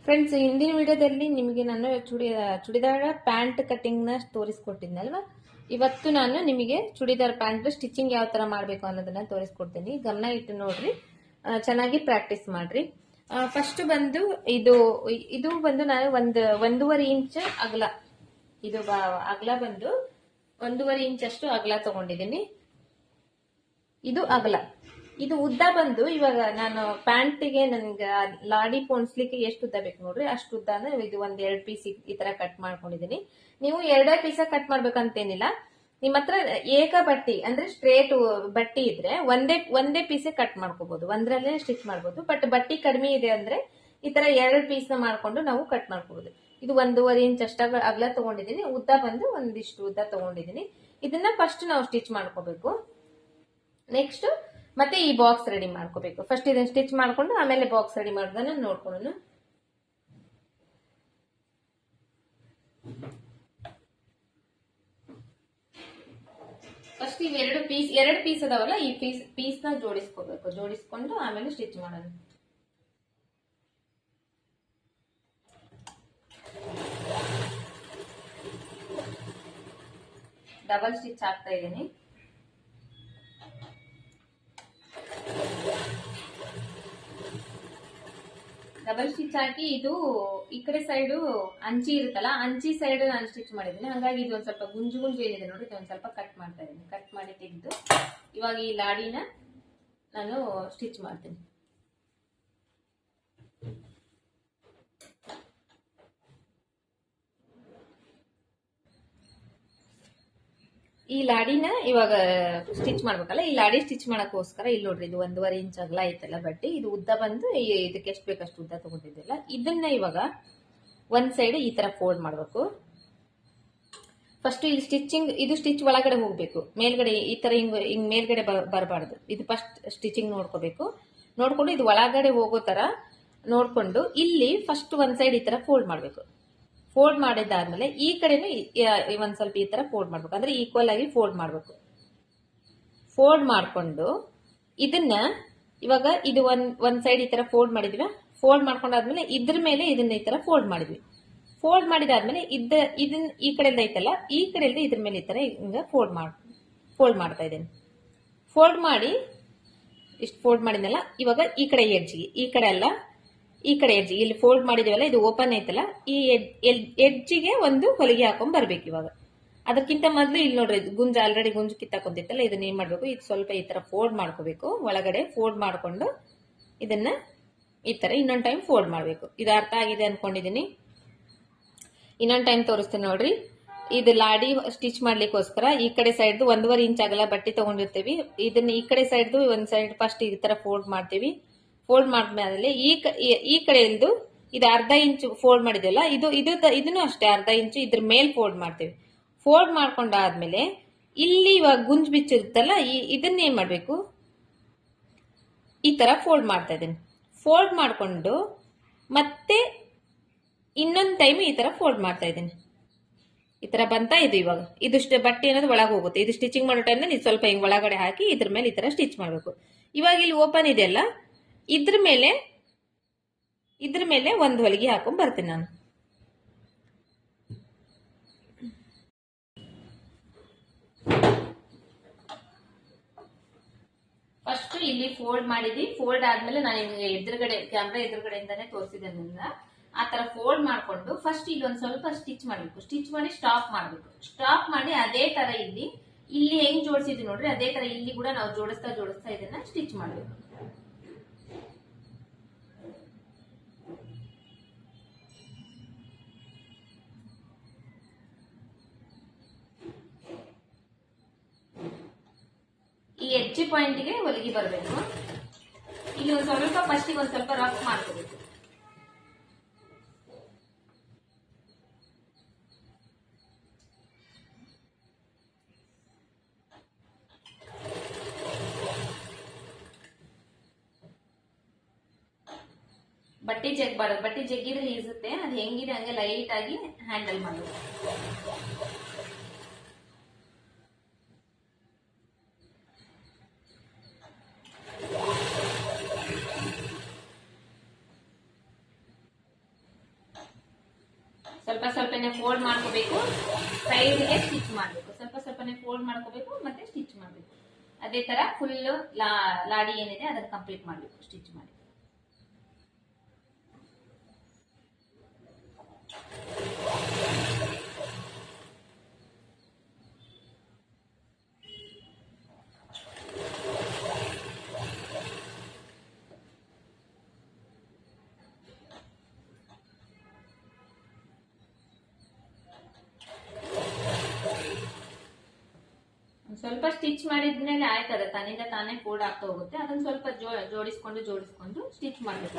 Friends, ಹಿಂದಿನ ವಿಡಿಯೋದಲ್ಲಿ ನಿಮಗೆ ನಾನು ಚೂಡಿದಾರ ಪ್ಯಾಂಟ್ ಕಟ್ಟಿಂಗ್ನ ತೋರಿಸ್ಕೊಟ್ಟಿದ್ನಲ್ವಾ. ಇವತ್ತು ನಾನು ನಿಮಗೆ ಚೂಡಿದಾರ್ ಪ್ಯಾಂಟ್ ಸ್ಟಿಚಿಂಗ್ ಯಾವ ತರ ಮಾಡಬೇಕು ಅನ್ನೋದನ್ನ ತೋರಿಸ್ಕೊಡ್ತೀನಿ. ಗಮನ ಇಟ್ಟು ನೋಡ್ರಿ, ಚೆನ್ನಾಗಿ ಪ್ರಾಕ್ಟೀಸ್ ಮಾಡ್ರಿ. ಫಸ್ಟ್ ಬಂದು ಇದು ಬಂದು ನಾನು ಒಂದೂವರೆ ಇಂಚ್ ಅಗಲ, ಇದು ಅಗಲ ಬಂದು 1.5 ಇಂಚ್ ಅಷ್ಟು ಅಗಲ ತಗೊಂಡಿದ್ದೀನಿ. ಇದು ಅಗಲ. ಇದು ಉದ್ದ ಬಂದು ಇವಾಗ ನಾನು ಪ್ಯಾಂಟಿಗೆ ನನ್ಗೆ ಲಾಡಿ ಪೋಣಿಸ್ಲಿಕ್ಕೆ ಎಷ್ಟು ಉದ್ದ ಬೇಕು ನೋಡ್ರಿ, ಅಷ್ಟು ಉದ್ದಾನ ಇದು ಒಂದ್ 2 ಪೀಸ್ ಈ ತರ ಕಟ್ ಮಾಡ್ಕೊಂಡಿದೀನಿ. ನೀವು 2 ಪೀಸ ಕಟ್ ಮಾಡ್ಬೇಕಂತೇನಿಲ್ಲ. ನಿಮ್ ಹತ್ರ ಏಕ ಬಟ್ಟಿ ಅಂದ್ರೆ ಸ್ಟ್ರೇಟ್ ಬಟ್ಟಿ ಇದ್ರೆ ಒಂದೇ ಪೀಸೆ ಕಟ್ ಮಾಡ್ಕೋಬಹುದು, ಒಂದ್ರಲ್ಲೇ ಸ್ಟಿಚ್ ಮಾಡ್ಬೋದು. ಬಟ್ ಬಟ್ಟಿ ಕಡಿಮೆ ಇದೆ ಅಂದ್ರೆ ಈ ತರ 2 ಪೀಸ್ ನ ಮಾಡ್ಕೊಂಡು ನಾವು ಕಟ್ ಮಾಡ್ಕೋಬಹುದು. ಇದು 1.5 ಇಂಚ್ ಅಷ್ಟ ಅಗಲ ತಗೊಂಡಿದೀನಿ. ಉದ್ದ ಬಂದು ಒಂದಿಷ್ಟು ಉದ್ದ ತಗೊಂಡಿದೀನಿ. ಇದನ್ನ ಫಸ್ಟ್ ನಾವು ಸ್ಟಿಚ್ ಮಾಡ್ಕೋಬೇಕು. ನೆಕ್ಸ್ಟ್ ಮತ್ತೆ ಈ ಬಾಕ್ಸ್ ರೆಡಿ ಮಾಡ್ಕೋಬೇಕು. ಫಸ್ಟ್ ಇದನ್ನ ಸ್ಟಿಚ್ ಮಾಡ್ಕೊಂಡು ಆಮೇಲೆ ಬಾಕ್ಸ್ ರೆಡಿ ಮಾಡೋದನ್ನ ನೋಡ್ಕೊಳ್ಳೋಣ. ಫಸ್ಟ್ ಇವ್ ಎರಡು ಪೀಸ್ ಅದಾವಲ್ಲ, ಈ ಪೀಸ್ ನ ಜೋಡಿಸ್ಕೋಬೇಕು. ಜೋಡಿಸ್ಕೊಂಡು ಆಮೇಲೆ ಸ್ಟಿಚ್ ಮಾಡೋಣ. ಡಬಲ್ ಸ್ಟಿಚ್ ಆಗ್ತಾ ಇದ್ದೀನಿ. ಡಬಲ್ ಸ್ಟಿಚ್ ಹಾಕಿ ಇದು ಈ ಕಡೆ ಸೈಡ್ ಅಂಚಿ ಇರುತ್ತಲ್ಲ, ಅಂಚಿ ಸೈಡ್ ನಾನು ಸ್ಟಿಚ್ ಮಾಡಿದ್ದೀನಿ. ಹಾಗಾಗಿ ಇದು ಒಂದ್ ಸ್ವಲ್ಪ ಗುಂಜು ಏನಿದೆ ನೋಡಿ, ಇದು ಒಂದ್ ಸ್ವಲ್ಪ ಕಟ್ ಮಾಡ್ತಾ ಇದ್ದೀನಿ. ಕಟ್ ಮಾಡಿ ತೆಗೆದು ಇವಾಗ ಈ ಲಾಡಿನ ನಾನು ಸ್ಟಿಚ್ ಮಾಡ್ತೀನಿ. ಈ ಲಾಡಿನ ಇವಾಗ ಸ್ಟಿಚ್ ಮಾಡ್ಬೇಕಲ್ಲ, ಈ ಲಾಡಿ ಸ್ಟಿಚ್ ಮಾಡಕ್ಕೋಸ್ಕರ ಇಲ್ಲಿ ನೋಡ್ರಿ, ಇದು 1.5 ಇಂಚ್ ಅಗಲ ಐತಲ್ಲ ಬಟ್ಟೆ, ಇದು ಉದ್ದ ಬಂದು ಇದಕ್ಕೆ ಎಷ್ಟು ಬೇಕಷ್ಟು ಉದ್ದ ತಗೊಂಡಿದ್ದಿಲ್ಲ. ಇದನ್ನ ಇವಾಗ ಒಂದ್ ಸೈಡ್ ಈ ತರ ಫೋಲ್ಡ್ ಮಾಡ್ಬೇಕು. ಫಸ್ಟ್ ಇಲ್ಲಿ ಇದು ಸ್ಟಿಚ್ ಒಳಗಡೆ ಹೋಗ್ಬೇಕು, ಮೇಲ್ಗಡೆ ಈ ತರ ಹಿಂಗ್ ಮೇಲ್ಗಡೆ ಬರಬಾರ್ದು. ಇದು ಫಸ್ಟ್ ಸ್ಟಿಚಿಂಗ್ ನೋಡ್ಕೋಬೇಕು. ನೋಡ್ಕೊಂಡು ಇದು ಒಳಗಡೆ ಹೋಗೋ ತರ ನೋಡ್ಕೊಂಡು ಇಲ್ಲಿ ಫಸ್ಟ್ ಒಂದ್ ಸೈಡ್ ಈ ತರ ಫೋಲ್ಡ್ ಮಾಡ್ಬೇಕು. ಫೋಲ್ಡ್ ಮಾಡಿದಾದ್ಮೇಲೆ ಈ ಕಡೆನು ಒಂದ್ ಸ್ವಲ್ಪ ಈ ತರ ಫೋಲ್ಡ್ ಮಾಡ್ಬೇಕು, ಅಂದ್ರೆ ಈಕ್ವಲ್ ಆಗಿ ಫೋಲ್ಡ್ ಮಾಡ್ಬೇಕು. ಫೋಲ್ಡ್ ಮಾಡ್ಕೊಂಡು ಇದನ್ನ ಇವಾಗ ಇದು ಒಂದ್ ಸೈಡ್ ಈ ತರ ಫೋಲ್ಡ್ ಮಾಡಿದ್ವಿ. ಫೋಲ್ಡ್ ಮಾಡ್ಕೊಂಡಾದ್ಮೇಲೆ ಇದ್ರ ಮೇಲೆ ಇದನ್ನ ಈ ತರ ಫೋಲ್ಡ್ ಮಾಡಿದ್ವಿ. ಫೋಲ್ಡ್ ಮಾಡಿದಾದ್ಮೇಲೆ ಇದನ್ನ ಈ ಕಡೆಯಿಂದ ಐತಲ್ಲ, ಈ ಕಡೆಯಿಂದ ಇದ್ರ ಮೇಲೆ ಈ ತರ ಹಿಂಗ ಫೋಲ್ಡ್ ಮಾಡ್ತಾ ಇದ್ದೇನೆ. ಫೋಲ್ಡ್ ಮಾಡಿ ಇಷ್ಟು ಫೋಲ್ಡ್ ಮಾಡಿದ್ನಲ್ಲ, ಇವಾಗ ಈ ಕಡೆ ಎಡ್ಜಿಗೆ, ಈ ಕಡೆ ಅಲ್ಲ ಈ ಕಡೆ ಎಡ್ಜಿ, ಇಲ್ಲಿ ಫೋಲ್ಡ್ ಮಾಡಿದೀವಲ್ಲ ಇದು ಓಪನ್ ಐತಲ್ಲ, ಈ ಎಡ್ಜಿಗೆ ಒಂದು ಹೊಲಿಗೆ ಹಾಕೊಂಡ್ ಬರ್ಬೇಕು. ಇವಾಗ ಅದಕ್ಕಿಂತ ಮೊದಲು ಇಲ್ಲಿ ನೋಡ್ರಿ, ಆಲ್ರೆಡಿ ಗುಂಜು ಕಿತ್ತಾಕೊಂತಿತ್ತಲ್ಲ, ಇದನ್ನ ಏನ್ ಮಾಡ್ಬೇಕು, ಇದು ಸ್ವಲ್ಪ ಈ ತರ ಫೋಲ್ಡ್ ಮಾಡ್ಕೋಬೇಕು. ಒಳಗಡೆ ಫೋಲ್ಡ್ ಮಾಡ್ಕೊಂಡು ಇದನ್ನ ಈ ತರ ಇನ್ನೊಂದ್ ಟೈಮ್ ಫೋಲ್ಡ್ ಮಾಡ್ಬೇಕು. ಇದು ಅರ್ಥ ಆಗಿದೆ ಅನ್ಕೊಂಡಿದೀನಿ. ಇನ್ನೊಂದ್ ಟೈಮ್ ತೋರಿಸ್ತೀನಿ ನೋಡ್ರಿ. ಇದು ಲಾಡಿ ಸ್ಟಿಚ್ ಮಾಡ್ಲಿಕ್ಕೋಸ್ಕರ ಈ ಕಡೆ ಸೈಡ್ 1.5 ಇಂಚ್ ಅಗಲ ಬಟ್ಟೆ ತಗೊಂಡಿರ್ತೀವಿ. ಇದನ್ನ ಈ ಕಡೆ ಸೈಡ್ ಒಂದ್ ಸೈಡ್ ಫಸ್ಟ್ ಈ ತರ ಫೋಲ್ಡ್ ಮಾಡ್ತೀವಿ. ಫೋಲ್ಡ್ ಮಾಡಿದ್ಮೇಲೆ ಈ ಕಡೆ ಇದು ಅರ್ಧ ಇಂಚ್ ಫೋಲ್ಡ್ ಮಾಡಿದೆಲ್ಲ, ಇದನ್ನು ಅಷ್ಟೇ ಅರ್ಧ ಇಂಚು ಇದ್ರ ಮೇಲ್ ಫೋಲ್ಡ್ ಮಾಡ್ತೀವಿ. ಫೋಲ್ಡ್ ಮಾಡ್ಕೊಂಡಾದ್ಮೇಲೆ ಇಲ್ಲಿ ಇವಾಗ ಗುಂಜ್ ಬಿಚ್ಚಿರುತ್ತಲ್ಲ, ಇದನ್ನ ಏನ್ ಮಾಡ್ಬೇಕು, ಈ ತರ ಫೋಲ್ಡ್ ಮಾಡ್ತಾ ಇದ್ದೀನಿ. ಫೋಲ್ಡ್ ಮಾಡ್ಕೊಂಡು ಮತ್ತೆ ಇನ್ನೊಂದ್ ಟೈಮ್ ಈ ತರ ಫೋಲ್ಡ್ ಮಾಡ್ತಾ ಇದ್ದೀನಿ. ಈ ತರ ಬಂತಾ ಇದು. ಇವಾಗ ಇದು ಬಟ್ಟೆ ಅನ್ನೋದು ಒಳಗೆ ಹೋಗುತ್ತೆ. ಇದು ಸ್ಟಿಚಿಂಗ್ ಮಾಡೋ ಟೈಮ್ ನೀವು ಸ್ವಲ್ಪ ಹಿಂಗ್ ಒಳಗಡೆ ಹಾಕಿ ಇದ್ರ ಮೇಲೆ ಈ ತರ ಸ್ಟಿಚ್ ಮಾಡ್ಬೇಕು. ಇವಾಗ ಇಲ್ಲಿ ಓಪನ್ ಇದೆಯಲ್ಲ, ಇದ್ರ ಮೇಲೆ ಒಂದು ಹೊಲಿಗೆ ಹಾಕೊಂಡ್ ಬರ್ತೀನಿ ನಾನು. ಫಸ್ಟ್ ಇಲ್ಲಿ ಫೋಲ್ಡ್ ಮಾಡಿದ್ವಿ. ಫೋಲ್ಡ್ ಆದ್ಮೇಲೆ ನಾನು ನಿಮ್ಗೆ ಕ್ಯಾಮ್ರಾ ಎದುರುಗಡೆಯಿಂದಾನೆ ತೋರಿಸಿದ್ದೇನೆ. ಆ ತರ ಫೋಲ್ಡ್ ಮಾಡ್ಕೊಂಡು ಫಸ್ಟ್ ಇಲ್ಲಿ ಒಂದ್ ಸ್ವಲ್ಪ ಸ್ಟಿಚ್ ಮಾಡ್ಬೇಕು. ಸ್ಟಿಚ್ ಮಾಡಿ ಸ್ಟಾಪ್ ಮಾಡ್ಬೇಕು. ಸ್ಟಾಪ್ ಮಾಡಿ ಅದೇ ತರ ಇಲ್ಲಿ ಹೆಂಗ್ ಜೋಡಿಸಿದ್ವಿ ನೋಡ್ರಿ, ಅದೇ ತರ ಇಲ್ಲಿ ಕೂಡ ನಾವು ಜೋಡಿಸ್ತಾ ಇದನ್ನ ಸ್ಟಿಚ್ ಮಾಡ್ಬೇಕು. ಈ ಎಡ್ಜ್ ಪಾಯಿಂಟ್ಗೆ ಹೊಲಿಗೆ ಬರಬೇಕು. ಇಲ್ಲಿ ಒಂದ್ ಸ್ವಲ್ಪ ಫಸ್ಟಿಗೆ ಒಂದ್ ಸ್ವಲ್ಪ ರಫ್ ಮಾಡ್ಕೋಬೇಕು. ಬಟ್ಟೆ ಜಗ್ಬಾರ್ದು, ಬಟ್ಟೆ ಜಗ್ಗಿದ್ರೆ ಇಳಿಸುತ್ತೆ. ಅದು ಹೆಂಗಿದೆ ಹಂಗೆ ಲೈಟ್ ಆಗಿ ಹ್ಯಾಂಡಲ್ ಮಾಡೋದು. ಸ್ವಲ್ಪ ಸ್ವಲ್ಪನೇ ಫೋಲ್ಡ್ ಮಾಡ್ಕೋಬೇಕು, ಸೈಡ್ಗೆ ಸ್ಟಿಚ್ ಮಾಡಬೇಕು. ಸ್ವಲ್ಪ ಸ್ವಲ್ಪನೇ ಫೋಲ್ಡ್ ಮಾಡ್ಕೋಬೇಕು ಮತ್ತೆ ಸ್ಟಿಚ್ ಮಾಡಬೇಕು. ಅದೇ ತರ ಫುಲ್ ಲಾಡಿ ಏನಿದೆ ಅದನ್ನ ಕಂಪ್ಲೀಟ್ ಮಾಡಬೇಕು ಸ್ಟಿಚ್ ಮಾಡಿ. ಸ್ವಲ್ಪ ಸ್ಟಿಚ್ ಮಾಡಿದ್ಮೇಲೆ ಆಯ್ತದ ತನ್ನಿಂದ ತಾನೇ ಫೋಲ್ಡ್ ಆಗ್ತಾ ಹೋಗುತ್ತೆ. ಅದನ್ನ ಸ್ವಲ್ಪ ಜೋಡಿಸ್ಕೊಂಡು ಸ್ಟಿಚ್ ಮಾಡ್ಬೇಕು.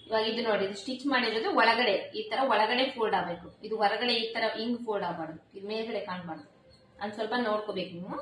ಇವಾಗ ಇದು ನೋಡಿ, ಇದು ಸ್ಟಿಚ್ ಮಾಡಿರೋದು ಒಳಗಡೆ ಈ ತರ ಒಳಗಡೆ ಫೋಲ್ಡ್ ಆಗ್ಬೇಕು. ಇದು ಹೊರಗಡೆ ಈ ತರ ಹಿಂಗ್ ಫೋಲ್ಡ್ ಆಗಬಾರ್ದು, ಇದು ಮೇಲ್ಗಡೆ ಕಾಣ್ಬಾರ್ದು. ಅದ್ ಸ್ವಲ್ಪ ನೋಡ್ಕೋಬೇಕು ನೀವು.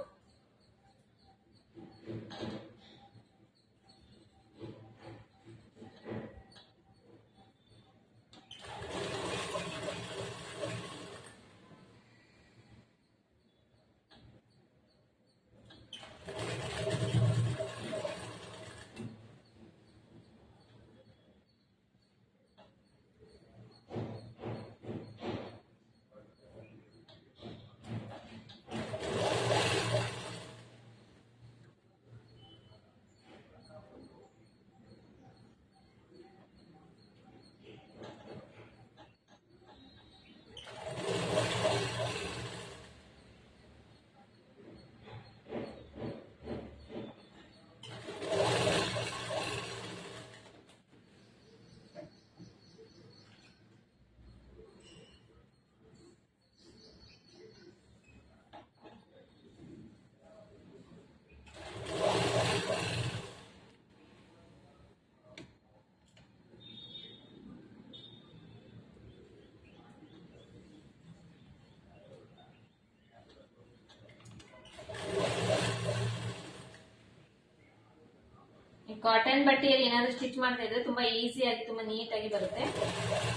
ಕಾಟನ್ ಬಟ್ಟೆಯಲ್ಲಿ ಏನಾದ್ರು ಸ್ಟಿಚ್ ಮಾಡ್ತಾ ಇದ್ರೆ ತುಂಬಾ ಈಸಿಯಾಗಿ ತುಂಬಾ ನೀಟಾಗಿ ಬರುತ್ತೆ.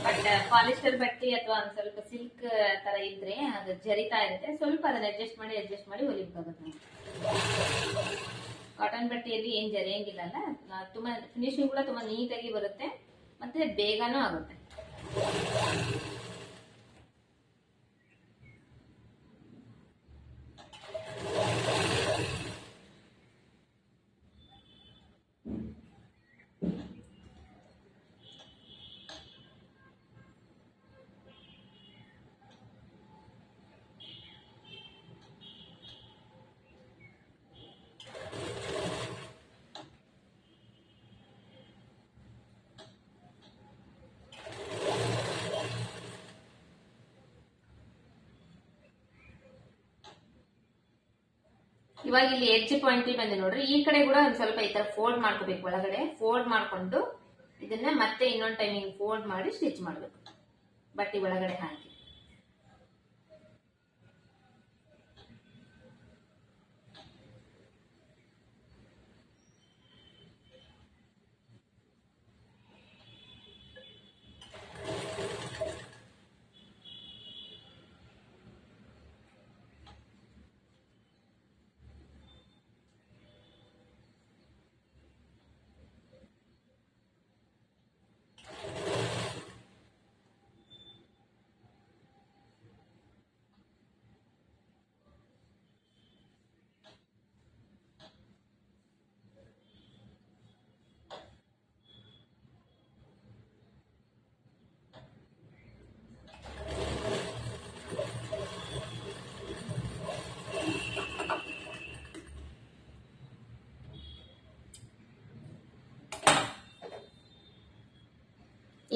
ಬಟ್ ಪಾಲಿಸ್ಟರ್ ಬಟ್ಟೆ ಅಥವಾ ಒಂದ್ ಸ್ವಲ್ಪ ಸಿಲ್ಕ್ ತರ ಇದ್ರೆ ಅದು ಜರಿತಾ ಇರುತ್ತೆ, ಸ್ವಲ್ಪ ಅದನ್ನ ಅಡ್ಜಸ್ಟ್ ಮಾಡಿ ಹೊಲಿಬೇಕಾಗುತ್ತೆ. ಕಾಟನ್ ಬಟ್ಟೆಯಲ್ಲಿ ಏನ್ ಜರಿಯಂಗಿಲ್ಲ ಅಲ್ಲ, ತುಂಬಾ ಫಿನಿಶಿಂಗ್ ಕೂಡ ತುಂಬಾ ನೀಟಾಗಿ ಬರುತ್ತೆ ಮತ್ತೆ ಬೇಗನೂ ಆಗುತ್ತೆ. ಇವಾಗ ಇಲ್ಲಿ ಎಡ್ಜ್ ಪಾಯಿಂಟ್ ಬಂದೆ ನೋಡ್ರಿ, ಈ ಕಡೆ ಕೂಡ ಒಂದ್ ಸ್ವಲ್ಪ ಈ ತರ ಫೋಲ್ಡ್ ಮಾಡ್ಕೋಬೇಕು. ಒಳಗಡೆ ಫೋಲ್ಡ್ ಮಾಡ್ಕೊಂಡು ಇದನ್ನ ಮತ್ತೆ ಇನ್ನೊಂದ್ ಟೈಮಿಂಗ್ ಫೋಲ್ಡ್ ಮಾಡಿ ಸ್ಟಿಚ್ ಮಾಡ್ಬೇಕು ಬಟ್ಟೆ ಒಳಗಡೆ ಹಾಕಿ.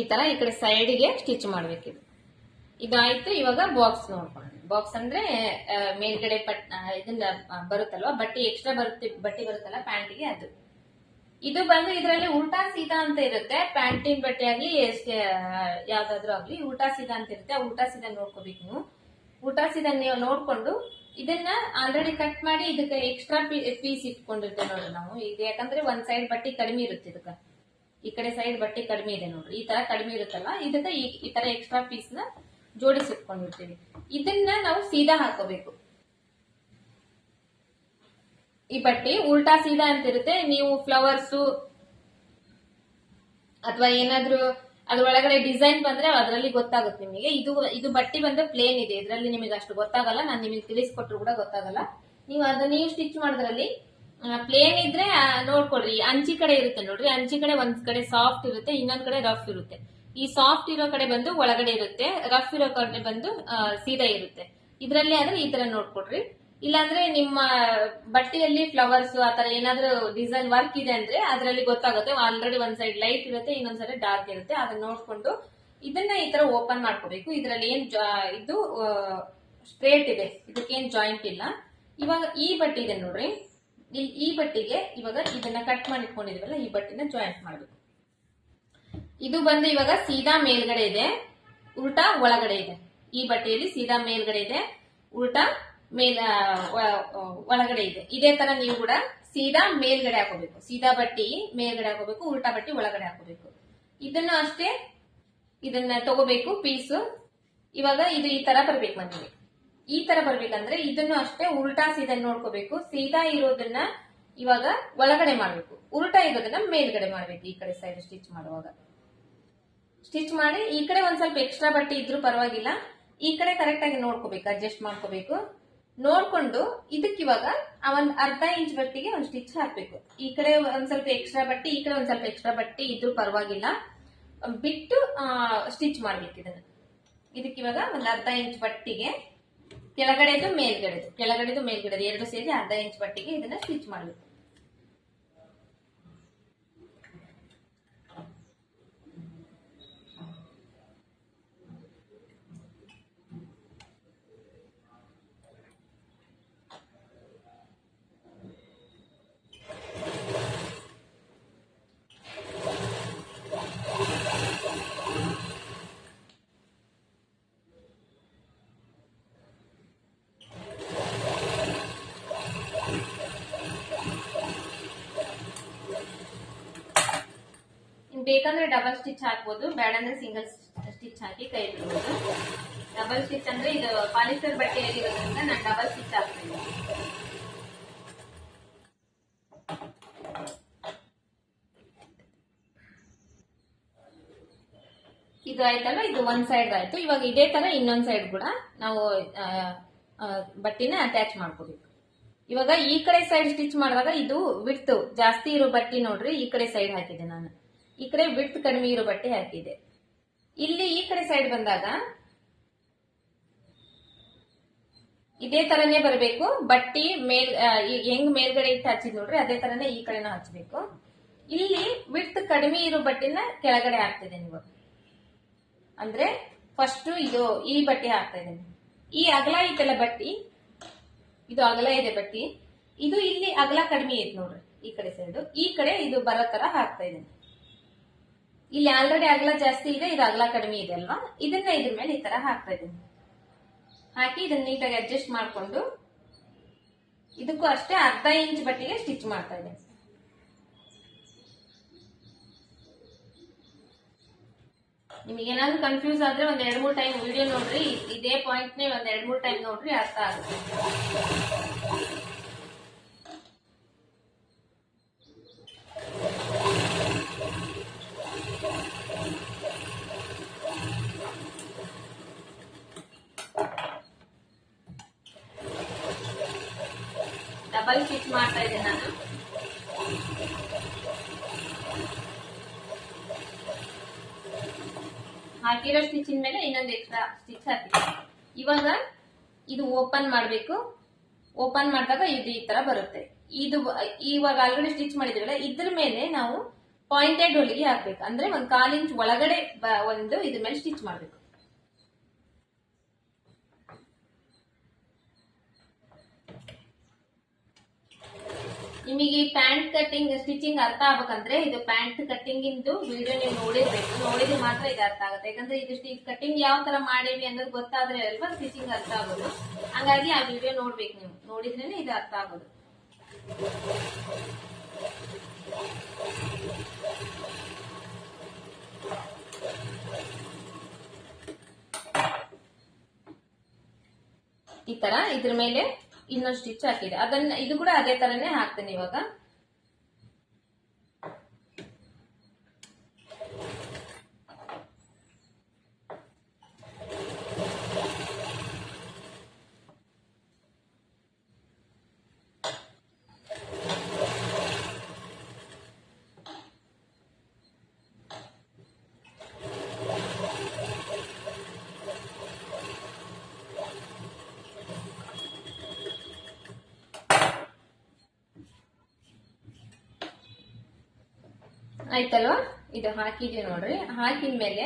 ಈ ತರ ಈ ಕಡೆ ಸೈಡ್ಗೆ ಸ್ಟಿಚ್ ಮಾಡ್ಬೇಕಿದು. ಇದಾಯ್ತು. ಇವಾಗ ಬಾಕ್ಸ್ ನೋಡ್ಕೊಂಡು, ಬಾಕ್ಸ್ ಅಂದ್ರೆ ಮೇಲ್ಗಡೆ ಇದನ್ನ ಬರುತ್ತಲ್ವಾ ಬಟ್ಟೆ ಎಕ್ಸ್ಟ್ರಾ ಬಟ್ಟೆ ಬರುತ್ತಲ್ಲ ಪ್ಯಾಂಟಿಗೆ, ಅದು ಇದು ಬಂದು ಇದರಲ್ಲಿ ಉಲ್ಟಾ ಸೀದಾ ಅಂತ ಇರುತ್ತೆ. ಪ್ಯಾಂಟಿನ ಬಟ್ಟೆ ಆಗ್ಲಿ ಯಾವ್ದಾದ್ರು ಆಗ್ಲಿ ಉಲ್ಟಾ ಸೀದಾ ಅಂತ ಇರುತ್ತೆ. ಆ ಉಲ್ಟಾ ಸೀದಾ ನೋಡ್ಕೋಬೇಕು ನೀವು. ಉಲ್ಟಾ ಸೀದಾ ನೀವು ನೋಡ್ಕೊಂಡು ಇದನ್ನ ಆಲ್ರೆಡಿ ಕಟ್ ಮಾಡಿ ಇದಕ್ಕೆ ಎಕ್ಸ್ಟ್ರಾ ಪೀಸ್ ಇಟ್ಕೊಂಡಿರ್ತೇವೆ ನೋಡ್ರಿ ನಾವು. ಈಗ ಯಾಕಂದ್ರೆ ಒಂದ್ ಸೈಡ್ ಬಟ್ಟೆ ಕಡಿಮೆ ಇರುತ್ತೆ, ಇದಕ್ಕ ಈ ಕಡೆ ಸೈಡ್ ಬಟ್ಟೆ ಕಡಿಮೆ ಇದೆ ನೋಡ್ರಿ, ಈ ತರ ಕಡಿಮೆ ಇರುತ್ತಲ್ಲ, ಇದಕ್ಕ ಈ ತರ ಎಕ್ಸ್ಟ್ರಾ ಪೀಸ್ ನ ಜೋಡಿಸಿ ಇಟ್ಕೊಂಡಿರ್ತೀವಿ. ಇದನ್ನ ನಾವು ಸೀದಾ ಹಾಕೋಬೇಕು. ಈ ಬಟ್ಟೆ ಉಲ್ಟಾ ಸೀದಾ ಅಂತ ಇರುತ್ತೆ. ನೀವು ಫ್ಲವರ್ಸ್ ಅಥವಾ ಏನಾದ್ರೂ ಅದ್ರೊಳಗಡೆ ಡಿಸೈನ್ ಬಂದ್ರೆ ಅದರಲ್ಲಿ ಗೊತ್ತಾಗುತ್ತೆ ನಿಮಗೆ. ಇದು ಬಟ್ಟೆ ಬಂದು ಪ್ಲೇನ್ ಇದೆ, ಇದರಲ್ಲಿ ನಿಮಗೆ ಅಷ್ಟು ಗೊತ್ತಾಗಲ್ಲ, ನಾನು ನಿಮಗೆ ತಿಳಿಸ್ಕೊಟ್ರು ಕೂಡ ಗೊತ್ತಾಗಲ್ಲ. ನೀವು ಸ್ಟಿಚ್ ಮಾಡೋದ್ರಲ್ಲಿ ಪ್ಲೇನ್ ಇದ್ರೆ ನೋಡ್ಕೊಡ್ರಿ, ಅಂಚಿ ಕಡೆ ಇರುತ್ತೆ ನೋಡ್ರಿ, ಅಂಚಿ ಕಡೆ ಒಂದ್ ಕಡೆ ಸಾಫ್ಟ್ ಇರುತ್ತೆ, ಇನ್ನೊಂದ್ ಕಡೆ ರಫ್ ಇರುತ್ತೆ. ಈ ಸಾಫ್ಟ್ ಇರೋ ಕಡೆ ಬಂದು ಒಳಗಡೆ ಇರುತ್ತೆ, ರಫ್ ಇರೋ ಕಡೆ ಬಂದು ಸೀದಾ ಇರುತ್ತೆ. ಇದ್ರಲ್ಲಿ ಆದ್ರೆ ಈ ತರ ನೋಡ್ಕೊಡ್ರಿ. ಇಲ್ಲಾಂದ್ರೆ ನಿಮ್ಮ ಬಟ್ಟೆಯಲ್ಲಿ ಫ್ಲವರ್ಸ್ ಆತರ ಏನಾದ್ರೂ ಡಿಸೈನ್ ವರ್ಕ್ ಇದೆ ಅಂದ್ರೆ ಅದರಲ್ಲಿ ಗೊತ್ತಾಗುತ್ತೆ. ಆಲ್ರೆಡಿ ಒಂದ್ ಸೈಡ್ ಲೈಟ್ ಇರುತ್ತೆ, ಇನ್ನೊಂದ್ ಸೈಡ್ ಡಾರ್ಕ್ ಇರುತ್ತೆ. ಅದನ್ನ ನೋಡ್ಕೊಂಡು ಇದನ್ನ ಈ ತರ ಓಪನ್ ಮಾಡ್ಕೋಬೇಕು. ಇದ್ರಲ್ಲಿ ಏನ್ ಇದು ಸ್ಟ್ರೇಟ್ ಇದೆ, ಇದಕ್ಕೇನ್ ಜಾಯಿಂಟ್ ಇಲ್ಲ. ಇವಾಗ ಈ ಬಟ್ಟೆ ಇದೆ ನೋಡ್ರಿ, ಈ ಬಟ್ಟೆಗೆ ಇವಾಗ ಇದನ್ನ ಕಟ್ ಮಾಡಿ ಇಟ್ಕೊಂಡಿದೀವಲ್ಲ, ಈ ಬಟ್ಟೆನ ಜಾಯಿಂಟ್ ಮಾಡ್ಬೇಕು. ಇದು ಬಂದು ಇವಾಗ ಸೀದಾ ಮೇಲ್ಗಡೆ ಇದೆ, ಉಲ್ಟಾ ಒಳಗಡೆ ಇದೆ. ಈ ಬಟ್ಟೆಯಲ್ಲಿ ಸೀದಾ ಮೇಲ್ಗಡೆ ಇದೆ, ಉಲ್ಟಾ ಒಳಗಡೆ ಇದೆ. ಇದೇ ತರ ನೀವು ಕೂಡ ಸೀದಾ ಮೇಲ್ಗಡೆ ಹಾಕೋಬೇಕು, ಸೀದಾ ಬಟ್ಟಿ ಮೇಲ್ಗಡೆ ಹಾಕೋಬೇಕು, ಉಲ್ಟಾ ಬಟ್ಟಿ ಒಳಗಡೆ ಹಾಕೋಬೇಕು. ಇದನ್ನ ಅಷ್ಟೇ, ಇದನ್ನ ತಗೋಬೇಕು ಪೀಸು. ಇವಾಗ ಇದು ಈ ತರ ಬರ್ಬೇಕು ನಮಗೆ. ಈ ತರ ಬರ್ಬೇಕಂದ್ರೆ ಇದನ್ನು ಅಷ್ಟೇ ಉಲ್ಟಾ ಸೀದಾ ನೋಡ್ಕೋಬೇಕು. ಸೀದಾ ಇರೋದನ್ನ ಇವಾಗ ಒಳಗಡೆ ಮಾಡ್ಬೇಕು, ಉಲ್ಟಾ ಇರೋದನ್ನ ಮೇಲ್ಗಡೆ ಮಾಡ್ಬೇಕು. ಈ ಕಡೆ ಸೈಡ್ ಸ್ಟಿಚ್ ಮಾಡುವಾಗ ಸ್ಟಿಚ್ ಮಾಡಿ ಈ ಕಡೆ ಒಂದ್ ಸ್ವಲ್ಪ ಎಕ್ಸ್ಟ್ರಾ ಬಟ್ಟೆ ಇದ್ರೂ ಪರವಾಗಿಲ್ಲ, ಈ ಕಡೆ ಕರೆಕ್ಟ್ ಆಗಿ ನೋಡ್ಕೋಬೇಕು, ಅಡ್ಜಸ್ಟ್ ಮಾಡ್ಕೋಬೇಕು. ನೋಡ್ಕೊಂಡು ಇದಕ್ಕೆ ಇವಾಗ ಒಂದ್ ಅರ್ಧ ಇಂಚ್ ಬಟ್ಟಿಗೆ ಒಂದ್ ಸ್ಟಿಚ್ ಹಾಕ್ಬೇಕು. ಈ ಕಡೆ ಒಂದ್ ಸ್ವಲ್ಪ ಎಕ್ಸ್ಟ್ರಾ ಬಟ್ಟೆ, ಈ ಕಡೆ ಒಂದ್ ಸ್ವಲ್ಪ ಎಕ್ಸ್ಟ್ರಾ ಬಟ್ಟೆ ಇದ್ರೂ ಪರವಾಗಿಲ್ಲ, ಬಿಟ್ಟು ಸ್ಟಿಚ್ ಮಾಡ್ಬೇಕು ಇದನ್ನ. ಇದಕ್ಕೆ ಇವಾಗ ಒಂದ್ ಅರ್ಧ ಇಂಚ್ ಬಟ್ಟಿಗೆ ಕೆಳಗಡೆದು ಮೇಲ್ಗಡೆದು ಎರಡು ಸೇರಿ ಅರ್ಧ ಇಂಚ್ ಬಟ್ಟಿಗೆ ಇದನ್ನ ಸ್ಟಿಚ್ ಮಾಡ್ಬೇಕು. ಬೇಕಂದ್ರೆ ಡಬಲ್ ಸ್ಟಿಚ್ ಹಾಕ್ಬೋದು, ಬೇಡ ಅಂದ್ರೆ ಸಿಂಗಲ್ ಸ್ಟಿಚ್ ಹಾಕಿ ಕೈ ಬಿಡ್ಬೋದು. ಡಬಲ್ ಸ್ಟಿಚ್ ಅಂದ್ರೆ ಇದು ಪಾಲಿಸ್ಟರ್ ಬಟ್ಟೆಯಲ್ಲಿ ಇರೋದ್ರಿಂದ ನಾನು ಡಬಲ್ ಸ್ಟಿಚ್ ಹಾಕ್ತೀನಿ. ಇದು ಆಯ್ತಲ್ಲ, ಇದು ಒಂದ್ ಸೈಡ್ ಆಯ್ತು. ಇವಾಗ ಇದೇ ತರ ಇನ್ನೊಂದ್ ಸೈಡ್ ಕೂಡ ನಾವು ಬಟ್ಟೆನ ಅಟ್ಯಾಚ್ ಮಾಡ್ಕೋಬೇಕು. ಇವಾಗ ಈ ಕಡೆ ಸೈಡ್ ಸ್ಟಿಚ್ ಮಾಡುವಾಗ ಇದು ವಿಡ್ತ್ ಜಾಸ್ತಿ ಇರೋ ಬಟ್ಟೆ ನೋಡ್ರಿ, ಈ ಕಡೆ ಸೈಡ್ ಹಾಕಿದೆ ನಾನು, ಈ ಕಡೆ ವಿಡ್ತ್ ಕಡಿಮೆ ಇರೋ ಬಟ್ಟೆ ಹಾಕಿದೆ. ಇಲ್ಲಿ ಈ ಕಡೆ ಸೈಡ್ ಬಂದಾಗ ಇದೇ ತರನೇ ಬರಬೇಕು. ಬಟ್ಟಿ ಹೆಂಗ್ ಮೇಲ್ಗಡೆ ಇಟ್ಟು ಹಚ್ಚಿದ್ ನೋಡ್ರಿ, ಅದೇ ತರನೇ ಈ ಕಡೆನೂ ಹಚ್ಬೇಕು. ಇಲ್ಲಿ ವಿಡ್ತ್ ಕಡಿಮೆ ಇರೋ ಬಟ್ಟೆನ ಕೆಳಗಡೆ ಹಾಕ್ತಿದ್ದೇನೆ ಇವಾಗ. ಅಂದ್ರೆ ಫಸ್ಟ್ ಇದು ಈ ಬಟ್ಟೆ ಹಾಕ್ತಾ ಇದ್ದೇನೆ. ಈ ಅಗಲ ಐತಲ್ಲ ಬಟ್ಟಿ, ಇದು ಅಗಲ ಇದೆ ಬಟ್ಟಿ, ಇದು ಇಲ್ಲಿ ಅಗಲ ಕಡಿಮೆ ಐತೆ ನೋಡ್ರಿ, ಈ ಕಡೆ ಸೈಡ್, ಈ ಕಡೆ ಇದು ಬರೋ ತರ ಹಾಕ್ತಾ ಇದ್ದೇನೆ. ಇಲ್ಲಿ ಆಲ್ರೆಡಿ ಅಗಲ ಜಾಸ್ತಿ ಇದೆ, ಇದು ಅಗಲ ಕಡಿಮೆ ಇದೆ ಅಲ್ವಾ, ಇದನ್ನ ಇದ್ರ ಮೇಲೆ ಈ ತರ ಹಾಕ್ತಾ ಇದ್ದೀನಿ. ಹಾಕಿ ಇದನ್ನ ನೀಟಾಗಿ ಅಡ್ಜಸ್ಟ್ ಮಾಡ್ಕೊಂಡು ಇದಕ್ಕೂ ಅಷ್ಟೇ ಅರ್ಧ ಇಂಚ್ ಬಟ್ಟೆಗೆ ಸ್ಟಿಚ್ ಮಾಡ್ತಾ ಇದ್ದೀನಿ. ನಿಮಗೆ ಏನಾದ್ರು ಕನ್ಫ್ಯೂಸ್ ಆದ್ರೆ ಒಂದ್ 2-3 ಟೈಮ್ ವಿಡಿಯೋ ನೋಡ್ರಿ, ಇದೇ ಪಾಯಿಂಟ್ ನೇ ಒಂದ್ 2-3 ಟೈಮ್ ನೋಡ್ರಿ, ಅರ್ಥ ಆಗುತ್ತೆ. ಡಬಲ್ ಸ್ಟಿಚ್ ಮಾಡ್ತಾ ಇದ್ದೆ ನಾನು. ಹಾಕಿರೋ ಸ್ಟಿಚಿನ ಮೇಲೆ ಇನ್ನೊಂದು ಎಕ್ಸ್ಟ್ರಾ ಸ್ಟಿಚ್ ಹಾಕಿದೆ. ಇವಾಗ ಇದು ಓಪನ್ ಮಾಡಬೇಕು. ಓಪನ್ ಮಾಡಿದಾಗ ಇದು ಈ ತರ ಬರುತ್ತೆ. ಇದು ಇವಾಗ ಆಲ್ರೆಡಿ ಸ್ಟಿಚ್ ಮಾಡಿದಿವಲ್ಲ, ಇದ್ರ ಮೇಲೆ ನಾವು ಪಾಯಿಂಟೆಡ್ ಹೊಲಿಗೆ ಹಾಕ್ಬೇಕು. ಅಂದ್ರೆ ಒಂದ್ 1/4 ಇಂಚ್ ಒಳಗಡೆ ಒಂದು ಇದ್ರ ಮೇಲೆ ಸ್ಟಿಚ್ ಮಾಡ್ಬೇಕು. ನಿಮಗೆ ಪ್ಯಾಂಟ್ ಕಟ್ಟಿಂಗ್ ಸ್ಟಿಚಿಂಗ್ ಅರ್ಥ ಆಗ್ಬೇಕಂದ್ರೆ ಇದು ಪ್ಯಾಂಟ್ ಕಟ್ಟಿಂಗ್ ಇಂದು ವಿಡಿಯೋ ನೀವು ನೋಡಿರ್ಬೇಕು, ನೋಡಿದ್ರೆ ಮಾತ್ರ ಇದು ಅರ್ಥ ಆಗುತ್ತೆ. ಯಾಕಂದ್ರೆ ಇದು ಕಟ್ಟಿಂಗ್ ಯಾವ ತರ ಮಾಡೇವಿ ಅನ್ನೋದು ಗೊತ್ತಾದ್ರೆ ಅಲ್ವಾ ಸ್ಟಿಚಿಂಗ್ ಅರ್ಥ ಆಗೋದು. ಹಂಗಾಗಿ ಆ ವಿಡಿಯೋ ನೋಡ್ಬೇಕು, ನೀವು ನೋಡಿದ್ರೇನೆ ಇದು ಅರ್ಥ ಆಗೋದು. ಈ ತರ ಇದ್ರ ಮೇಲೆ ಇನ್ನೊಂದು ಸ್ಟಿಚ್ ಹಾಕಿದೆ, ಅದನ್ನ ಇದು ಕೂಡ ಅದೇ ತರನೇ ಹಾಕ್ತೇನೆ. ಇವಾಗ ಆಯ್ತಲ್ವಾ? ಇದು ಹಾಕಿದೀವಿ ನೋಡ್ರಿ. ಹಾಕಿದ್ಮೇಲೆ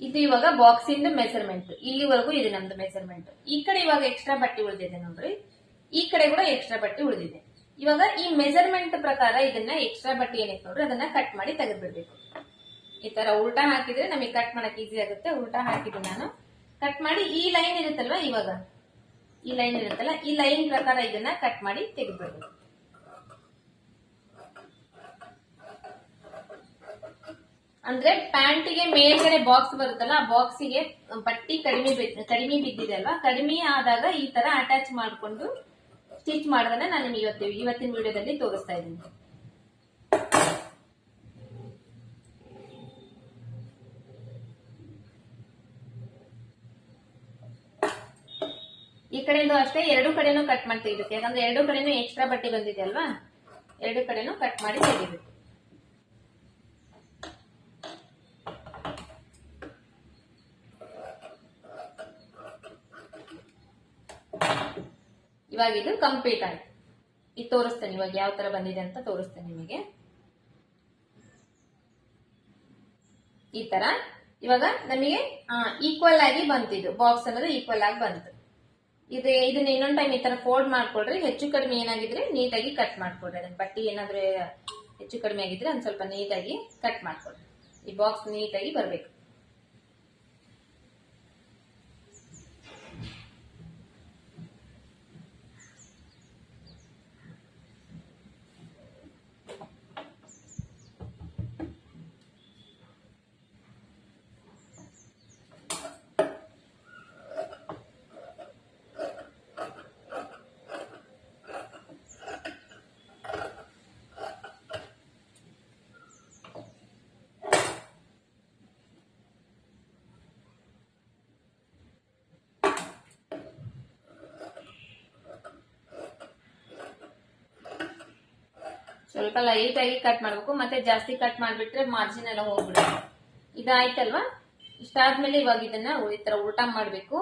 ಇದು ಇವಾಗ ಬಾಕ್ಸ್ ಇಂದ ಮೆಜರ್ಮೆಂಟ್ ಇಲ್ಲಿವರೆಗೂ ಇದೆ ನಮ್ದು ಮೆಜರ್ಮೆಂಟ್. ಈ ಕಡೆ ಇವಾಗ ಎಕ್ಸ್ಟ್ರಾ ಬಟ್ಟೆ ಉಳಿದಿದೆ ನೋಡ್ರಿ, ಈ ಕಡೆ ಕೂಡ ಎಕ್ಸ್ಟ್ರಾ ಬಟ್ಟೆ ಉಳಿದಿದೆ. ಇವಾಗ ಈ ಮೆಜರ್ಮೆಂಟ್ ಪ್ರಕಾರ ಇದನ್ನ ಎಕ್ಸ್ಟ್ರಾ ಬಟ್ಟೆ ಏನೈತೆ ನೋಡ್ರಿ ಅದನ್ನ ಕಟ್ ಮಾಡಿ ತೆಗೆದ್ಬಿಡ್ಬೇಕು. ಈ ತರ ಉಲ್ಟಾ ಹಾಕಿದ್ರೆ ನಮಗೆ ಕಟ್ ಮಾಡಕ್ ಈಸಿ ಆಗುತ್ತೆ. ಉಲ್ಟಾ ಹಾಕಿದ್ರೆ ನಾನು ಕಟ್ ಮಾಡಿ ಈ ಲೈನ್ ಇರುತ್ತಲ್ವಾ, ಇವಾಗ ಈ ಲೈನ್ ಇರುತ್ತಲ್ಲ, ಈ ಲೈನ್ ಪ್ರಕಾರ ಇದನ್ನ ಕಟ್ ಮಾಡಿ ತೆಗೆದ್ಬಿಡ್ಬೇಕು. ಅಂದ್ರೆ ಪ್ಯಾಂಟಿಗೆ ಮೇಲ್ಗಡೆ ಬಾಕ್ಸ್ ಬರುತ್ತಲ್ಲ, ಆ ಬಾಕ್ಸಿಗೆ ಪಟ್ಟಿ ಕಡಿಮೆ ಬಿದ್ದಿದೆ ಅಲ್ವಾ, ಕಡಿಮೆ ಆದಾಗ ಈ ತರ ಅಟ್ಯಾಚ್ ಮಾಡ್ಕೊಂಡು ಸ್ಟಿಚ್ ಮಾಡೋದನ್ನ ನಾನು ನಿಮ್ಗೆ ಇವತ್ತಿನ ವಿಡಿಯೋದಲ್ಲಿ ತೋರಿಸ್ತಾ ಇದ್ದೀನಿ. ಈ ಕಡೆಯಿಂದ ಅಷ್ಟೇ ಎರಡು ಕಡೆನೂ ಕಟ್ ಮಾಡಿ ತೆಗಿಬೇಕು. ಯಾಕಂದ್ರೆ ಎರಡು ಕಡೆನೂ ಎಕ್ಸ್ಟ್ರಾ ಬಟ್ಟೆ ಬಂದಿದೆ ಅಲ್ವಾ, ಎರಡು ಕಡೆನೂ ಕಟ್ ಮಾಡಿ ತೆಗಿಬೇಕು. ಇವಾಗ ಇದು ಕಂಪ್ಲೀಟ್ ಆಯ್ತು. ಇದು ತೋರಿಸ್ತೇನೆ ಇವಾಗ ಯಾವ ತರ ಬಂದಿದೆ ಅಂತ ತೋರಿಸ್ತೇನೆ ನಿಮಗೆ. ಈ ತರ ಇವಾಗ ನಮಗೆ ಈಕ್ವಲ್ ಆಗಿ ಬಂತಿದ್ದು ಬಾಕ್ಸ್ ಅನ್ನೋದು ಈಕ್ವಲ್ ಆಗಿ ಬಂತು. ಇದನ್ನ ಇನ್ನೊಂದ್ ಟೈಮ್ ಈ ತರ ಫೋಲ್ಡ್ ಮಾಡ್ಕೊಳ್ರಿ. ಹೆಚ್ಚು ಕಡಿಮೆ ಏನಾಗಿದ್ರೆ ನೀಟಾಗಿ ಕಟ್ ಮಾಡ್ಕೊಡ್ರಿ. ಅದನ್ನ ಬಟ್ಟೆ ಏನಾದ್ರೆ ಹೆಚ್ಚು ಕಡಿಮೆ ಆಗಿದ್ರೆ ಒಂದ್ ಸ್ವಲ್ಪ ನೀಟಾಗಿ ಕಟ್ ಮಾಡ್ಕೊಡ್ರಿ. ಈ ಬಾಕ್ಸ್ ನೀಟಾಗಿ ಬರ್ಬೇಕು. ಸ್ವಲ್ಪ ಲೈಟ್ ಆಗಿ ಕಟ್ ಮಾಡ್ಬೇಕು, ಮತ್ತೆ ಜಾಸ್ತಿ ಕಟ್ ಮಾಡ್ಬಿಟ್ರೆ ಮಾರ್ಜಿನ್ ಎಲ್ಲ ಹೋಗ್ಬಿಡುತ್ತೆ. ಇದಾಯ್ತಲ್ವಾ? ಇಷ್ಟಾದ್ಮೇಲೆ ಇವಾಗ ಇದನ್ನ ಈ ತರ ಉಲ್ಟಾ ಮಾಡ್ಬೇಕು.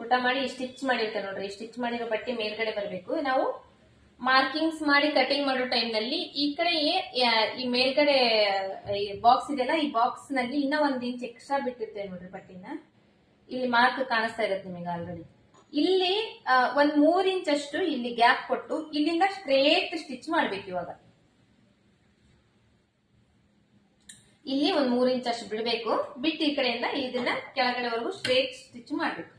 ಉಲ್ಟಾ ಮಾಡಿ ಸ್ಟಿಚ್ ಮಾಡಿರ್ತೇವೆ ನೋಡ್ರಿ, ಸ್ಟಿಚ್ ಮಾಡಿರೋ ಬಟ್ಟೆ ಮೇಲ್ಗಡೆ ಬರ್ಬೇಕು. ನಾವು ಮಾರ್ಕಿಂಗ್ಸ್ ಮಾಡಿ ಕಟಿಂಗ್ ಮಾಡೋ ಟೈಮ್ ನಲ್ಲಿ ಈ ಕಡೆ ಈ ಮೇಲ್ಗಡೆ ಬಾಕ್ಸ್ ಇದೆಯಲ್ಲ, ಈ ಬಾಕ್ಸ್ ನಲ್ಲಿ ಇನ್ನ 1 ಇಂಚ್ ಎಕ್ಸ್ಟ್ರಾ ಬಿಟ್ಟಿರ್ತೇವೆ ನೋಡ್ರಿ ಬಟ್ಟೆನ. ಇಲ್ಲಿ ಮಾರ್ಕ್ ಕಾಣಿಸ್ತಾ ಇರುತ್ತೆ ನಿಮಗೆ ಆಲ್ರೆಡಿ. ಇಲ್ಲಿ 3 ಇಂಚ್ ಅಷ್ಟು ಇಲ್ಲಿ ಗ್ಯಾಪ್ ಕೊಟ್ಟು ಇಲ್ಲಿಂದ ಸ್ಟ್ರೇಟ್ ಸ್ಟಿಚ್ ಮಾಡ್ಬೇಕು. ಇವಾಗ ಇಲ್ಲಿ 3 ಇಂಚ್ ಅಷ್ಟು ಬಿಡಬೇಕು. ಬಿಟ್ಟು ಈ ಕಡೆಯಿಂದ ಇದನ್ನ ಕೆಳಗಡೆವರೆಗೂ ಸ್ಟ್ರೇಟ್ ಸ್ಟಿಚ್ ಮಾಡ್ಬೇಕು.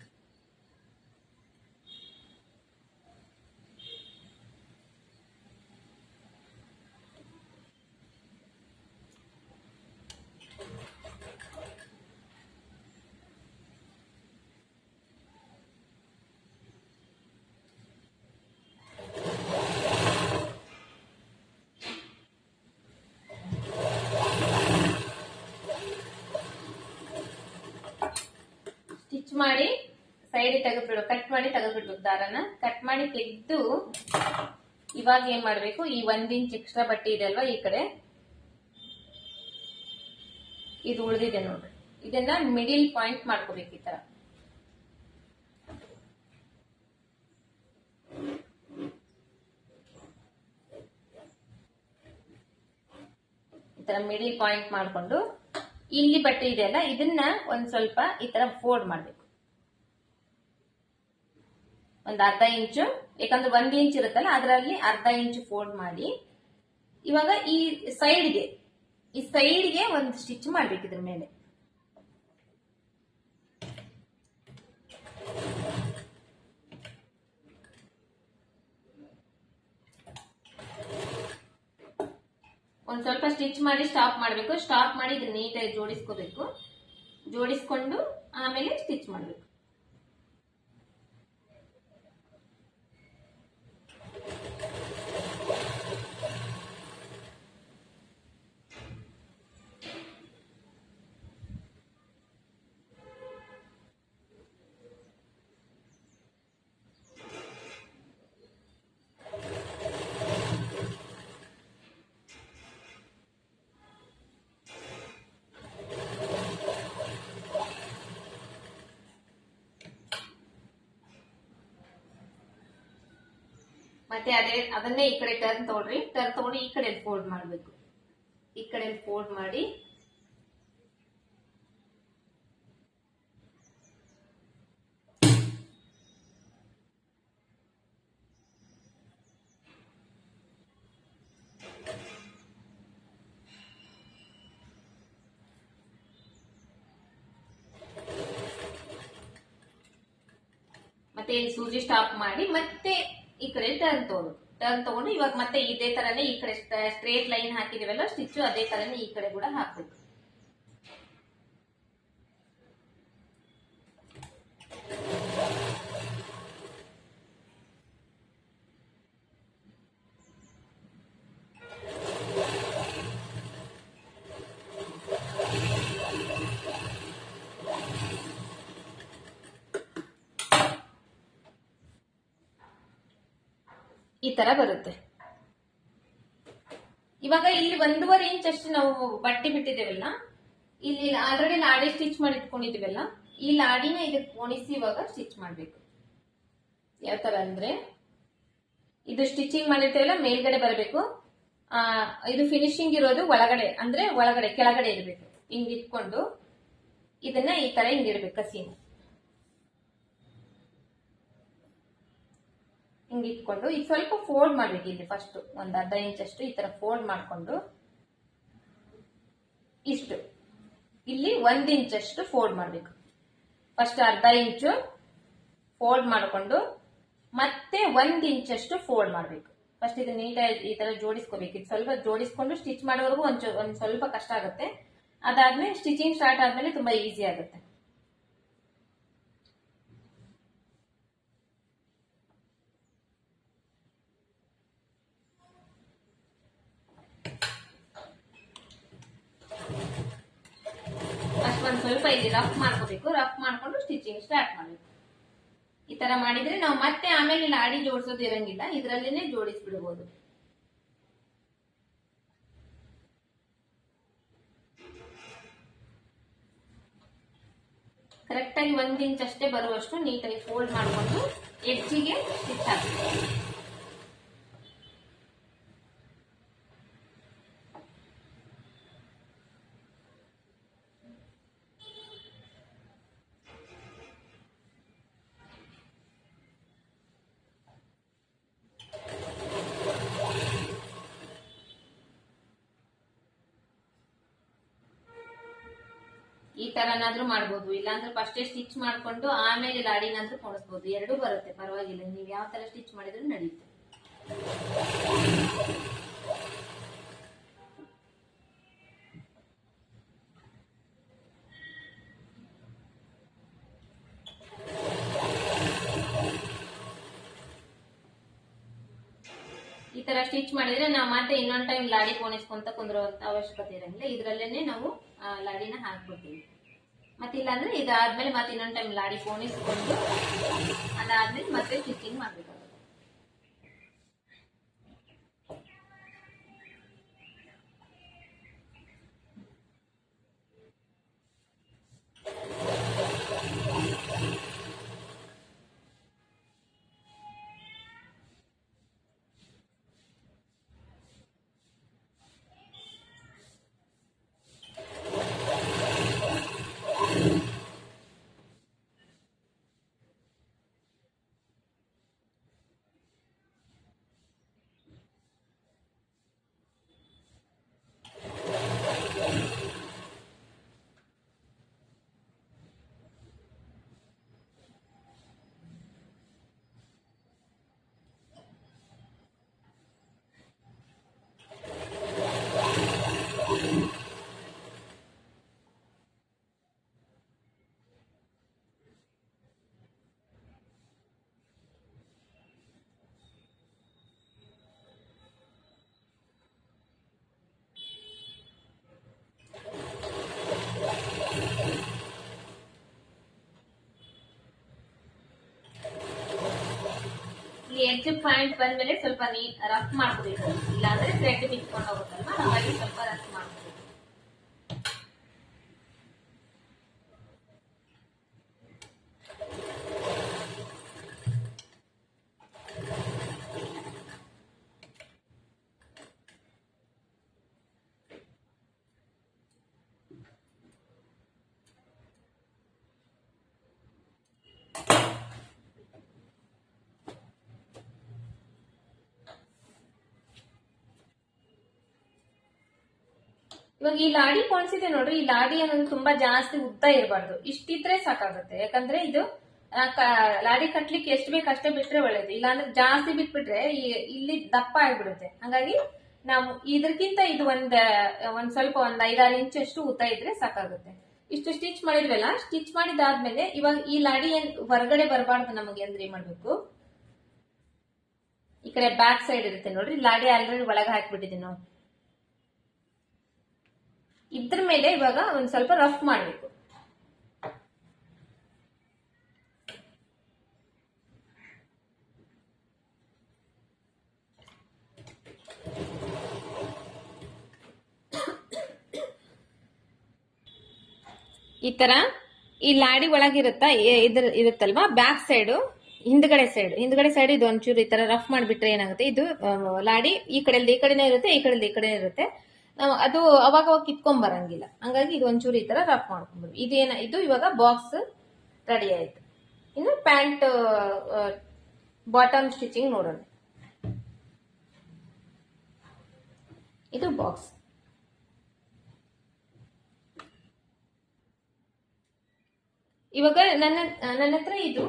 ಸ್ಟಿಚ್ ಮಾಡಿ ಸೈಡ್ ತೆಗೆದ್ಬಿಡು, ಕಟ್ ಮಾಡಿ ತೆಗೆದ್ಬಿಡ್ಬೇಕು. ದಾರನ ಕಟ್ ಮಾಡಿ ತೆಗೆದು ಇವಾಗ ಏನ್ ಮಾಡ್ಬೇಕು, ಈ 1 ಇಂಚ್ ಎಕ್ಸ್ಟ್ರಾ ಬಟ್ಟೆ ಇದೆ ಅಲ್ವಾ, ಈ ಕಡೆ ಇದು ಉಳಿದಿದೆ ನೋಡ್ರಿ, ಇದನ್ನ ಮಿಡಿಲ್ ಪಾಯಿಂಟ್ ಮಾಡ್ಕೋಬೇಕು. ಈ ತರ ಮಿಡಿಲ್ ಪಾಯಿಂಟ್ ಮಾಡ್ಕೊಂಡು ಇಲ್ಲಿ ಬಟ್ಟೆ ಇದೆಯಲ್ಲ ಇದನ್ನ ಒಂದ್ ಸ್ವಲ್ಪ ಈ ತರ ಫೋಲ್ಡ್ ಮಾಡ್ಬೇಕು. ಒಂದ್ ಅರ್ಧ ಇಂಚು, ಯಾಕಂದ್ರೆ 1 ಇಂಚ್ ಇರುತ್ತಲ್ಲ ಅದರಲ್ಲಿ ಅರ್ಧ ಇಂಚು ಫೋಲ್ಡ್ ಮಾಡಿ ಇವಾಗ ಈ ಸೈಡ್ಗೆ ಒಂದು ಸ್ಟಿಚ್ ಮಾಡ್ಬೇಕು ಇದ್ರ ಮೇಲೆ. ಒಂದ್ ಸ್ವಲ್ಪ ಸ್ಟಿಚ್ ಮಾಡಿ ಸ್ಟಾಪ್ ಮಾಡ್ಬೇಕು. ಸ್ಟಾಪ್ ಮಾಡಿ ಇದನ್ನ ನೀಟಾಗಿ ಜೋಡಿಸ್ಕೋಬೇಕು. ಜೋಡಿಸ್ಕೊಂಡು ಆಮೇಲೆ ಸ್ಟಿಚ್ ಮಾಡ್ಬೇಕು. ಮತ್ತೆ ಅದನ್ನೇ ಈ ಕಡೆ ಟರ್ನ್ ತಗೊಳ್ರಿ. ಟರ್ನ್ ತಗೊಂಡು ಈ ಕಡೆ ಫೋಲ್ಡ್ ಮಾಡ್ಬೇಕು. ಈ ಕಡೆ ಫೋಲ್ಡ್ ಮಾಡಿ ಮತ್ತೆ ಸೂಜಿ ಸ್ಟಾಪ್ ಮಾಡಿ ಮತ್ತೆ ಈ ಕಡೆ ಟರ್ನ್ ತಗೊಂಡು ಇವಾಗ ಮತ್ತೆ ಇದೇ ತರನೇ ಈ ಕಡೆ ಸ್ಟ್ರೇಟ್ ಲೈನ್ ಹಾಕಿದಿವಲ್ಲ ಸ್ಟಿಚ್ ಅದೇ ತರನೇ ಈ ಕಡೆ ಕೂಡ ಹಾಕ್ಬೇಕು. ಈ ತರ ಬರುತ್ತೆ. ಇವಾಗ ಇಲ್ಲಿ 1.5 ಇಂಚ್ ಅಷ್ಟು ನಾವು ಬಟ್ಟೆ ಬಿಟ್ಟಿದ್ದೇವಲ್ಲ, ಇಲ್ಲಿ ಆಲ್ರೆಡಿ ಲಾಡಿ ಸ್ಟಿಚ್ ಮಾಡಿ ಇಟ್ಕೊಂಡಿದ್ದೀವಲ್ಲ, ಈ ಲಾಡಿನ ಇದಕ್ಕೆ ಪೋಣಿಸಿ ಇವಾಗ ಸ್ಟಿಚ್ ಮಾಡ್ಬೇಕು. ಯಾವ ತರ ಅಂದ್ರೆ ಇದು ಸ್ಟಿಚಿಂಗ್ ಮಾಡಿರ್ತೇವಲ್ಲ ಮೇಲ್ಗಡೆ ಬರಬೇಕು. ಇದು ಫಿನಿಶಿಂಗ್ ಇರೋದು ಒಳಗಡೆ, ಅಂದ್ರೆ ಕೆಳಗಡೆ ಇರಬೇಕು. ಹಿಂಗ್ ಇಟ್ಕೊಂಡು ಇದನ್ನ ಈ ತರ ಹಿಂಗಿಡ್ಬೇಕು. ಕಸಿನ ಹಿಂಗ್ ಇಟ್ಕೊಂಡು ಈಗ ಸ್ವಲ್ಪ ಫೋಲ್ಡ್ ಮಾಡ್ಬೇಕು. ಇಲ್ಲಿ ಫಸ್ಟ್ ಒಂದ್ 1/2 ಇಂಚ್ ಅಷ್ಟು ಈ ತರ ಫೋಲ್ಡ್ ಮಾಡ್ಕೊಂಡು ಇಷ್ಟು ಇಲ್ಲಿ 1 ಇಂಚ್ ಅಷ್ಟು ಫೋಲ್ಡ್ ಮಾಡ್ಬೇಕು. ಫಸ್ಟ್ 1/2 ಇಂಚು ಫೋಲ್ಡ್ ಮಾಡ್ಕೊಂಡು ಮತ್ತೆ 1 ಇಂಚ್ ಅಷ್ಟು ಫೋಲ್ಡ್ ಮಾಡ್ಬೇಕು. ಫಸ್ಟ್ ಇದು ನೀಟಾಗಿ ಈ ತರ ಜೋಡಿಸ್ಕೋಬೇಕು. ಇದು ಸ್ವಲ್ಪ ಜೋಡಿಸ್ಕೊಂಡು ಸ್ಟಿಚ್ ಮಾಡೋವರೆಗೂ ಒಂದ್ ಸ್ವಲ್ಪ ಕಷ್ಟ ಆಗುತ್ತೆ. ಅದಾದ್ಮೇಲೆ ಸ್ಟಿಚಿಂಗ್ ಸ್ಟಾರ್ಟ್ ಆದ್ಮೇಲೆ ತುಂಬಾ ಈಸಿ ಆಗುತ್ತೆ. ಒಂದ್ ಸ್ವಲ್ಪ ಇಲ್ಲಿ ರಫ್ ಮಾಡ್ಕೋಬೇಕು. ರಫ್ ಮಾಡ್ಕೊಂಡು ಸ್ಟಿಚಿಂಗ್ ಸ್ಟಾರ್ಟ್ ಮಾಡಬೇಕು. ಈ ತರ ಮಾಡಿದ್ರೆ ನಾವು ಮತ್ತೆ ಆಮೇಲೆ ಲಾಡಿ ಜೋಡಿಸೋದು ಇರಂಗಿಲ್ಲ, ಇದ್ರಲ್ಲೇನೆ ಜೋಡಿಸ್ಬಿಡ್ಬೋದು. ಕರೆಕ್ಟ್ ಆಗಿ 1 ಇಂಚ್ ಅಷ್ಟೇ ಬರುವಷ್ಟು ನೀಟಾಗಿ ಫೋಲ್ಡ್ ಮಾಡ್ಕೊಂಡು ಎಡ್ಜಿಗೆ ಸ್ಟಿಚ್ ಹಾಕ್ಬೇಕು. ಈ ತರನಾದ್ರೂ ಮಾಡ್ಬೋದು, ಇಲ್ಲಾಂದ್ರೆ ಫಸ್ಟೇ ಸ್ಟಿಚ್ ಮಾಡ್ಕೊಂಡು ಆಮೇಲೆ ಲಾಡಿನಾದ್ರೂ ಕೊಡಿಸ್ಬೋದು. ಎರಡೂ ಬರುತ್ತೆ, ಪರವಾಗಿಲ್ಲ. ನೀವು ಯಾವ ತರ ಸ್ಟಿಚ್ ಮಾಡಿದ್ರು ನಡೆಯುತ್ತೆ. ಈ ತರ ಸ್ಟಿಚ್ ಮಾಡಿದ್ರೆ ನಾವು ಮತ್ತೆ ಇನ್ನೊಂದ್ ಟೈಮ್ ಲಾಡಿ ಪೋಣಿಸ್ಕೊಂತ ಕುಂದ್ರುವಂತ ಅವಶ್ಯಕತೆ ಇರಂಗಿಲ್ಲ. ಇದ್ರಲ್ಲೇನೆ ನಾವು ಲಾಡಿನ ಹಾಕ್ಬಿಡ್ತೀವಿ. ಮತ್ತೆ ಇಲ್ಲಾಂದ್ರೆ ಇದಾದ್ಮೇಲೆ ಮತ್ತೆ ಇನ್ನೊಂದ್ ಟೈಮ್ ಲಾಡಿ ಪೋಣಿಸ್ಕೊಂಡು ಅದಾದ್ಮೇಲೆ ಮತ್ತೆ ಸ್ಟಿಚಿಂಗ್ ಮಾಡ್ಬೇಕಾಗುತ್ತೆ. ಎಡ್ಜ್ ಪಾಯಿಂಟ್ ಬಂದ್ಮೇಲೆ ಸ್ವಲ್ಪ ರಫ್ ಮಾಡ್ಕೋಬೇಕು, ಇಲ್ಲಾಂದ್ರೆ ಥ್ರೆಡ್ ಬಿಚ್ಕೊಂಡು ಹೋಗುತ್ತಲ್ವಾ, ಹಾಗಾಗಿ ಸ್ವಲ್ಪ ರಫ್ ಮಾಡ್ಕೋಬೇಕು. ಇವಾಗ ಈ ಲಾಡಿ ಕೊಣಿಸಿದೆ ನೋಡ್ರಿ, ಈ ಲಾಡಿ ಅನ್ನೋದು ತುಂಬಾ ಜಾಸ್ತಿ ಉದ್ದ ಇರಬಾರ್ದು, ಇಷ್ಟಿದ್ರೆ ಸಾಕಾಗುತ್ತೆ. ಯಾಕಂದ್ರೆ ಇದು ಲಾಡಿ ಕಟ್ಲಿಕ್ಕೆ ಎಷ್ಟು ಬೇಕು ಅಷ್ಟೇ ಬಿಟ್ರೆ ಒಳ್ಳೇದು, ಇಲ್ಲಾಂದ್ರೆ ಜಾಸ್ತಿ ಬಿಟ್ಬಿಟ್ರೆ ಇಲ್ಲಿ ದಪ್ಪ ಆಗ್ಬಿಡುತ್ತೆ. ಹಾಗಾಗಿ ನಾವು ಇದಕ್ಕಿಂತ ಇದು ಒಂದ್ ಸ್ವಲ್ಪ 5-6 ಇಂಚ್ ಅಷ್ಟು ಉದ್ದ ಇದ್ರೆ ಸಾಕಾಗುತ್ತೆ. ಇಷ್ಟು ಸ್ಟಿಚ್ ಮಾಡಿದ್ವಲ್ಲ, ಸ್ಟಿಚ್ ಮಾಡಿದಾದ್ಮೇಲೆ ಇವಾಗ ಈ ಲಾಡಿ ಏನ್ ಹೊರಗಡೆ ಬರಬಾರ್ದು ನಮಗೆ ಅಂದ್ರೆ ಏನ್ ಮಾಡ್ಬೇಕು, ಈ ಕಡೆ ಬ್ಯಾಕ್ ಸೈಡ್ ಇರುತ್ತೆ ನೋಡ್ರಿ, ಲಾಡಿ ಆಲ್ರೆಡಿ ಒಳಗೆ ಹಾಕ್ಬಿಟ್ಟಿದೀವಿ ನಾವು. ಇದ್ರ ಮೇಲೆ ಇವಾಗ ಒಂದ್ ಸ್ವಲ್ಪ ರಫ್ ಮಾಡ್ಬೇಕು. ಈ ತರ ಈ ಲಾಡಿ ಒಳಗಿರುತ್ತಾ ಇರುತ್ತಲ್ವಾ, ಬ್ಯಾಕ್ ಸೈಡ್ ಹಿಂದ್ಗಡೆ ಸೈಡ್ ಇದು ಒಂಚೂರು ಈ ತರ ರಫ್ ಮಾಡ್ಬಿಟ್ರೆ ಏನಾಗುತ್ತೆ, ಇದು ಲಾಡಿ ಈ ಕಡೆನೇ ಇರುತ್ತೆ, ಈ ಕಡೆ ಇರುತ್ತೆ, ಅದು ಅವಾಗ ಕಿತ್ಕೊಂಡ್ ಬರಂಗಿಲ್ಲ. ಹಂಗಾಗಿ ಇದು ಒಂಚೂರು ಈ ತರ ರಫ್ ಮಾಡ್ಕೊಂಡ್ಬಿಡು. ಇದು ಇವಾಗ ಬಾಕ್ಸ್ ರೆಡಿ ಆಯ್ತು. ಇನ್ನು ಪ್ಯಾಂಟ್ ಬಾಟಮ್ ಸ್ಟಿಚಿಂಗ್ ನೋಡೋಣ. ಇದು ಬಾಕ್ಸ್. ಇವಾಗ ನನ್ನ ಹತ್ರ ಇದು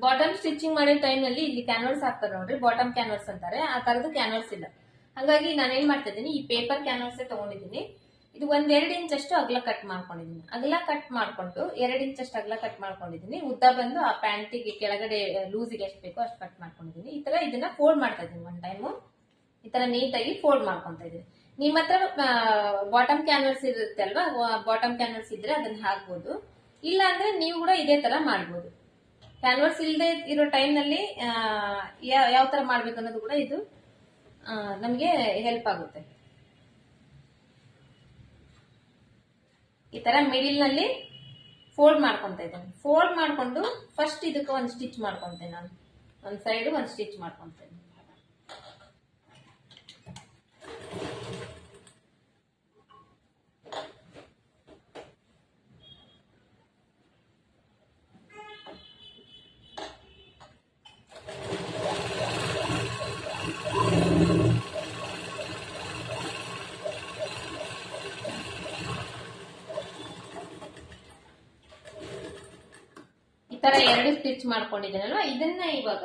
ಬಾಟಮ್ ಸ್ಟಿಚಿಂಗ್ ಮಾಡೋ ಟೈಮ್ ನಲ್ಲಿ ಇಲ್ಲಿ ಕ್ಯಾನ್ವರ್ಸ್ ಹಾಕ್ತಾರೆ ನೋಡ್ರಿ, ಬಾಟಮ್ ಕ್ಯಾನ್ವರ್ಸ್ ಅಂತಾರೆ, ಆ ತರದ್ದು ಕ್ಯಾನ್ವರ್ಸ್ ಇಲ್ಲ. ಹಾಗಾಗಿ ನಾನು ಏನ್ ಮಾಡ್ತಾ ಇದ್ದೀನಿ, ಈ ಪೇಪರ್ ಕ್ಯಾನ್ವರ್ಸ್ ತಗೊಂಡಿದ್ದೀನಿ. ಇದು 1-2 ಇಂಚ್ ಅಷ್ಟು ಅಗಲ ಕಟ್ ಮಾಡ್ಕೊಂಡಿದ್ದೀನಿ. ಅಗಲ ಕಟ್ ಮಾಡ್ಕೊಂಡು 2 ಇಂಚ್ ಅಷ್ಟು ಅಗಲ ಕಟ್ ಮಾಡ್ಕೊಂಡಿದ್ದೀನಿ. ಉದ್ದ ಬಂದು ಆ ಪ್ಯಾಂಟಿಗೆ ಕೆಳಗಡೆ ಲೂಸಿಗೆ ಎಷ್ಟು ಬೇಕೋ ಅಷ್ಟು ಕಟ್ ಮಾಡ್ಕೊಂಡಿದ್ದೀನಿ. ಈ ತರ ಇದನ್ನ ಫೋಲ್ಡ್ ಮಾಡ್ತಾ ಇದ್ದೀನಿ. ಒನ್ ಟೈಮು ಈ ತರ ನೀಟಾಗಿ ಫೋಲ್ಡ್ ಮಾಡ್ಕೊಂತ ಇದ್ದೀನಿ. ನಿಮ್ಮ ಹತ್ರ ಬಾಟಮ್ ಕ್ಯಾನ್ವರ್ಸ್ ಇರುತ್ತೆ ಅಲ್ವಾ, ಬಾಟಮ್ ಕ್ಯಾನ್ವರ್ಸ್ ಇದ್ರೆ ಅದನ್ನ ಹಾಕ್ಬೋದು, ಇಲ್ಲ ಅಂದ್ರೆ ನೀವು ಕೂಡ ಇದೇ ತರ ಮಾಡ್ಬೋದು. ಕ್ಯಾನ್ವರ್ಸ್ ಇಲ್ಲದೆ ಇರೋ ಟೈಮ್ ನಲ್ಲಿ ಯಾವ ತರ ಮಾಡ್ಬೇಕು ಅನ್ನೋದು ಕೂಡ ಇದು ನಮ್ಗೆ ಹೆಲ್ಪ್ ಆಗುತ್ತೆ. ಈ ತರ ಮಿಡಿಲ್ ನಲ್ಲಿ ಫೋಲ್ಡ್ ಮಾಡ್ಕೊಂತ ಇದ್ದೇನೆ. ಫೋಲ್ಡ್ ಮಾಡ್ಕೊಂಡು ಫಸ್ಟ್ ಇದಕ್ಕೆ ಒಂದು ಸ್ಟಿಚ್ ಮಾಡ್ಕೊಂತೇನೆ. ನಾನು ಒಂದ್ ಸೈಡ್ ಒಂದು ಸ್ಟಿಚ್ ಮಾಡ್ಕೊಂತೇನೆ. ಈ ತರ 2 ಸ್ಟಿಚ್ ಮಾಡ್ಕೊಂಡಿದ್ದೀನಲ್ವಾ, ಇದನ್ನ ಇವಾಗ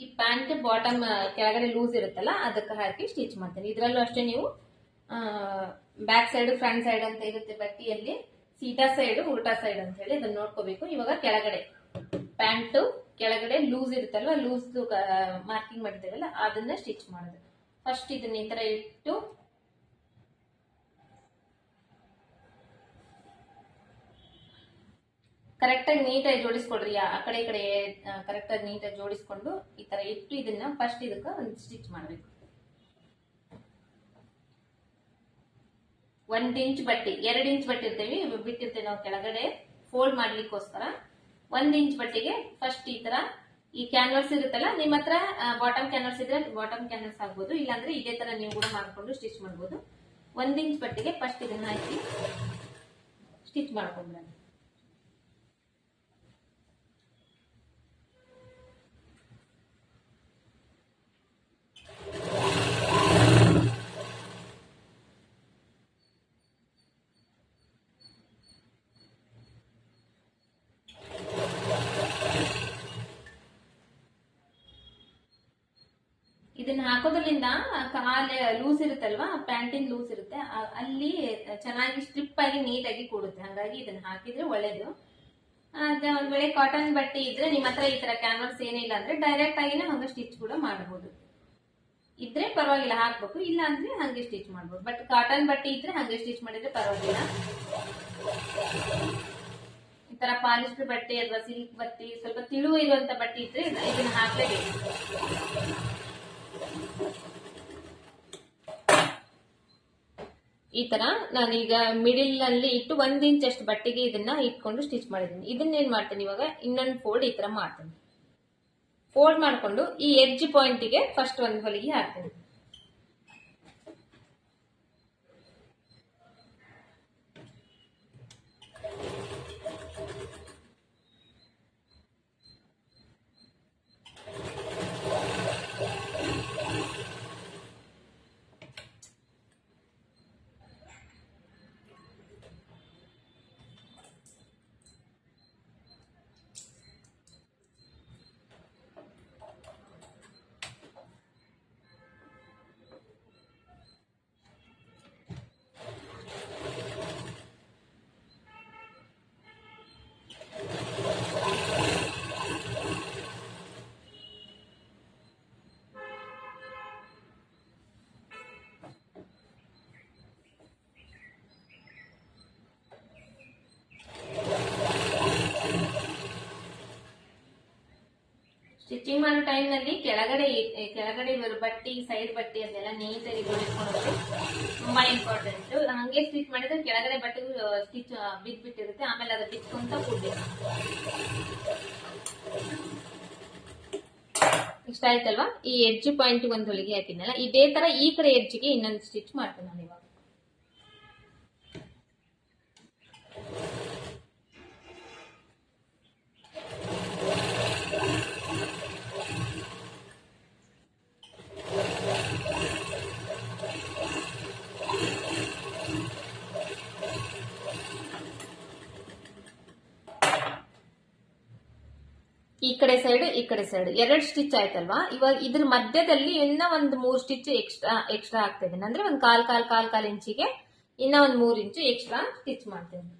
ಈ ಪ್ಯಾಂಟ್ ಬಾಟಮ್ ಕೆಳಗಡೆ ಲೂಸ್ ಇರುತ್ತಲ್ಲ ಅದಕ್ಕೆ ಹಾಕಿ ಸ್ಟಿಚ್ ಮಾಡ್ತೇನೆ. ಇದ್ರಲ್ಲೂ ಅಷ್ಟೇ ನೀವು ಬ್ಯಾಕ್ ಸೈಡ್ ಫ್ರಂಟ್ ಸೈಡ್ ಅಂತ ಇರುತ್ತೆ ಬಟ್ಟಿಯಲ್ಲಿ, ಸೀದಾ ಸೈಡ್ ಉಲ್ಟಾ ಸೈಡ್ ಅಂತ ಹೇಳಿ ಅದನ್ನ ನೋಡ್ಕೋಬೇಕು. ಇವಾಗ ಕೆಳಗಡೆ ಪ್ಯಾಂಟ್ ಕೆಳಗಡೆ ಲೂಸ್ ಇರುತ್ತಲ್ವಾ, ಲೂಸ್ ಮಾರ್ಕಿಂಗ್ ಮಾಡಿದ್ದೇವಲ್ಲ ಅದನ್ನ ಸ್ಟಿಚ್ ಮಾಡೋದು. ಫಸ್ಟ್ ಇದನ್ನ ಈ ತರ ಇಟ್ಟು ಕರೆಕ್ಟ್ ಆಗಿ ನೀಟಾಗಿ ಜೋಡಿಸ್ಕೊಡ್ರಿ. ಆ ಕಡೆ ಈ ಕಡೆ ಕರೆಕ್ಟ್ ಆಗಿ ನೀಟಾಗಿ ಜೋಡಿಸ್ಕೊಂಡು ಈ ತರ ಇಟ್ಟು ಇದನ್ನ ಫಸ್ಟ್ ಇದಕ್ಕೆ ಒಂದು ಸ್ಟಿಚ್ ಮಾಡ್ಬೇಕು. 1 ಇಂಚ್ ಬಟ್ಟೆ, 2 ಇಂಚ್ ಬಟ್ಟೆ ಬಿಟ್ಟಿರ್ತೇವೆ ನಾವು ಕೆಳಗಡೆ ಫೋಲ್ಡ್ ಮಾಡ್ಲಿಕ್ಕೋಸ್ಕರ. 1 ಇಂಚ್ ಬಟ್ಟೆಗೆ ಫಸ್ಟ್ ಈ ತರ ಈ ಕ್ಯಾನ್ವರ್ಸ್ ಇರುತ್ತಲ್ಲ, ನಿಮ್ಮ ಹತ್ರ ಬಾಟಮ್ ಕ್ಯಾನ್ವರ್ಸ್ ಇದ್ರೆ ಬಾಟಮ್ ಕ್ಯಾನ್ವರ್ಸ್ ಆಗ್ಬೋದು, ಇಲ್ಲಾಂದ್ರೆ ಇದೇ ತರ ನೀವು ಕೂಡ ಮಾಡ್ಕೊಂಡು ಸ್ಟಿಚ್ ಮಾಡ್ಬೋದು. 1 ಇಂಚ್ ಬಟ್ಟೆಗೆ ಫಸ್ಟ್ ಇದನ್ನ ಹಾಕಿ ಸ್ಟಿಚ್ ಮಾಡ್ಕೊಂಡ್ರೆ ಇದನ್ನ ಹಾಕೋದ್ರಿಂದ ಕಾಲ್ ಲೂಸ್ ಇರುತ್ತಲ್ವಾ, ಪ್ಯಾಂಟಿನ್ ಲೂಸ್ ಇರುತ್ತೆ, ಅಲ್ಲಿ ಚೆನ್ನಾಗಿ ಸ್ಟ್ರಿಪ್ ಆಗಿ ನೀಟಾಗಿ ಕೂಡುತ್ತೆ. ಹಾಗಾಗಿ ಇದನ್ನ ಹಾಕಿದ್ರೆ ಒಳ್ಳೇದು. ಒಂದ್ ವೇಳೆ ಕಾಟನ್ ಬಟ್ಟೆ ಇದ್ರೆ ನಿಮ್ಮ ಹತ್ರ ಈ ತರ ಕ್ಯಾನ್ವರ್ಸ್ ಏನಿಲ್ಲ ಅಂದ್ರೆ ಡೈರೆಕ್ಟ್ ಆಗಿನೇ ಹಂಗ ಸ್ಟಿಚ್ ಕೂಡ ಮಾಡಬಹುದು. ಇದ್ರೆ ಪರವಾಗಿಲ್ಲ ಹಾಕ್ಬೇಕು, ಇಲ್ಲ ಅಂದ್ರೆ ಹಂಗೆ ಸ್ಟಿಚ್ ಮಾಡ್ಬೋದು. ಬಟ್ ಕಾಟನ್ ಬಟ್ಟೆ ಇದ್ರೆ ಹಂಗೆ ಸ್ಟಿಚ್ ಮಾಡಿದ್ರೆ ಪರವಾಗಿಲ್ಲ. ಈ ತರ ಪಾಲಿಸ್ಟರ್ ಬಟ್ಟೆ ಅಥವಾ ಸಿಲ್ಕ್ ಬಟ್ಟೆ ಸ್ವಲ್ಪ ತಿಳುವು ಇರುವಂತ ಬಟ್ಟೆ ಇದ್ರೆ ಇದನ್ನ ಹಾಕ್ಲೇಬೇಕು. ಈ ತರ ನಾನೀಗ ಮಿಡಿಲ್ ನಲ್ಲಿ ಇಟ್ಟು 1 ಇಂಚ್ ಅಷ್ಟು ಬಟ್ಟೆಗೆ ಇದನ್ನ ಇಟ್ಕೊಂಡು ಸ್ಟಿಚ್ ಮಾಡಿದ್ದೀನಿ. ಇದನ್ನ ಏನ್ ಮಾಡ್ತೇನೆ ಇವಾಗ ಇನ್ನೊಂದು ಫೋಲ್ಡ್ ಈ ತರ ಮಾಡ್ತೇನೆ. ಫೋಲ್ಡ್ ಮಾಡ್ಕೊಂಡು ಈ ಎಡ್ಜ್ ಪಾಯಿಂಟ್ಗೆ ಫಸ್ಟ್ ಒಂದು ಹೊಲಿಗೆ ಹಾಕ್ತೇನೆ. ಸ್ಟಿಚಿಂಗ್ ಮಾಡೋ ಟೈಮ್ ನಲ್ಲಿ ಕೆಳಗಡೆ ಬಟ್ಟಿ ಸೈಡ್ ಬಟ್ಟಿ ಅದೆಲ್ಲ ನೀಟಾಗಿ ಜೋಡಿಸ್ಕೊಳ್ಳೋದು ತುಂಬಾ ಇಂಪಾರ್ಟೆಂಟ್. ಹಂಗೆ ಸ್ಟಿಚ್ ಮಾಡಿದ್ರೆ ಕೆಳಗಡೆ ಬಟ್ಟೆ ಸ್ಟಿಚ್ ಬಿಟ್ಟಿರುತ್ತೆ, ಆಮೇಲೆ ಅದು ಬಿಚ್ಕೊಂತ ಕೂಡ್ಬೇಕು. ಇಷ್ಟ ಆಯ್ತಲ್ವಾ? ಈ ಎಡ್ಜ್ ಪಾಯಿಂಟ್ ಒಂದು ಹೊಲಿಗೆ ಹಾಕಿದ್ನಲ್ಲ, ಇದೇ ತರ ಈ ಕಡೆ ಎಡ್ಜ್ಗೆ ಇನ್ನೊಂದು ಸ್ಟಿಚ್ ಮಾಡ್ತೀನಿ ನಾನು ಇವಾಗ. ಈ ಕಡೆ ಸೈಡ್ ಈ ಕಡೆ ಸೈಡ್ 2 ಸ್ಟಿಚ್ ಆಯ್ತಲ್ವಾ? ಇವಾಗ ಇದ್ರ ಮಧ್ಯದಲ್ಲಿ ಇನ್ನ ಒಂದು 3 ಸ್ಟಿಚ್ ಎಕ್ಸ್ಟ್ರಾ ಆಗ್ತಾ ಇದ್ದೀನಿ. ಅಂದ್ರೆ ಒಂದು ಕಾಲ್ ಇಂಚಿಗೆ ಇನ್ನ ಒಂದು 3 ಇಂಚು ಎಕ್ಸ್ಟ್ರಾ ಸ್ಟಿಚ್ ಮಾಡ್ತೇನೆ.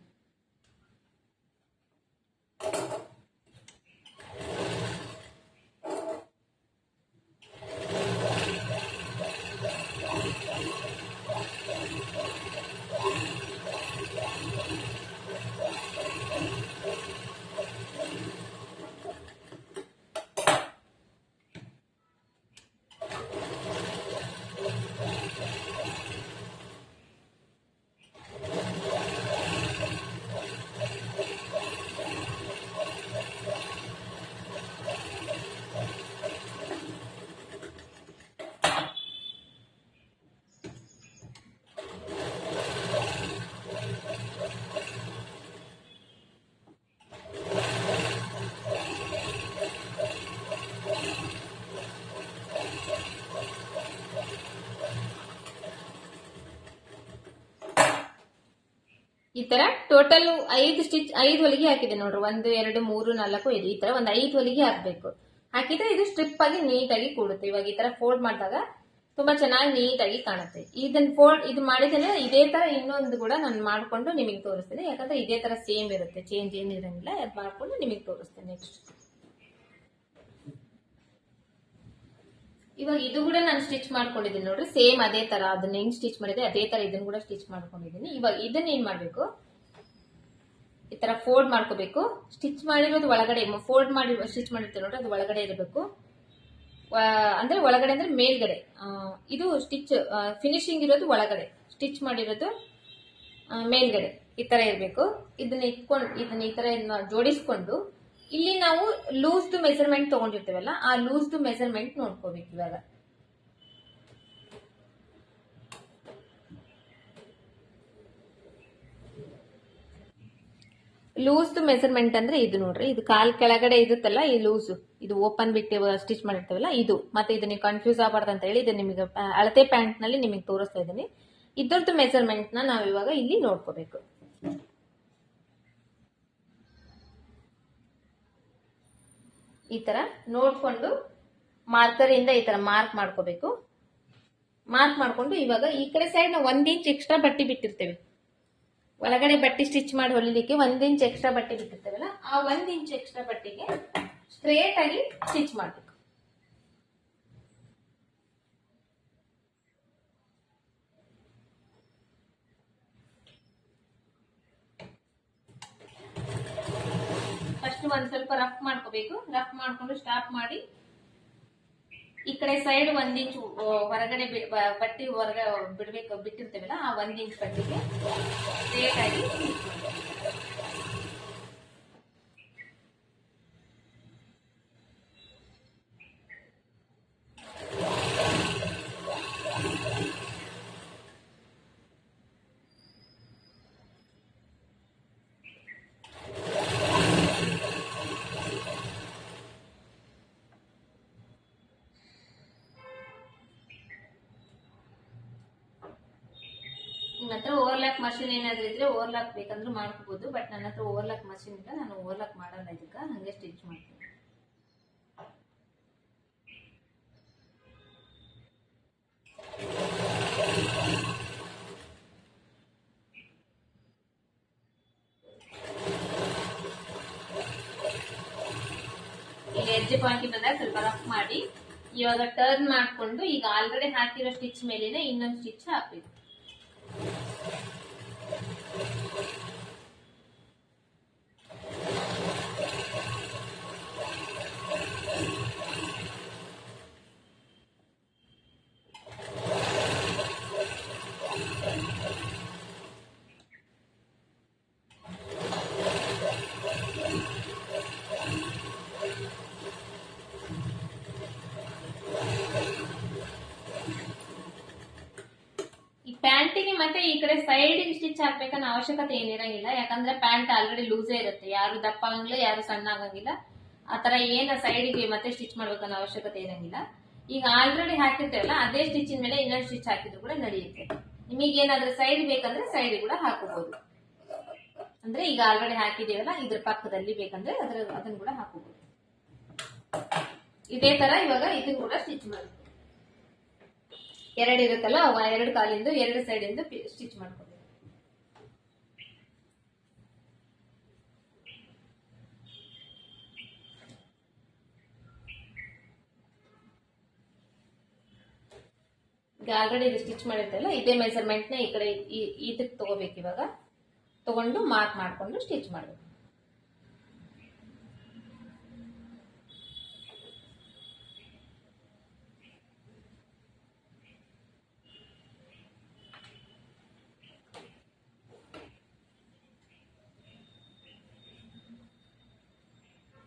ಈ ತರ ಟೋಟಲ್ 5 ಹೊಲಿಗೆ ಹಾಕಿದೆ ನೋಡ್ರಿ. 1 2 3 4 5 ಈ ತರ ಒಂದು 5 ಹೊಲಿಗೆ ಹಾಕ್ಬೇಕು. ಹಾಕಿದ್ರೆ ಇದು ಸ್ಟ್ರಿಪ್ ಆಗಿ ನೀಟಾಗಿ ಕೂಡುತ್ತೆ. ಇವಾಗ ಈ ತರ ಫೋಲ್ಡ್ ಮಾಡಿದಾಗ ತುಂಬಾ ಚೆನ್ನಾಗಿ ನೀಟಾಗಿ ಕಾಣುತ್ತೆ. ಇದು ಮಾಡಿದ್ರೆ ಇದೇ ತರ ಇನ್ನೊಂದು ಕೂಡ ನಾನು ಮಾಡ್ಕೊಂಡು ನಿಮಗೆ ತೋರಿಸ್ತೇನೆ. ಯಾಕಂದ್ರೆ ಇದೇ ತರ ಸೇಮ್ ಇರುತ್ತೆ, ಚೇಂಜ್ ಏನಿರಂಗಿಲ್ಲ. ಅದು ಮಾಡ್ಕೊಂಡು ನಿಮಗೆ ತೋರಿಸ್ತೇನೆ ನೆಕ್ಸ್ಟ್. ಇವಾಗ ಇದು ಕೂಡ ನಾನು ಸ್ಟಿಚ್ ಮಾಡ್ಕೊಂಡಿದ್ದೀನಿ ನೋಡ್ರಿ. ಸೇಮ್ ಅದೇ ತರ ಅದನ್ನ ಹೆಂಗ್ ಸ್ಟಿಚ್ ಮಾಡಿದೆ ಅದೇ ತರ ಇದನ್ನ ಕೂಡ ಸ್ಟಿಚ್ ಮಾಡ್ಕೊಂಡಿದ್ದೀನಿ. ಇವಾಗ ಇದನ್ನ ಏನ್ ಮಾಡ್ಬೇಕು, ಈ ತರ ಫೋಲ್ಡ್ ಮಾಡ್ಕೋಬೇಕು. ಸ್ಟಿಚ್ ಮಾಡಿರೋದು ಒಳಗಡೆ, ಫೋಲ್ಡ್ ಮಾಡಿ ಸ್ಟಿಚ್ ಮಾಡಿರ್ತೀವಿ ನೋಡ್ರಿ, ಅದು ಒಳಗಡೆ ಇರಬೇಕು. ಅಂದ್ರೆ ಒಳಗಡೆ ಅಂದ್ರೆ ಮೇಲ್ಗಡೆ. ಇದು ಸ್ಟಿಚ್ ಫಿನಿಶಿಂಗ್ ಇರೋದು ಒಳಗಡೆ, ಸ್ಟಿಚ್ ಮಾಡಿರೋದು ಮೇಲ್ಗಡೆ. ಈ ತರ ಇರ್ಬೇಕು. ಇದನ್ನ ಈ ತರ ಜೋಡಿಸ್ಕೊಂಡು ಇಲ್ಲಿ ನಾವು ಲೂಸ್ದು ಮೆಜರ್ಮೆಂಟ್ ತಗೊಂಡಿರ್ತೀವಲ್ಲ, ಆ ಲೂಸ್ದು ಮೆಜರ್ಮೆಂಟ್ ನೋಡ್ಕೋಬೇಕು. ಇವಾಗ ಲೂಸ್ದು ಮೆಜರ್ಮೆಂಟ್ ಅಂದ್ರೆ ಇದು ನೋಡ್ರಿ. ಇದು ಕಾಲ್ ಕೆಳಗಡೆ ಇರುತ್ತಲ್ಲ, ಈ ಲೂಸ್, ಇದು ಓಪನ್ ಬಿಟ್ಟು ಸ್ಟಿಚ್ ಮಾಡಿರ್ತೀವಲ್ಲ ಇದು. ಮತ್ತೆ ಇದು ನೀವು ಕನ್ಫ್ಯೂಸ್ ಆಗಬಾರ್ದು ಅಂತ ಹೇಳಿ ಇದು ನಿಮಗೆ ಅಳತೆ ಪ್ಯಾಂಟ್ ನಲ್ಲಿ ನಿಮಗೆ ತೋರಿಸ್ತಾ ಇದ್ದೀನಿ. ಇದ್ರದ್ದು ಮೆಜರ್ಮೆಂಟ್ ನ ನಾವು ಇವಾಗ ಇಲ್ಲಿ ನೋಡ್ಕೋಬೇಕು. ಈ ತರ ನೋಡ್ಕೊಂಡು ಮಾರ್ಕರ್ ಇಂದ ಈ ತರ ಮಾರ್ಕ್ ಮಾಡ್ಕೋಬೇಕು. ಮಾರ್ಕ್ ಮಾಡ್ಕೊಂಡು ಇವಾಗ ಈ ಕಡೆ ಸೈಡ್ ನಾವು 1 ಇಂಚ್ ಎಕ್ಸ್ಟ್ರಾ ಬಟ್ಟೆ ಬಿಟ್ಟಿರ್ತೇವೆ. ಒಳಗಡೆ ಬಟ್ಟೆ ಸ್ಟಿಚ್ ಮಾಡಿ ಹೊಲಿಲಿಕ್ಕೆ 1 ಇಂಚ್ ಎಕ್ಸ್ಟ್ರಾ ಬಟ್ಟೆ ಬಿಟ್ಟಿರ್ತೇವಲ್ಲ, ಆ 1 ಇಂಚ್ ಎಕ್ಸ್ಟ್ರಾ ಬಟ್ಟೆಗೆ ಸ್ಟ್ರೇಟ್ ಆಗಿ ಸ್ಟಿಚ್ ಮಾಡ್ಬೇಕು. ಫಸ್ಟ್ ಒಂದ್ ಸ್ವಲ್ಪ ರಫ್ ಮಾಡ್ಕೋಬೇಕು. ರಫ್ ಮಾಡ್ಕೊಂಡು ಸ್ಟಾಪ್ ಮಾಡಿ ಈ ಕಡೆ ಸೈಡ್ 1 ಇಂಚ್ ಹೊರಗಡೆ ಬಟ್ಟೆ ಹೊರಗಡೆ ಬಿಟ್ಟಿರ್ತೇವಲ್ಲ, ಆ 1 ಇಂಚ್ ಬಟ್ಟೆಗೆ ಸ್ಟ್ರೇಟ್ ಆಗಿ ನಿಮ್ಮ ಹತ್ರ ಓವರ್ಲಾಕ್ ಮಷಿನ್ ಏನಾದ್ರೂ ಇದ್ರೆ ಓವರ್ಲಾಕ್ ಬೇಕಂದ್ರೆ ಮಾಡ್ಕೋಬಹುದು. ಬಟ್ ನನ್ನ ಹತ್ರ ಓವರ್ಲಾಕ್ ಮಷಿನ್ ಇಲ್ಲ, ನಾನು ಓವರ್ಲಾಕ್ ಮಾಡಲ್ಲ. ಇದಕ್ಕೆ ಹಂಗೆ ಸ್ಟಿಚ್ ಮಾಡ್ತೀನಿ. ಇಲ್ಲಿ ಎಡ್ಜ್ ಪಾಯಿಂಟ್ ಬಂದಾಗ ಸ್ವಲ್ಪ ರಫ್ ಮಾಡಿ ಇವಾಗ ಟರ್ನ್ ಮಾಡ್ಕೊಂಡು ಈಗ ಆಲ್ರೆಡಿ ಹಾಕಿರೋ ಸ್ಟಿಚ್ ಮೇಲಿನ ಇನ್ನೊಂದು ಸ್ಟಿಚ್ ಹಾಕ್ಬೇಕು. ಮತ್ತೆ ಈ ಕಡೆ ಸೈಡ್ ಸ್ಟಿಚ್ ಹಾಕ್ಬೇಕನ್ನೋ ಅವಶ್ಯಕತೆ ಏನಿರಂಗಿಲ್ಲ, ಯಾಕಂದ್ರೆ ಪ್ಯಾಂಟ್ ಆಲ್ರೆಡಿ ಲೂಸೇ ಇರುತ್ತೆ, ಯಾರು ದಪ್ಪ ಆಗಂಗಿಲ್ಲ ಯಾರು ಸಣ್ಣ ಆಗಂಗಿಲ್ಲ. ಆತರ ಏನ ಸೈಡ್ಗೆ ಮತ್ತೆ ಸ್ಟಿಚ್ ಮಾಡ್ಬೇಕನ್ನೋ ಅವಶ್ಯಕತೆ ಇರಂಗಿಲ್ಲ. ಈಗ ಆಲ್ರೆಡಿ ಹಾಕಿರ್ತೇವಲ್ಲ ಅದೇ ಸ್ಟಿಚಿನ ಮೇಲೆ ಇನ್ನೊಂದು ಸ್ಟಿಚ್ ಹಾಕಿದ್ರು ಕೂಡ ನಡೆಯುತ್ತೆ. ನಿಮಗೆ ಏನಾದ್ರೂ ಸೈಡ್ ಬೇಕಂದ್ರೆ ಸೈಡ್ ಕೂಡ ಹಾಕೋಬಹುದು. ಅಂದ್ರೆ ಈಗ ಆಲ್ರೆಡಿ ಹಾಕಿದೀವಲ್ಲ ಇದ್ರ ಪಕ್ಕದಲ್ಲಿ ಬೇಕಂದ್ರೆ ಅದನ್ನ ಕೂಡ ಹಾಕೋಬಹುದು. ಇದೇ ತರ ಇವಾಗ ಇದನ್ನ ಕೂಡ ಸ್ಟಿಚ್ ಮಾಡಿ, ಎರಡು ಇರುತ್ತಲ್ಲ ಎರಡು ಕಾಲಿಂದ ಎರಡು ಸೈಡ್ ಇಂದ ಸ್ಟಿಚ್ ಮಾಡ್ಕೋಬೇಕು. ಈಗ ಆಲ್ರೆಡಿ ಇದು ಸ್ಟಿಚ್ ಮಾಡಿರ್ತಲ್ಲ ಇದೇ ಮೆಜರ್ಮೆಂಟ್ ನ ಈ ಕಡೆ ಇದಕ್ಕೆ ತಗೋಬೇಕು. ಇವಾಗ ತಗೊಂಡು ಮಾರ್ಕ್ ಮಾಡ್ಕೊಂಡು ಸ್ಟಿಚ್ ಮಾಡಬೇಕು.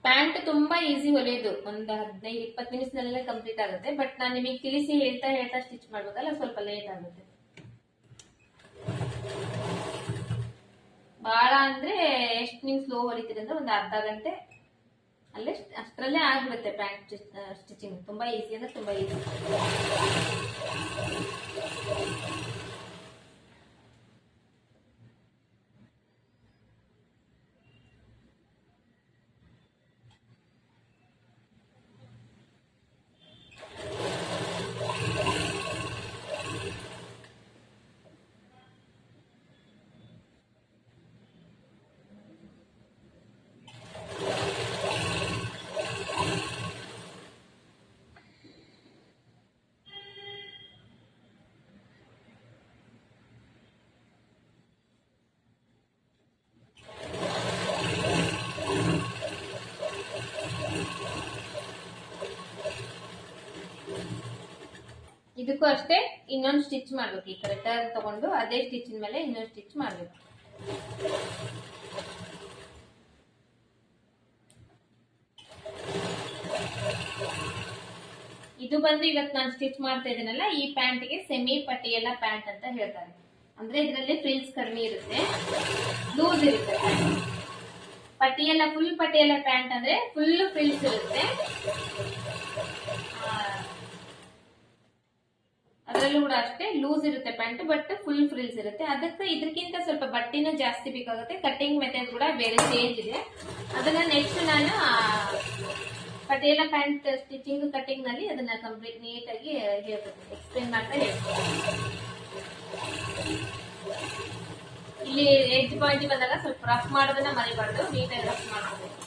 ಪ್ಯಾಂಟ್ ತುಂಬಾ ಈಸಿ ಹೊಲಿಯೋದು, ಒಂದು 15-20 ನಿಮಿಷದಲ್ಲೇ ಕಂಪ್ಲೀಟ್ ಆಗುತ್ತೆ. ಬಟ್ ನಾನು ನಿಮಗೆ ತಿಳಿಸಿ ಹೇಳ್ತಾ ಹೇಳ್ತಾ ಸ್ಟಿಚ್ ಮಾಡ್ಬೇಕಲ್ಲ ಸ್ವಲ್ಪ ಲೇಟ್ ಆಗುತ್ತೆ. ಬಹಳ ಅಂದ್ರೆ ಎಷ್ಟು ನೀವು ಸ್ಲೋ ಹೊಲಿತೀರಿ ಅಂದ್ರೆ ಒಂದು ಅರ್ಧ ಗಂಟೆ ಅಲ್ಲೇ ಅಷ್ಟರಲ್ಲೇ ಆಗ್ಬಿಡುತ್ತೆ ಪ್ಯಾಂಟ್ ಸ್ಟಿಚಿಂಗ್. ತುಂಬಾ ಈಸಿ ಅಂದ್ರೆ ತುಂಬಾ ಈಸಿ. ಇದಕ್ಕೂ ಅಷ್ಟೇ ಇನ್ನೊಂದು ಸ್ಟಿಚ್ ಮಾಡ್ಬೇಕು. ಈ ಕಡೆ ಟರ್ನ್ ತಗೊಂಡು ಅದೇ ಸ್ಟಿಚಿನ ಮೇಲೆ ಇನ್ನೊಂದು ಸ್ಟಿಚ್ ಮಾಡ್ಬೇಕು. ಇದು ಬಂದು ಇವತ್ತು ನಾನು ಸ್ಟಿಚ್ ಮಾಡ್ತಾ ಇದ್ದೀನಲ್ಲ ಈ ಪ್ಯಾಂಟ್ಗೆ ಸೆಮಿ ಪಟಿಯಲ್ಲ ಪ್ಯಾಂಟ್ ಅಂತ ಹೇಳ್ತಾರೆ. ಅಂದ್ರೆ ಇದರಲ್ಲಿ ಫ್ರಿಲ್ಸ್ ಕಡಿಮೆ ಇರುತ್ತೆ, ಲೂಸ್ ಇರುತ್ತೆ. ಪಟಿಯಲ್ಲ ಫುಲ್ ಪಟಿಯಲ್ಲ ಪ್ಯಾಂಟ್ ಅಂದ್ರೆ ಫುಲ್ ಫ್ರಿಲ್ಸ್ ಇರುತ್ತೆ, ಅದರಲ್ಲೂ ಕೂಡ ಅಷ್ಟೇ ಲೂಸ್ ಇರುತ್ತೆ ಪ್ಯಾಂಟ್, ಬಟ್ ಫುಲ್ ಫ್ರಿಲ್ಸ್ ಇರುತ್ತೆ. ಅದಕ್ಕೆ ಇದಕ್ಕಿಂತ ಸ್ವಲ್ಪ ಬಟ್ಟೆನೂ ಜಾಸ್ತಿ ಬೇಕಾಗುತ್ತೆ. ಕಟಿಂಗ್ ಮೆಥಡ್ ಕೂಡ ಬೇರೆ ಚೇಂಜ್ ಇದೆ. ಅದನ್ನ ನೆಕ್ಸ್ಟ್ ನಾನು ಪಟಿಯಾಲ ಪ್ಯಾಂಟ್ ಸ್ಟಿಚಿಂಗ್ ಕಟಿಂಗ್ ನಲ್ಲಿ ಅದನ್ನ ಕಂಪ್ಲೀಟ್ ನೀಟಾಗಿ ಹೇಳ್ತೀನಿ, ಎಕ್ಸ್ಪ್ಲೇನ್ ಮಾಡ್ತಾ ಹೇಳ್ತೀನಿ. ಇಲ್ಲಿ ಎಡ್ಜ್ ಪಾಯಿಂಟ್ ಬಂದಾಗ ಸ್ವಲ್ಪ ರಫ್ ಮಾಡೋದನ್ನ ಮರಿಬಾರ್ದು, ನೀಟಾಗಿ ರಫ್ ಮಾಡ್ಕೋಬೇಕು.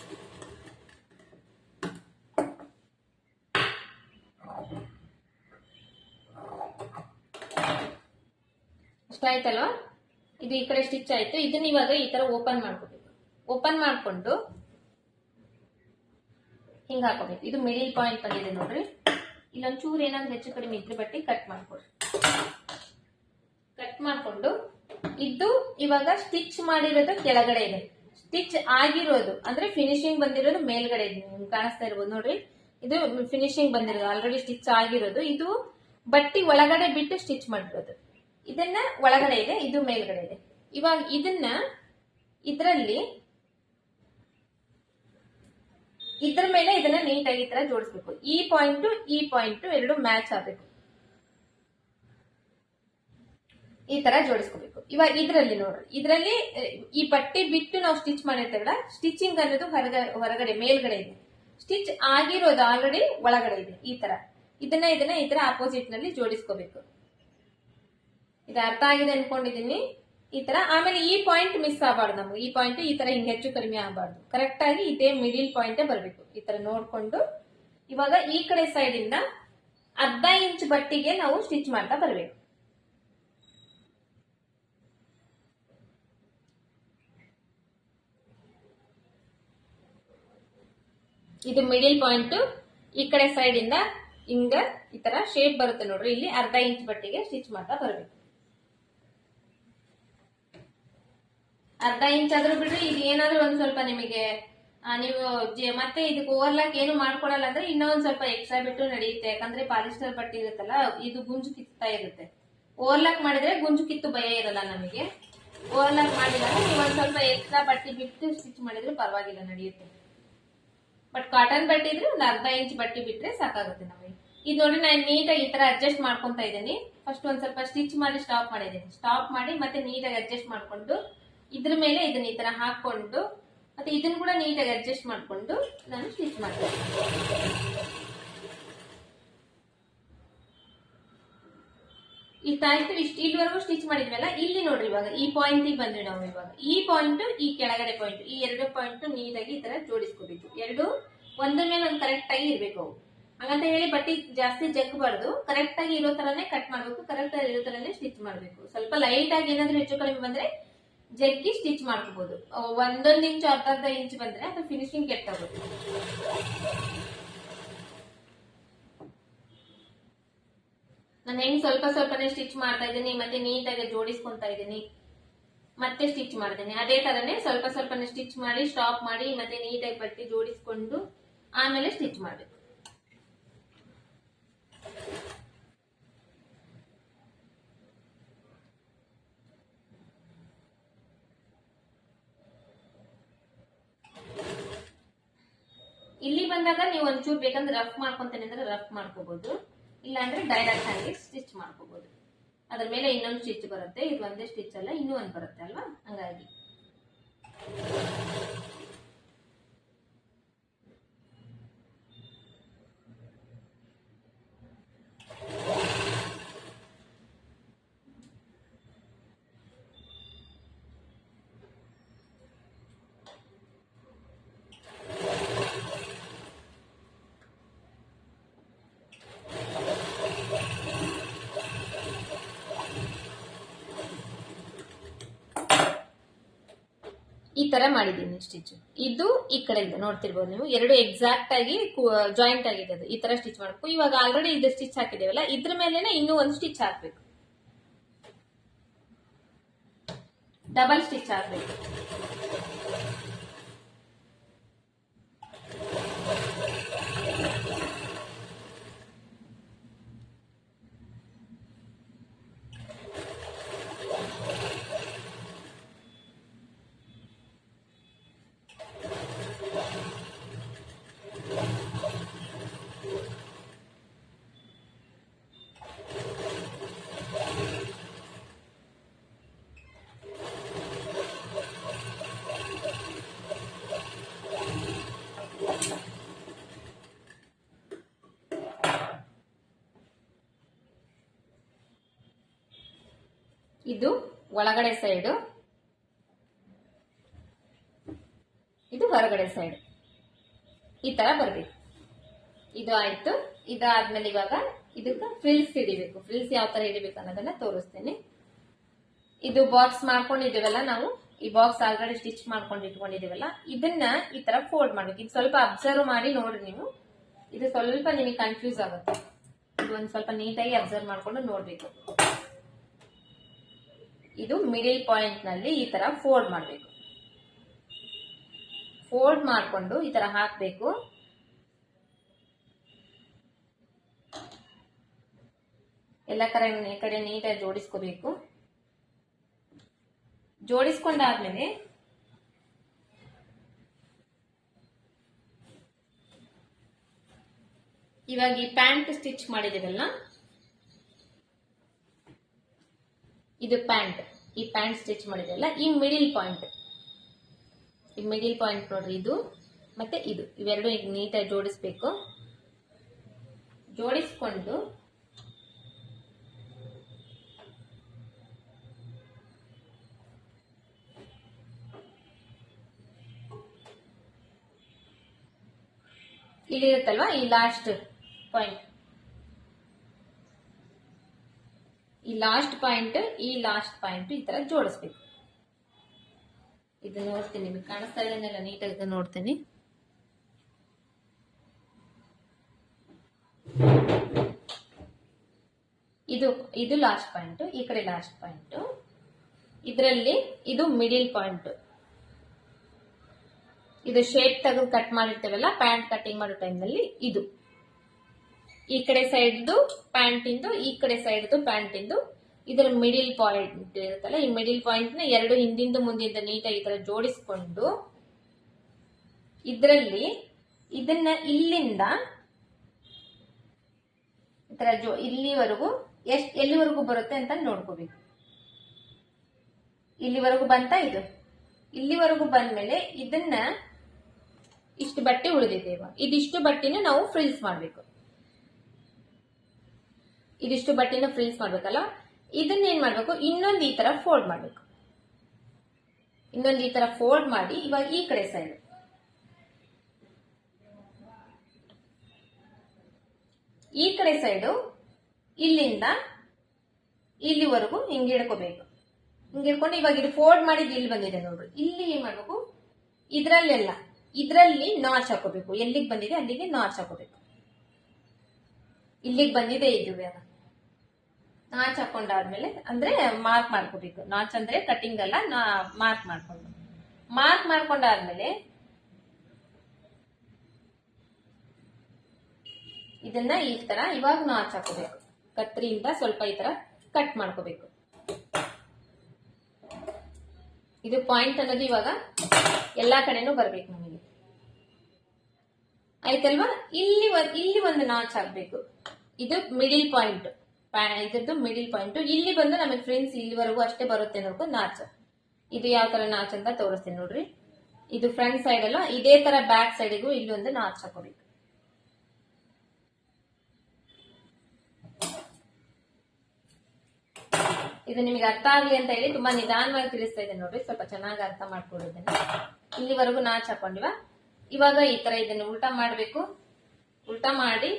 ಇಷ್ಟ ಆಯ್ತಲ್ವಾ? ಇದು ಈ ಕಡೆ ಸ್ಟಿಚ್ ಆಯ್ತು. ಇದನ್ನ ಇವಾಗ ಈ ತರ ಓಪನ್ ಮಾಡ್ಕೋಬೇಕು. ಓಪನ್ ಮಾಡ್ಕೊಂಡು ಹಿಂಗ ಹಾಕೋಬೇಕು. ಇದು ಮಿಡಿಲ್ ಪಾಯಿಂಟ್ ಬಂದಿದೆ ನೋಡ್ರಿ. ಇಲ್ಲೊಂದ್ ಚೂರ್ ಏನಾದ್ರು ಹೆಚ್ಚು ಕಡಿಮೆ ಇದ್ರೆ ಬಟ್ಟಿ ಕಟ್ ಮಾಡ್ಕೊಡ್ರಿ. ಕಟ್ ಮಾಡ್ಕೊಂಡು ಇದು ಇವಾಗ ಸ್ಟಿಚ್ ಮಾಡಿರೋದು ಕೆಳಗಡೆ ಇದೆ, ಸ್ಟಿಚ್ ಆಗಿರೋದು ಅಂದ್ರೆ ಫಿನಿಶಿಂಗ್ ಬಂದಿರೋದು ಮೇಲ್ಗಡೆ ಇದೆ. ನಿಮ್ಗೆ ಕಾಣಿಸ್ತಾ ಇರ್ಬೋದು ನೋಡ್ರಿ, ಇದು ಫಿನಿಶಿಂಗ್ ಬಂದಿರೋದು, ಆಲ್ರೆಡಿ ಸ್ಟಿಚ್ ಆಗಿರೋದು. ಇದು ಬಟ್ಟಿ ಒಳಗಡೆ ಬಿಟ್ಟು ಸ್ಟಿಚ್ ಮಾಡಿರೋದು. ಇದನ್ನ ಒಳಗಡೆ ಇದೆ, ಇದು ಮೇಲ್ಗಡೆ ಇದೆ. ಇವಾಗ ಇದನ್ನ ಇದರಲ್ಲಿ ಇದ್ರ ಮೇಲೆ ಇದನ್ನ ನೀಟಾಗಿ ಈ ತರ ಜೋಡಿಸ್ಬೇಕು. ಈ ಪಾಯಿಂಟ್ ಎರಡು ಮ್ಯಾಚ್ ಆಗ್ಬೇಕು, ಈ ತರ ಜೋಡಿಸ್ಕೋಬೇಕು. ಇವಾಗ ಇದ್ರಲ್ಲಿ ನೋಡ್ರಿ, ಇದ್ರಲ್ಲಿ ಈ ಪಟ್ಟಿ ಬಿಟ್ಟು ನಾವು ಸ್ಟಿಚ್ ಮಾಡಿರ್ತೇವಲ್ಲ, ಸ್ಟಿಚಿಂಗ್ ಅನ್ನೋದು ಹೊರಗಡೆ ಮೇಲ್ಗಡೆ ಇದೆ, ಸ್ಟಿಚ್ ಆಗಿರೋದು ಆಲ್ರೆಡಿ ಒಳಗಡೆ ಇದೆ. ಈ ತರ ಇದನ್ನ ಈ ತರ ಆಪೋಸಿಟ್ ನಲ್ಲಿ ಜೋಡಿಸ್ಕೋಬೇಕು. ಇದು ಅರ್ಥ ಆಗಿದೆ ಅನ್ಕೊಂಡಿದೀನಿ. ಈ ತರ ಆಮೇಲೆ ಈ ಪಾಯಿಂಟ್ ಮಿಸ್ ಆಗಬಾರ್ದು ನಮ್ಗೆ. ಈ ಪಾಯಿಂಟ್ ಈ ತರ ಹಿಂಗೆ ಹೆಚ್ಚು ಕಡಿಮೆ ಆಗಬಾರ್ದು, ಕರೆಕ್ಟ್ ಆಗಿ ಇದೇ ಮಿಡಿಲ್ ಪಾಯಿಂಟ್ ಬರಬೇಕು. ಈ ತರ ನೋಡ್ಕೊಂಡು ಇವಾಗ ಈ ಕಡೆ ಸೈಡ್ ಇಂದ ಅರ್ಧ ಇಂಚ್ ಬಟ್ಟಿಗೆ ನಾವು ಸ್ಟಿಚ್ ಮಾಡ್ತಾ ಬರಬೇಕು. ಇದು ಮಿಡಿಲ್ ಪಾಯಿಂಟ್. ಈ ಕಡೆ ಸೈಡ್ ಇಂದ ಹಿಂಗ ಈ ತರ ಶೇಪ್ ಬರುತ್ತೆ ನೋಡ್ರಿ, ಇಲ್ಲಿ ಅರ್ಧ ಇಂಚ್ ಬಟ್ಟಿಗೆ ಸ್ಟಿಚ್ ಮಾಡ್ತಾ ಬರಬೇಕು. ಅರ್ಧ ಇಂಚ್ ಆದ್ರೂ ಬಿಡ್ರಿ, ಇದು ಏನಾದ್ರೂ ಒಂದ್ ಸ್ವಲ್ಪ ನಿಮಗೆ ನೀವು ಮತ್ತೆ ಇದಕ್ಕೆ ಓವರ್ಲಾಕ್ ಏನು ಮಾಡ್ಕೊಡಲ್ಲ ಅಂದ್ರೆ ಇನ್ನೊಂದ್ ಸ್ವಲ್ಪ ಎಕ್ಸ್ಟ್ರಾ ಬಿಟ್ಟು ನಡೆಯುತ್ತೆ. ಯಾಕಂದ್ರೆ ಪಾಲಿಸ್ಟರ್ ಬಟ್ಟೆ ಇರುತ್ತಲ್ಲ, ಇದು ಗುಂಜು ಕಿತ್ತಾ ಇರುತ್ತೆ. ಓವರ್ಲಾಕ್ ಮಾಡಿದ್ರೆ ಗುಂಜು ಕಿತ್ತು ಭಯ ಇರಲ್ಲ ನಮಗೆ. ಓವರ್ಲಾಕ್ ಮಾಡಿದಾಗ ನೀವು ಒಂದ್ ಸ್ವಲ್ಪ ಎಕ್ಸ್ಟ್ರಾ ಬಟ್ಟೆ ಬಿಟ್ಟು ಸ್ಟಿಚ್ ಮಾಡಿದ್ರೆ ಪರವಾಗಿಲ್ಲ, ನಡೆಯುತ್ತೆ. ಬಟ್ ಕಾಟನ್ ಬಟ್ಟೆ ಇದ್ರೆ ಒಂದು ಅರ್ಧ ಇಂಚ್ ಬಟ್ಟೆ ಬಿಟ್ರೆ ಸಾಕಾಗುತ್ತೆ ನಮಗೆ. ಇದು ನೋಡಿ ನಾನು ನೀಟಾಗಿ ಈ ತರ ಅಡ್ಜಸ್ಟ್ ಮಾಡ್ಕೊಂತ ಇದ್ದೀನಿ. ಫಸ್ಟ್ ಒಂದ್ ಸ್ವಲ್ಪ ಸ್ಟಿಚ್ ಮಾಡಿ ಸ್ಟಾಪ್ ಮಾಡಿದ್ದೀನಿ. ಸ್ಟಾಪ್ ಮಾಡಿ ಮತ್ತೆ ನೀಟಾಗಿ ಅಡ್ಜಸ್ಟ್ ಮಾಡ್ಕೊಂಡು ಇದ್ರ ಮೇಲೆ ಇದನ್ನ ಈ ತರ ಹಾಕೊಂಡು ಮತ್ತೆ ಇದನ್ನ ಕೂಡ ನೀಟಾಗಿ ಅಡ್ಜಸ್ಟ್ ಮಾಡ್ಕೊಂಡು ನಾನು ಸ್ಟಿಚ್ ಮಾಡ್ತೀನಿ. ಇಷ್ಟಾಯ್ತು. ಇಲ್ಲಿವರೆಗೂ ಸ್ಟಿಚ್ ಮಾಡಿದ್ವಲ್ಲ, ಇಲ್ಲಿ ನೋಡ್ರಿ ಇವಾಗ ಈ ಪಾಯಿಂಟ್ ಬಂದ್ವಿ ನಾವು. ಇವಾಗ ಈ ಪಾಯಿಂಟ್, ಈ ಕೆಳಗಡೆ ಪಾಯಿಂಟ್, ಈ ಎರಡು ಪಾಯಿಂಟ್ ನೀಟಾಗಿ ಈ ತರ ಜೋಡಿಸ್ಕೋಬೇಕು. ಎರಡು ಒಂದ್ರ ಮೇಲೆ ಒಂದು ಕರೆಕ್ಟ್ ಆಗಿ ಇರ್ಬೇಕು ಅವು. ಹಾಗಂತ ಹೇಳಿ ಬಟ್ಟೆ ಜಾಸ್ತಿ ಜಗ್ಬಾರ್ದು, ಕರೆಕ್ಟ್ ಆಗಿ ಇರೋ ತರಾನೇ ಕಟ್ ಮಾಡ್ಬೇಕು, ಕರೆಕ್ಟ್ ಆಗಿ ಇರೋ ತರಾನೇ ಸ್ಟಿಚ್ ಮಾಡ್ಬೇಕು. ಸ್ವಲ್ಪ ಲೈಟ್ ಆಗಿ ಏನಾದ್ರೂ ಹೆಚ್ಚು ಕಡಿಮೆ ಬಂದ್ರೆ ಜಗ್ಗಿ ಸ್ಟಿಚ್ ಮಾಡ್ಕೋಬಹುದು. ಒಂದೊಂದು ಇಂಚು ಅರ್ಧ ಇಂಚ್ ಬಂದ್ರೆ ಅದು ಫಿನಿಶಿಂಗ್ ಕೆಟ್ಟಾಗುತ್ತೆ. ನಾನು ಹೆಂಗ್ ಸ್ವಲ್ಪ ಸ್ವಲ್ಪನೇ ಸ್ಟಿಚ್ ಮಾಡ್ತಾ ಇದ್ದೀನಿ, ಮತ್ತೆ ನೀಟಾಗಿ ಜೋಡಿಸ್ಕೊಂತಾ ಇದ್ದೀನಿ, ಮತ್ತೆ ಸ್ಟಿಚ್ ಮಾಡ್ತೀನಿ. ಅದೇ ತರನೇ ಸ್ವಲ್ಪ ಸ್ವಲ್ಪನೇ ಸ್ಟಿಚ್ ಮಾಡಿ ಸ್ಟಾಪ್ ಮಾಡಿ ಮತ್ತೆ ನೀಟಾಗಿ ಬಟ್ಟೆ ಜೋಡಿಸ್ಕೊಂಡು ಆಮೇಲೆ ಸ್ಟಿಚ್ ಮಾಡ್ಬೇಕು. ಇಲ್ಲಿ ಬಂದಾಗ ನೀವು ಒಂಚೂರು ಬೇಕಂದ್ರೆ ರಫ್ ಮಾಡ್ಕೊಂತೇನೆ ಅಂದ್ರೆ ರಫ್ ಮಾಡ್ಕೋಬಹುದು, ಇಲ್ಲ ಅಂದ್ರೆ ಡೈರೆಕ್ಟ್ ಆಗಿ ಸ್ಟಿಚ್ ಮಾಡ್ಕೋಬಹುದು. ಅದ್ರ ಮೇಲೆ ಇನ್ನೊಂದು ಸ್ಟಿಚ್ ಬರುತ್ತೆ, ಇದು ಒಂದೇ ಸ್ಟಿಚ್ ಅಲ್ಲ ಇನ್ನೂ ಒಂದು ಬರುತ್ತೆ ಅಲ್ವಾ, ಹಂಗಾಗಿ. ಈ ತರ ಮಾಡಿದೀನಿ ಸ್ಟಿಚ್. ಇದು ಈ ಕಡೆ ಇದೆ ನೋಡ್ತಿರ್ಬೋದು ನೀವು, ಎರಡು ಎಕ್ಸಾಕ್ಟ್ ಆಗಿ ಜಾಯಿಂಟ್ ಆಗಿದೆ. ಅದು ಈ ತರ ಸ್ಟಿಚ್ ಮಾಡ್ಬೇಕು. ಇವಾಗ ಆಲ್ರೆಡಿ ಇದು ಸ್ಟಿಚ್ ಹಾಕಿದೇವಲ್ಲ, ಇದ್ರ ಮೇಲೆನೆ ಇನ್ನೂ ಒಂದು ಸ್ಟಿಚ್ ಹಾಕ್ಬೇಕು, ಡಬಲ್ ಸ್ಟಿಚ್ ಹಾಕ್ಬೇಕು. ಇದು ಒಳಗಡೆ ಸೈಡ್, ಇದು ಹೊರಗಡೆ ಸೈಡ್, ಈ ತರ ಬರ್ಬೇಕು. ಇದು ಆಯ್ತು. ಇದಾದ್ಮೇಲೆ ಇವಾಗ ಇದಕ್ಕೆ ಫ್ರಿಲ್ಸ್ ಹಿಡಿಬೇಕು. ಫ್ರಿಲ್ಸ್ ಯಾವ ತರ ಹಿಡಿಬೇಕು ಅನ್ನೋದನ್ನ ತೋರಿಸ್ತೀನಿ. ಇದು ಬಾಕ್ಸ್ ಮಾಡ್ಕೊಂಡಿದ್ದೀವಲ್ಲ ನಾವು, ಈ ಬಾಕ್ಸ್ ಆಲ್ರೆಡಿ ಸ್ಟಿಚ್ ಮಾಡ್ಕೊಂಡು ಇಟ್ಕೊಂಡಿದೀವಲ್ಲ, ಇದನ್ನ ಈ ತರ ಫೋಲ್ಡ್ ಮಾಡ್ಬೇಕು. ಇದು ಸ್ವಲ್ಪ ಅಬ್ಸರ್ವ್ ಮಾಡಿ ನೋಡ್ರಿ ನೀವು, ಇದು ಸ್ವಲ್ಪ ನಿಮಗೆ ಕನ್ಫ್ಯೂಸ್ ಆಗುತ್ತೆ. ಇದು ಒಂದ್ ಸ್ವಲ್ಪ ನೀಟಾಗಿ ಅಬ್ಸರ್ವ್ ಮಾಡ್ಕೊಂಡು ನೋಡ್ಬೇಕು. ಇದು ಮಿಡಿಲ್ ಪಾಯಿಂಟ್ ನಲ್ಲಿ ಈ ತರ ಫೋಲ್ಡ್ ಮಾಡ್ಬೇಕು. ಫೋಲ್ಡ್ ಮಾಡ್ಕೊಂಡು ಈ ತರ ಹಾಕ್ಬೇಕು. ಎಲ್ಲ ಕಡೆ ನೀಟಾಗಿ ಜೋಡಿಸ್ಕೋಬೇಕು. ಜೋಡಿಸ್ಕೊಂಡಾದ್ಮೇಲೆ ಇವಾಗ ಈ ಪ್ಯಾಂಟ್ ಸ್ಟಿಚ್ ಮಾಡಿದಿರಲ್ಲ, ಇದು ಪ್ಯಾಂಟ್, ಈ ಪ್ಯಾಂಟ್ ಸ್ಟಿಚ್ ಮಾಡಿದೆಲ್ಲ ಈ ಮಿಡಿಲ್ ಪಾಯಿಂಟ್ ನೋಡ್ರಿ, ಇದು ಮತ್ತೆ ಇದು ಇವೆರಡು ಈಗ ನೀಟಾಗಿ ಜೋಡಿಸ್ಬೇಕು. ಜೋಡಿಸ್ಕೊಂಡು ಇಲ್ಲಿರುತ್ತಲ್ವಾ ಈ ಲಾಸ್ಟ್ ಪಾಯಿಂಟ್, ಈ ಲಾಸ್ಟ್ ಪಾಯಿಂಟ್ ಈ ತರ ಜೋಡಿಸ್ಬೇಕು. ಇದು ನೋಡ್ತೀನಿ, ನಿಮಗೆ ಕಾಣಿಸ್ತಾ ಇದನ್ನೆಲ್ಲ ನೀಟಾಗಿ ನೋಡ್ತೀನಿ. ಇದು ಲಾಸ್ಟ್ ಪಾಯಿಂಟ್, ಈ ಕಡೆ ಲಾಸ್ಟ್ ಪಾಯಿಂಟ್. ಇದರಲ್ಲಿ ಇದು ಮಿಡಿಲ್ ಪಾಯಿಂಟ್. ಇದು ಶೇಪ್ ತೆಗೆದು ಕಟ್ ಮಾಡಿರ್ತೇವಲ್ಲ ಪ್ಯಾಂಟ್ ಕಟಿಂಗ್ ಮಾಡೋ ಟೈಮ್ನಲ್ಲಿ, ಇದು ಈ ಕಡೆ ಸೈಡ್ದು ಪ್ಯಾಂಟ್ ಇಂದು, ಈ ಕಡೆ ಸೈಡ್ದು ಪ್ಯಾಂಟ್ ಇಂದು ಇದರ ಮಿಡಿಲ್ ಪಾಯಿಂಟ್ ಇರುತ್ತಲ್ಲ, ಈ ಮಿಡಿಲ್ ಪಾಯಿಂಟ್ ನ ಎರಡು ಹಿಂದಿಂದ ಮುಂದಿಂದ ನೀಟಾಗಿ ಈ ತರ ಜೋಡಿಸ್ಕೊಂಡು ಇದರಲ್ಲಿ ಇದನ್ನ ಇಲ್ಲಿಂದ ಈ ತರ ಇಲ್ಲಿವರೆಗೂ ಎಲ್ಲಿವರೆಗೂ ಬರುತ್ತೆ ಅಂತ ನೋಡ್ಕೋಬೇಕು. ಇಲ್ಲಿವರೆಗೂ ಬಂತ, ಇದು ಇಲ್ಲಿವರೆಗೂ ಬಂದ್ಮೇಲೆ ಇದನ್ನ ಇಷ್ಟು ಬಟ್ಟೆ ಉಳಿದಿದೆ. ಇದಿಷ್ಟು ಬಟ್ಟೆನ ನಾವು ಫ್ರಿಲ್ಸ್ ಮಾಡ್ಬೇಕು. ಇದಿಷ್ಟು ಬಟ್ಟೆನ ಫ್ರಿಲ್ಸ್ ಮಾಡ್ಬೇಕಲ್ಲ, ಇದನ್ನ ಏನ್ ಮಾಡ್ಬೇಕು, ಇನ್ನೊಂದು ಈ ತರ ಫೋಲ್ಡ್ ಮಾಡ್ಬೇಕು. ಇನ್ನೊಂದು ಈ ತರ ಫೋಲ್ಡ್ ಮಾಡಿ ಇವಾಗ ಈ ಕಡೆ ಸೈಡ್ ಇಲ್ಲಿಂದ ಇಲ್ಲಿವರೆಗೂ ಹಿಂಗ್ ಹಿಡ್ಕೋಬೇಕು. ಹಿಂಗ್ ಹಿಡ್ಕೊಂಡು ಇವಾಗ ಇದು ಫೋಲ್ಡ್ ಮಾಡಿದ್ ಇಲ್ಲಿ ಬಂದಿದೆ ನೋಡ್ರಿ. ಇಲ್ಲಿ ಏನ್ ಮಾಡ್ಬೇಕು, ಇದ್ರಲ್ಲಿ ನಾಚ್ ಹಾಕೋಬೇಕು. ಎಲ್ಲಿಗೆ ಬಂದಿದೆ ಅಲ್ಲಿಗೆ ನಾಚ್ ಹಾಕೋಬೇಕು. ಇಲ್ಲಿಗೆ ಬಂದಿದೆ ಇದು ನಾಚ್ ಹಾಕೊಂಡಾದ್ಮೇಲೆ ಅಂದ್ರೆ ಮಾರ್ಕ್ ಮಾಡ್ಕೋಬೇಕು. ನಾಚ್ ಅಂದ್ರೆ ಕಟಿಂಗ್ ಅಲ್ಲ, ಮಾರ್ಕ್ ಮಾಡ್ಕೊಂಡಾದ್ಮೇಲೆ ಇದನ್ನ ಈ ತರ ಇವಾಗ ನಾಚ್ ಹಾಕೋಬೇಕು. ಕತ್ರಿಯಿಂದ ಸ್ವಲ್ಪ ಈ ತರ ಕಟ್ ಮಾಡ್ಕೋಬೇಕು. ಇದು ಪಾಯಿಂಟ್ ಅನ್ನೋದು ಇವಾಗ ಎಲ್ಲಾ ಕಡೆನೂ ಬರ್ಬೇಕು ನಮಗೆ, ಆಯ್ತಲ್ವಾ. ಇಲ್ಲಿ ಒಂದು ನಾಚ್ ಹಾಕ್ಬೇಕು. ಇದು ಮಿಡಿಲ್ ಪಾಯಿಂಟ್, ಇದ್ರದ್ದು ಮಿಡಿಲ್ ಪಾಯಿಂಟ್. ಇಲ್ಲಿ ಬಂದು ನಮಗೆ ಫ್ರೆಂಡ್ಸ್ ಇಲ್ಲಿವರೆಗೂ ಅಷ್ಟೇ ಬರುತ್ತೆ ನೋಡ್ಕೊ ನಾಚ್. ಇದು ಯಾವ ತರ ನಾಚ್ ಅಂತ ತೋರಿಸ್ತೀನಿ ನೋಡ್ರಿ. ಇದು ಫ್ರಂಟ್ ಸೈಡ್ ಅಲ್ಲ, ಇದೇ ತರ ಬ್ಯಾಕ್ ಸೈಡ್ಗೂ ಇಲ್ಲಿ ಒಂದು ನಾಚ್ ಹಾಕೋಬೇಕು. ಇದು ನಿಮಗೆ ಅರ್ಥ ಆಗ್ಲಿ ಅಂತ ಹೇಳಿ ತುಂಬಾ ನಿಧಾನವಾಗಿ ತಿಳಿಸ್ತಾ ಇದೆ ನೋಡ್ರಿ. ಸ್ವಲ್ಪ ಚೆನ್ನಾಗಿ ಅರ್ಥ ಮಾಡ್ಕೊಳ್ಳೋದನ್ನ. ಇಲ್ಲಿವರೆಗೂ ನಾಚ್ ಹಾಕೊಂಡಿವ. ಇವಾಗ ಈ ತರ ಇದನ್ನ ಉಲ್ಟಾ ಮಾಡ್ಬೇಕು. ಉಲ್ಟಾ ಮಾಡಿ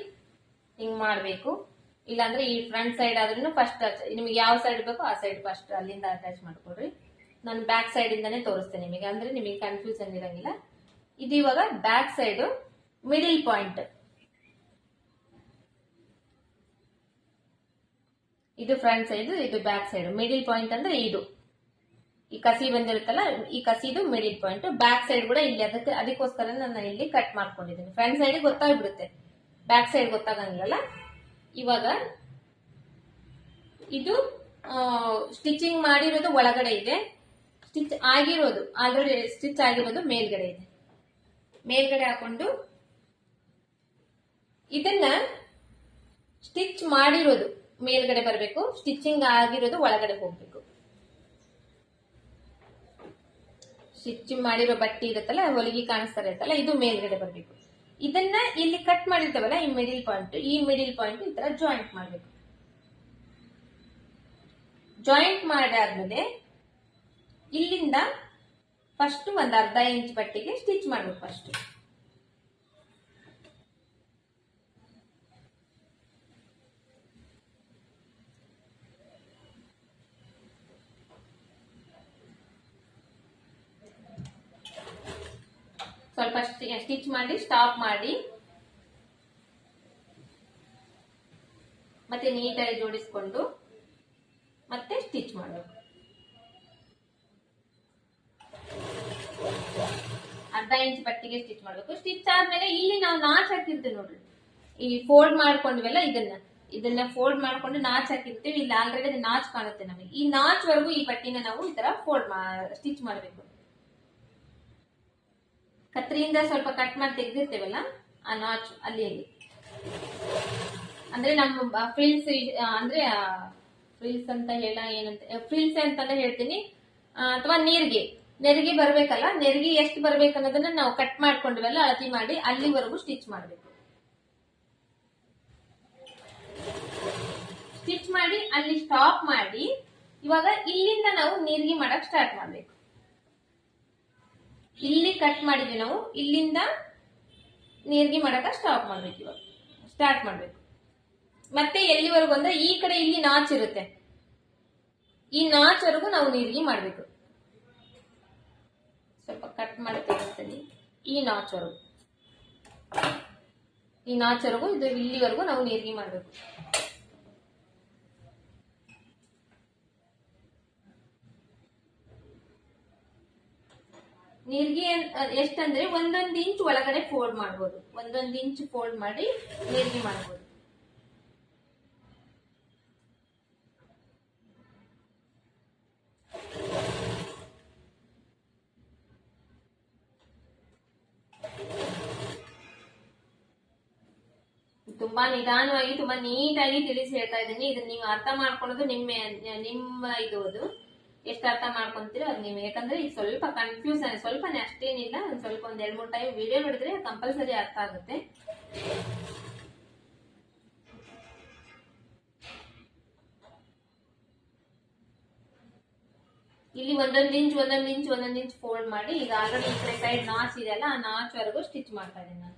ಹಿಂಗ್ ಮಾಡ್ಬೇಕು. ಇಲ್ಲಾಂದ್ರೆ ಈ ಫ್ರಂಟ್ ಸೈಡ್ ಆದ್ರೂ ಫಸ್ಟ್ ನಿಮಗೆ ಯಾವ ಸೈಡ್ ಬೇಕೋ ಆ ಸೈಡ್ ಫಸ್ಟ್ ಅಲ್ಲಿಂದ ಅಟ್ಯಾಚ್ ಮಾಡ್ಕೊಡ್ರಿ. ನಾನು ಬ್ಯಾಕ್ ಸೈಡ್ ಇಂದಾನೆ ತೋರಿಸ್ತೇನೆ ನಿಮಗೆ, ಅಂದ್ರೆ ನಿಮಗೆ ಕನ್ಫ್ಯೂಷನ್ ಇರಂಗಿಲ್ಲ. ಇದು ಇವಾಗ ಬ್ಯಾಕ್ ಸೈಡ್ ಮಿಡಿಲ್ ಪಾಯಿಂಟ್. ಇದು ಫ್ರಂಟ್ ಸೈಡ್, ಇದು ಬ್ಯಾಕ್ ಸೈಡ್. ಮಿಡಿಲ್ ಪಾಯಿಂಟ್ ಅಂದ್ರೆ ಇದು ಈ ಕಸಿ ಬಂದಿರುತ್ತಲ್ಲ, ಈ ಕಸಿದು ಮಿಡಿಲ್ ಪಾಯಿಂಟ್. ಬ್ಯಾಕ್ ಸೈಡ್ ಕೂಡ ಇಲ್ಲಿ, ಅದಕ್ಕೋಸ್ಕರ ನಾನು ಇಲ್ಲಿ ಕಟ್ ಮಾಡ್ಕೊಂಡಿದ್ದೀನಿ. ಫ್ರಂಟ್ ಸೈಡ್ ಗೊತ್ತಾಗ್ಬಿಡುತ್ತೆ, ಬ್ಯಾಕ್ ಸೈಡ್ ಗೊತ್ತಾಗಂಗಿಲ್ಲ. ಇವಾಗ ಇದು ಸ್ಟಿಚಿಂಗ್ ಮಾಡಿರೋದು ಒಳಗಡೆ ಇದೆ, ಸ್ಟಿಚ್ ಆಗಿರೋದು ಆಲ್ರೆಡಿ ಸ್ಟಿಚ್ ಆಗಿರೋದು ಮೇಲ್ಗಡೆ ಇದೆ. ಮೇಲ್ಗಡೆ ಹಾಕೊಂಡು ಇದನ್ನ ಸ್ಟಿಚ್ ಮಾಡಿರೋದು ಮೇಲ್ಗಡೆ ಬರಬೇಕು, ಸ್ಟಿಚಿಂಗ್ ಆಗಿರೋದು ಒಳಗಡೆ ಹೋಗ್ಬೇಕು. ಸ್ಟಿಚಿಂಗ್ ಮಾಡಿರೋ ಬಟ್ಟೆ ಇರುತ್ತಲ್ಲ, ಹೊಲಿಗೆ ಕಾಣಿಸ್ತಾ ಇರುತ್ತಲ್ಲ, ಇದು ಮೇಲ್ಗಡೆ ಬರಬೇಕು. ಇದನ್ನ ಇಲ್ಲಿ ಕಟ್ ಮಾಡಿರ್ತೇವಲ್ಲ ಈ ಮಿಡಿಲ್ ಪಾಯಿಂಟ್ ಈ ತರ ಜಾಯಿಂಟ್ ಮಾಡ್ಬೇಕು. ಜಾಯಿಂಟ್ ಮಾಡಾದ್ಮೇಲೆ ಇಲ್ಲಿಂದ ಫಸ್ಟ್ ಒಂದ್ ಅರ್ಧ ಇಂಚ್ ಬಟ್ಟೆಗೆ ಸ್ಟಿಚ್ ಮಾಡ್ಬೇಕು. ಫಸ್ಟ್ ಸ್ವಲ್ಪ ಸ್ಟಿಚ್ ಮಾಡಿ ಸ್ಟಾಪ್ ಮಾಡಿ ಮತ್ತೆ ನೀಟಾಗಿ ಜೋಡಿಸ್ಕೊಂಡು ಮತ್ತೆ ಸ್ಟಿಚ್ ಮಾಡಬೇಕು. ಅರ್ಧ ಇಂಚ್ ಬಟ್ಟೆಗೆ ಸ್ಟಿಚ್ ಮಾಡಬೇಕು. ಸ್ಟಿಚ್ ಆದ್ಮೇಲೆ ಇಲ್ಲಿ ನಾವು ನಾಚ್ ಹಾಕಿರ್ತೀವಿ ನೋಡ್ರಿ, ಈ ಫೋಲ್ಡ್ ಮಾಡ್ಕೊಂಡ್ವಲ್ಲ ಇದನ್ನ ಫೋಲ್ಡ್ ಮಾಡ್ಕೊಂಡು ನಾಚ್ ಹಾಕಿರ್ತೀವಿ. ಇಲ್ಲಿ ಆಲ್ರೆಡಿ ನಾಚ್ ಕಾಣುತ್ತೆ ನಮಗೆ. ಈ ನಾಚ್ ವರೆಗೂ ಈ ಬಟ್ಟೆನ ನಾವು ಈ ತರ ಸ್ಟಿಚ್ ಮಾಡಬೇಕು. ಕತ್ರಿಯಿಂದ ಸ್ವಲ್ಪ ಕಟ್ ಮಾಡಿ ತೆಗೆದಿರ್ತೇವಲ್ಲ ಆ ನಾಚ್ ಅಲ್ಲಿ ಅಂದ್ರೆ ನಮ್ಮ ಫ್ರಿಲ್ಸ್, ಅಂದ್ರೆ ಫ್ರಿಲ್ಸ್ ಅಂತ ಹೇಳ ಏನಂತ ಫ್ರಿಲ್ಸ್ ಅಂತಾನೆ ಹೇಳ್ತೀನಿ, ಅಥವಾ ನೆರಿಗೆ ಬರ್ಬೇಕಲ್ಲ, ನೆರಿಗೆ ಎಷ್ಟು ಬರ್ಬೇಕು ಅನ್ನೋದನ್ನ ನಾವು ಕಟ್ ಮಾಡ್ಕೊಂಡ್ವಲ್ಲ ಅಳತಿ ಮಾಡಿ ಅಲ್ಲಿವರೆಗೂ ಸ್ಟಿಚ್ ಮಾಡ್ಬೇಕು. ಸ್ಟಿಚ್ ಮಾಡಿ ಅಲ್ಲಿ ಸ್ಟಾಪ್ ಮಾಡಿ ಇವಾಗ ಇಲ್ಲಿಂದ ನಾವು ನೀರಿಗೆ ಮಾಡಕ್ ಸ್ಟಾರ್ಟ್ ಮಾಡ್ಬೇಕು. ಇಲ್ಲಿ ಕಟ್ ಮಾಡಿದ್ವಿ ನಾವು, ಇಲ್ಲಿಂದ ನೀರಿಗೆ ಮಾಡಕ ಸ್ಟಾಪ್ ಮಾಡ್ಬೇಕು. ಇವಾಗ ಸ್ಟಾರ್ಟ್ ಮಾಡ್ಬೇಕು. ಮತ್ತೆ ಎಲ್ಲಿವರೆಗೂ ಅಂದ್ರೆ ಈ ಕಡೆ ಇಲ್ಲಿ ನಾಚ್ ಇರುತ್ತೆ, ಈ ನಾಚ್ ವರೆಗೂ ನಾವು ನೀರಿಗೆ ಮಾಡ್ಬೇಕು. ಸ್ವಲ್ಪ ಕಟ್ ಮಾಡಿ ತೋರಿಸ್ತೀನಿ. ಈ ನಾಚ್ ವರೆಗೂ ಇದು ಇಲ್ಲಿವರೆಗೂ ನಾವು ನೀರಿಗೆ ಮಾಡ್ಬೇಕು. ನೀರಿಗೆ ಎಷ್ಟಂದ್ರೆ 1 ಇಂಚ್ ಒಳಗಡೆ ಫೋಲ್ಡ್ ಮಾಡಬಹುದು. 1 ಇಂಚ್ ಫೋಲ್ಡ್ ಮಾಡಿ ನೀರಿಗೆ ಮಾಡಬಹುದು. ತುಂಬಾ ನಿಧಾನವಾಗಿ ತುಂಬಾ ನೀಟಾಗಿ ತಿಳಿಸಿ ಹೇಳ್ತಾ ಇದ್ದೀನಿ. ಇದನ್ನ ನೀವು ಅರ್ಥ ಮಾಡ್ಕೊಳ್ಳೋದು ನಿಮ್ಮ ಇದು ಅದು ಎಷ್ಟು ಅರ್ಥ ಮಾಡ್ಕೊಂತೀರೋ ಅದು ನೀವು. ಯಾಕಂದ್ರೆ ಈಗ ಸ್ವಲ್ಪ ಕನ್ಫ್ಯೂಷನ್ ಸ್ವಲ್ಪನೇ, ಅಷ್ಟೇನಿಲ್ಲ. ಒಂದ್ ಸ್ವಲ್ಪ ಒಂದ್ 2-3 ಟೈಮ್ ವಿಡಿಯೋ ನೋಡಿದ್ರೆ ಕಂಪಲ್ಸರಿ ಅರ್ಥ ಆಗುತ್ತೆ. ಇಲ್ಲಿ ಒಂದೊಂದು ಇಂಚ್ ಫೋಲ್ಡ್ ಮಾಡಿ, ಈಗ ಆಲ್ರೆಡಿ ಈ ಕಡೆ ಸೈಡ್ ನಾಚ್ ಇದೆಯಲ್ಲ, ಆ ನಾಚ್ ವರೆಗೂ ಸ್ಟಿಚ್ ಮಾಡ್ತಾ ಇದ್ದೀನಿ ನಾನು.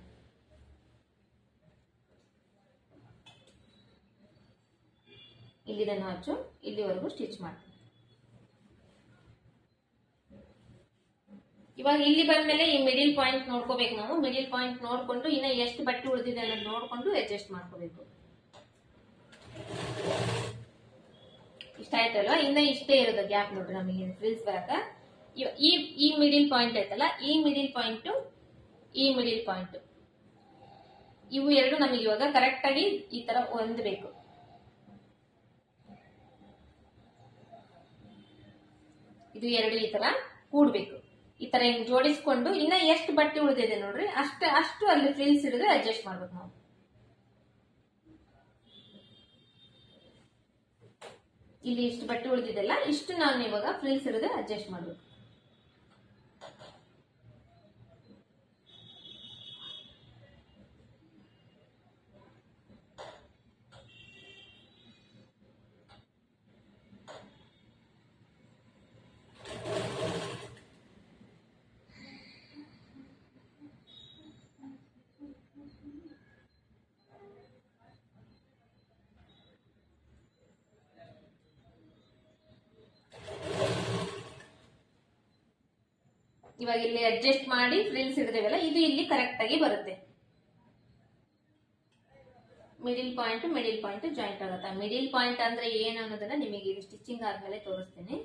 ಇಲ್ಲಿದೆ ನಾಚು, ಇಲ್ಲಿವರೆಗೂ ಸ್ಟಿಚ್ ಮಾಡ್ತೀನಿ. ಇವಾಗ ಇಲ್ಲಿ ಬಂದ್ಮೇಲೆ ಈ ಮಿಡಿಲ್ ಪಾಯಿಂಟ್ ನೋಡ್ಕೋಬೇಕು ನಾವು. ಮಿಡಿಲ್ ಪಾಯಿಂಟ್ ನೋಡ್ಕೊಂಡು ಇನ್ನ ಎಷ್ಟು ಬಟ್ಟೆ ಉಳಿದಿದೆ ಅನ್ನೋದು ನೋಡ್ಕೊಂಡು ಅಡ್ಜಸ್ಟ್ ಮಾಡ್ಕೋಬೇಕು. ಇಷ್ಟ ಆಯ್ತಲ್ವಾ? ಇನ್ನ ಇಷ್ಟೇ ಇರೋದು ಗ್ಯಾಪ್ ನೋಡ್ರಿ ನಮಗೆ ಫ್ರಿಲ್ಸ್ ಬರಕ. ಈ ಮಿಡಿಲ್ ಪಾಯಿಂಟ್ ಆಯ್ತಲ್ಲ, ಈ ಮಿಡಿಲ್ ಪಾಯಿಂಟ್ ಇವು ಎರಡು ನಮಗೆ ಇವಾಗ ಕರೆಕ್ಟ್ ಆಗಿ ಈ ತರ ಹೊಂದಬೇಕು. ಇದು ಎರಡು ಈ ತರ ಕೂಡ್ಬೇಕು. ಈ ತರ ಹಿಂಗ್ ಜೋಡಿಸ್ಕೊಂಡು ಇನ್ನ ಎಷ್ಟು ಬಟ್ಟೆ ಉಳಿದಿದೆ ನೋಡ್ರಿ, ಅಷ್ಟು ಅಲ್ಲಿ ಫ್ರಿಲ್ಸ್ ಹಿಡಿದು ಅಡ್ಜಸ್ಟ್ ಮಾಡ್ಬೇಕು ನಾವು. ಇಲ್ಲಿ ಇಷ್ಟು ಬಟ್ಟೆ ಉಳಿದಿದೆಲ್ಲ, ಇಷ್ಟು ನಾನು ಇವಾಗ ಫ್ರಿಲ್ಸ್ ಹಿಡಿದು ಅಡ್ಜಸ್ಟ್ ಮಾಡ್ಬೇಕು. ಇವಾಗ ಇಲ್ಲಿ ಅಡ್ಜಸ್ಟ್ ಮಾಡಿ ಫ್ರಿಲ್ಸ್ ಹಿಡಿದೇವಲ್ಲ, ಇದು ಇಲ್ಲಿ ಕರೆಕ್ಟ್ ಆಗಿ ಬರುತ್ತೆ. ಮಿಡಿಲ್ ಪಾಯಿಂಟ್ ಜಾಯಿಂಟ್ ಆಗುತ್ತೆ. ಮಿಡಿಲ್ ಪಾಯಿಂಟ್ ಅಂದ್ರೆ ಏನು ಅನ್ನೋದನ್ನ ನಿಮಗೆ ಸ್ಟಿಚಿಂಗ್ ಆದ್ಮೇಲೆ ತೋರಿಸ್ತೀನಿ.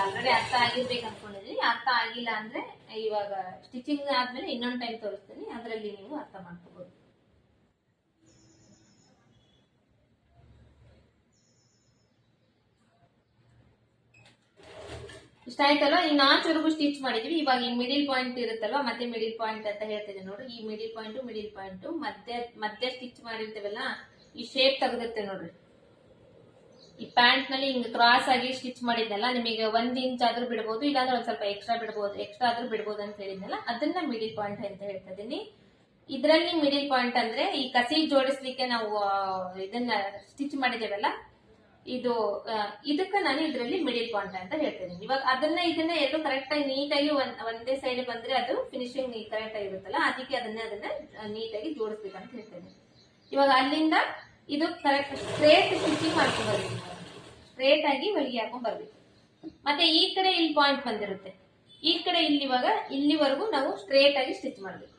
ಆಲ್ರೆಡಿ ಅರ್ಥ ಆಗಿರ್ಬೇಕು ಅನ್ಕೊಂಡಿದ್ರಿ. ಅರ್ಥ ಆಗಿಲ್ಲ ಅಂದ್ರೆ ಇವಾಗ ಸ್ಟಿಚಿಂಗ್ ಆದ್ಮೇಲೆ ಇನ್ನೊಂದು ಟೈಮ್ ತೋರಿಸ್ತೀನಿ, ಅದರಲ್ಲಿ ನೀವು ಅರ್ಥ ಮಾಡ್ಕೋಬಹುದು. ಇಷ್ಟ ಆಯ್ತಲ್ವಾ? ಈ ನಾಚವರೆಗೂ ಸ್ಟಿಚ್ ಮಾಡಿದ್ವಿ. ಇವಾಗ ಈ ಮಿಡಿಲ್ ಪಾಯಿಂಟ್ ಇರುತ್ತಲ್ವಾ, ಮತ್ತೆ ಮಿಡಿಲ್ ಪಾಯಿಂಟ್ ಅಂತ ಹೇಳ್ತಿದ್ದೆ ನೋಡ್ರಿ. ಈ ಮಿಡಿಲ್ ಪಾಯಿಂಟ್ ಮಧ್ಯ ಸ್ಟಿಚ್ ಮಾಡಿರ್ತೇವಲ್ಲ, ಈ ಶೇಪ್ ತೆಗೆದುತ್ತೆ ನೋಡ್ರಿ. ಈ ಪ್ಯಾಂಟ್ ನಲ್ಲಿ ಹಿಂಗ್ ಕ್ರಾಸ್ ಆಗಿ ಸ್ಟಿಚ್ ಮಾಡಿದ್ನಲ್ಲ, ನಿಮಗೆ 1 ಇಂಚ್ ಆದ್ರೂ ಬಿಡಬಹುದು, ಇಲ್ಲಾಂದ್ರೆ ಒಂದ್ ಸ್ವಲ್ಪ ಎಕ್ಸ್ಟ್ರಾ ಆದ್ರೂ ಬಿಡಬಹುದು ಅಂತ ಹೇಳಿದ್ನಲ್ಲ, ಅದನ್ನ ಮಿಡಿಲ್ ಪಾಯಿಂಟ್ ಅಂತ ಹೇಳ್ತಾ ಇದೀನಿ. ಇದ್ರಲ್ಲಿ ಮಿಡಿಲ್ ಪಾಯಿಂಟ್ ಅಂದ್ರೆ ಈ ಕಸಿ ಜೋಡಿಸ್ಲಿಕ್ಕೆ ನಾವು ಇದನ್ನ ಸ್ಟಿಚ್ ಮಾಡಿದೇವಲ್ಲ, ಇದಕ್ಕ ನಾನು ಇದರಲ್ಲಿ ಮಿಡಿಲ್ ಪಾಯಿಂಟ್ ಅಂತ ಹೇಳ್ತೇನೆ. ಇವಾಗ ಇದನ್ನ ಎರಡು ಕರೆಕ್ಟ್ ಆಗಿ ನೀಟಾಗಿ ಒಂದೇ ಸೈಡ್ ಬಂದ್ರೆ ಅದು ಫಿನಿಶಿಂಗ್ ಕರೆಕ್ಟ್ ಆಗಿರುತ್ತಲ್ಲ, ಅದಕ್ಕೆ ಅದನ್ನ ನೀಟಾಗಿ ಜೋಡಿಸ್ಬೇಕಂತ ಹೇಳ್ತೇನೆ. ಇವಾಗ ಅಲ್ಲಿಂದ ಇದು ಕರೆಕ್ಟ್ ಸ್ಟ್ರೇಟ್ ಸ್ಟಿಚಿಂಗ್ ಮಾಡ್ಕೊಂಡ್ ಬರ್ಬೇಕು. ಸ್ಟ್ರೇಟ್ ಆಗಿ ಹೊಲಿಗೆ ಹಾಕೊಂಡ್ ಬರ್ಬೇಕು. ಮತ್ತೆ ಈ ಕಡೆ ಇಲ್ಲಿ ಪಾಯಿಂಟ್ ಬಂದಿರುತ್ತೆ, ಈ ಕಡೆ ಇಲ್ಲಿವರೆಗೂ ನಾವು ಸ್ಟ್ರೇಟ್ ಆಗಿ ಸ್ಟಿಚ್ ಮಾಡ್ಬೇಕು.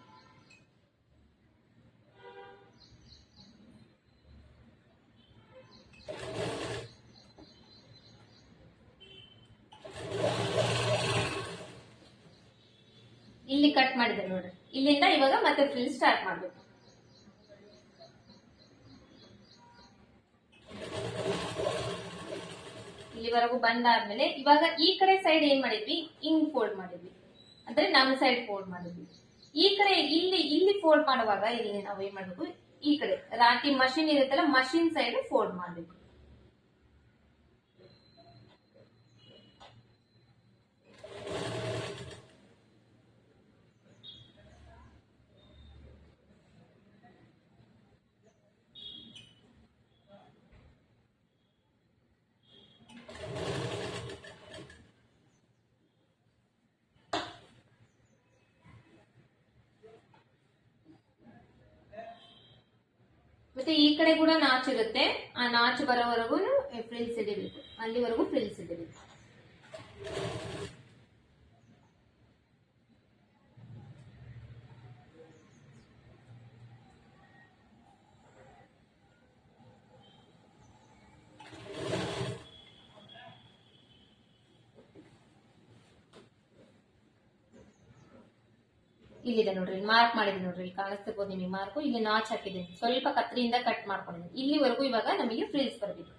ಇಲ್ಲಿ ಕಟ್ ಮಾಡಿದೆ ನೋಡ್ರಿ, ಇಲ್ಲಿಂದ ಇವಾಗ ಮತ್ತೆ ಫ್ರಿಲ್ ಸ್ಟಾರ್ಟ್ ಮಾಡ್ಬೇಕು. ಇಲ್ಲಿವರೆಗೂ ಬಂದಾದ್ಮೇಲೆ ಇವಾಗ ಈ ಕಡೆ ಸೈಡ್ ಏನ್ ಮಾಡಿದ್ವಿ, ಹಿಂಗ್ ಫೋಲ್ಡ್ ಮಾಡಿದ್ವಿ, ಅಂದ್ರೆ ನಮ್ಮ ಸೈಡ್ ಫೋಲ್ಡ್ ಮಾಡಿದ್ವಿ. ಈ ಕಡೆ ಇಲ್ಲಿ ಫೋಲ್ಡ್ ಮಾಡುವಾಗ ಇಲ್ಲಿ ನಾವು ಏನ್ ಮಾಡ್ಬೇಕು, ಈ ಕಡೆ ರಾಕಿ ಮಷಿನ್ ಇರುತ್ತಲ್ಲ, ಮಷಿನ್ ಸೈಡ್ ಫೋಲ್ಡ್ ಮಾಡ್ಬೇಕು. ಮತ್ತೆ ಈ ಕಡೆ ಕೂಡ ನಾಚ್ ಇರುತ್ತೆ, ಆ ನಾಚ್ ಬರೋವರೆಗೂ ಫ್ರಿಲ್ಸ್ ಹಿಡಿಬೇಕು, ಅಲ್ಲಿವರೆಗೂ ಫ್ರಿಲ್ಸ್ ಹಿಡಿಬೇಕು. ಇಲ್ಲಿದೆ ನೋಡ್ರಿ, ಮಾರ್ಕ್ ಮಾಡಿದೆ ನೋಡ್ರಿ, ಇಲ್ಲಿ ಕಾಣಿಸ್ತಿರ್ಬೋದು ನಿಮಗೆ ಮಾರ್ಕು. ಇಲ್ಲಿ ನಾಚ್ ಹಾಕಿದ್ದೀನಿ, ಸ್ವಲ್ಪ ಕತ್ರಿಯಿಂದ ಕಟ್ ಮಾಡ್ಕೊಂಡಿದ್ದೀನಿ. ಇಲ್ಲಿವರೆಗೂ ಇವಾಗ ನಮಗೆ ಫ್ರಿಲ್ಸ್ ಬರಬೇಕು.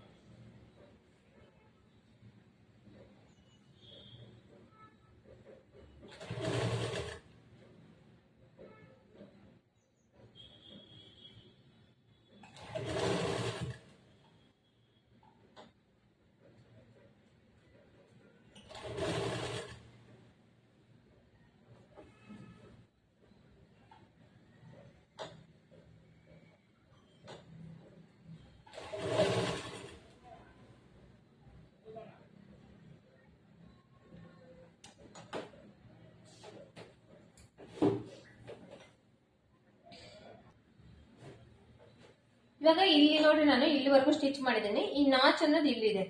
ಇವಾಗ ಇಲ್ಲಿ ನೋಡ್ರಿ ನಾನು ಇಲ್ಲಿವರೆಗೂ ಸ್ಟಿಚ್ ಮಾಡಿದ್ದೀನಿ. ಈ ನಾಚ್ ಅನ್ನೋದು ಇಲ್ಲಿದೆ,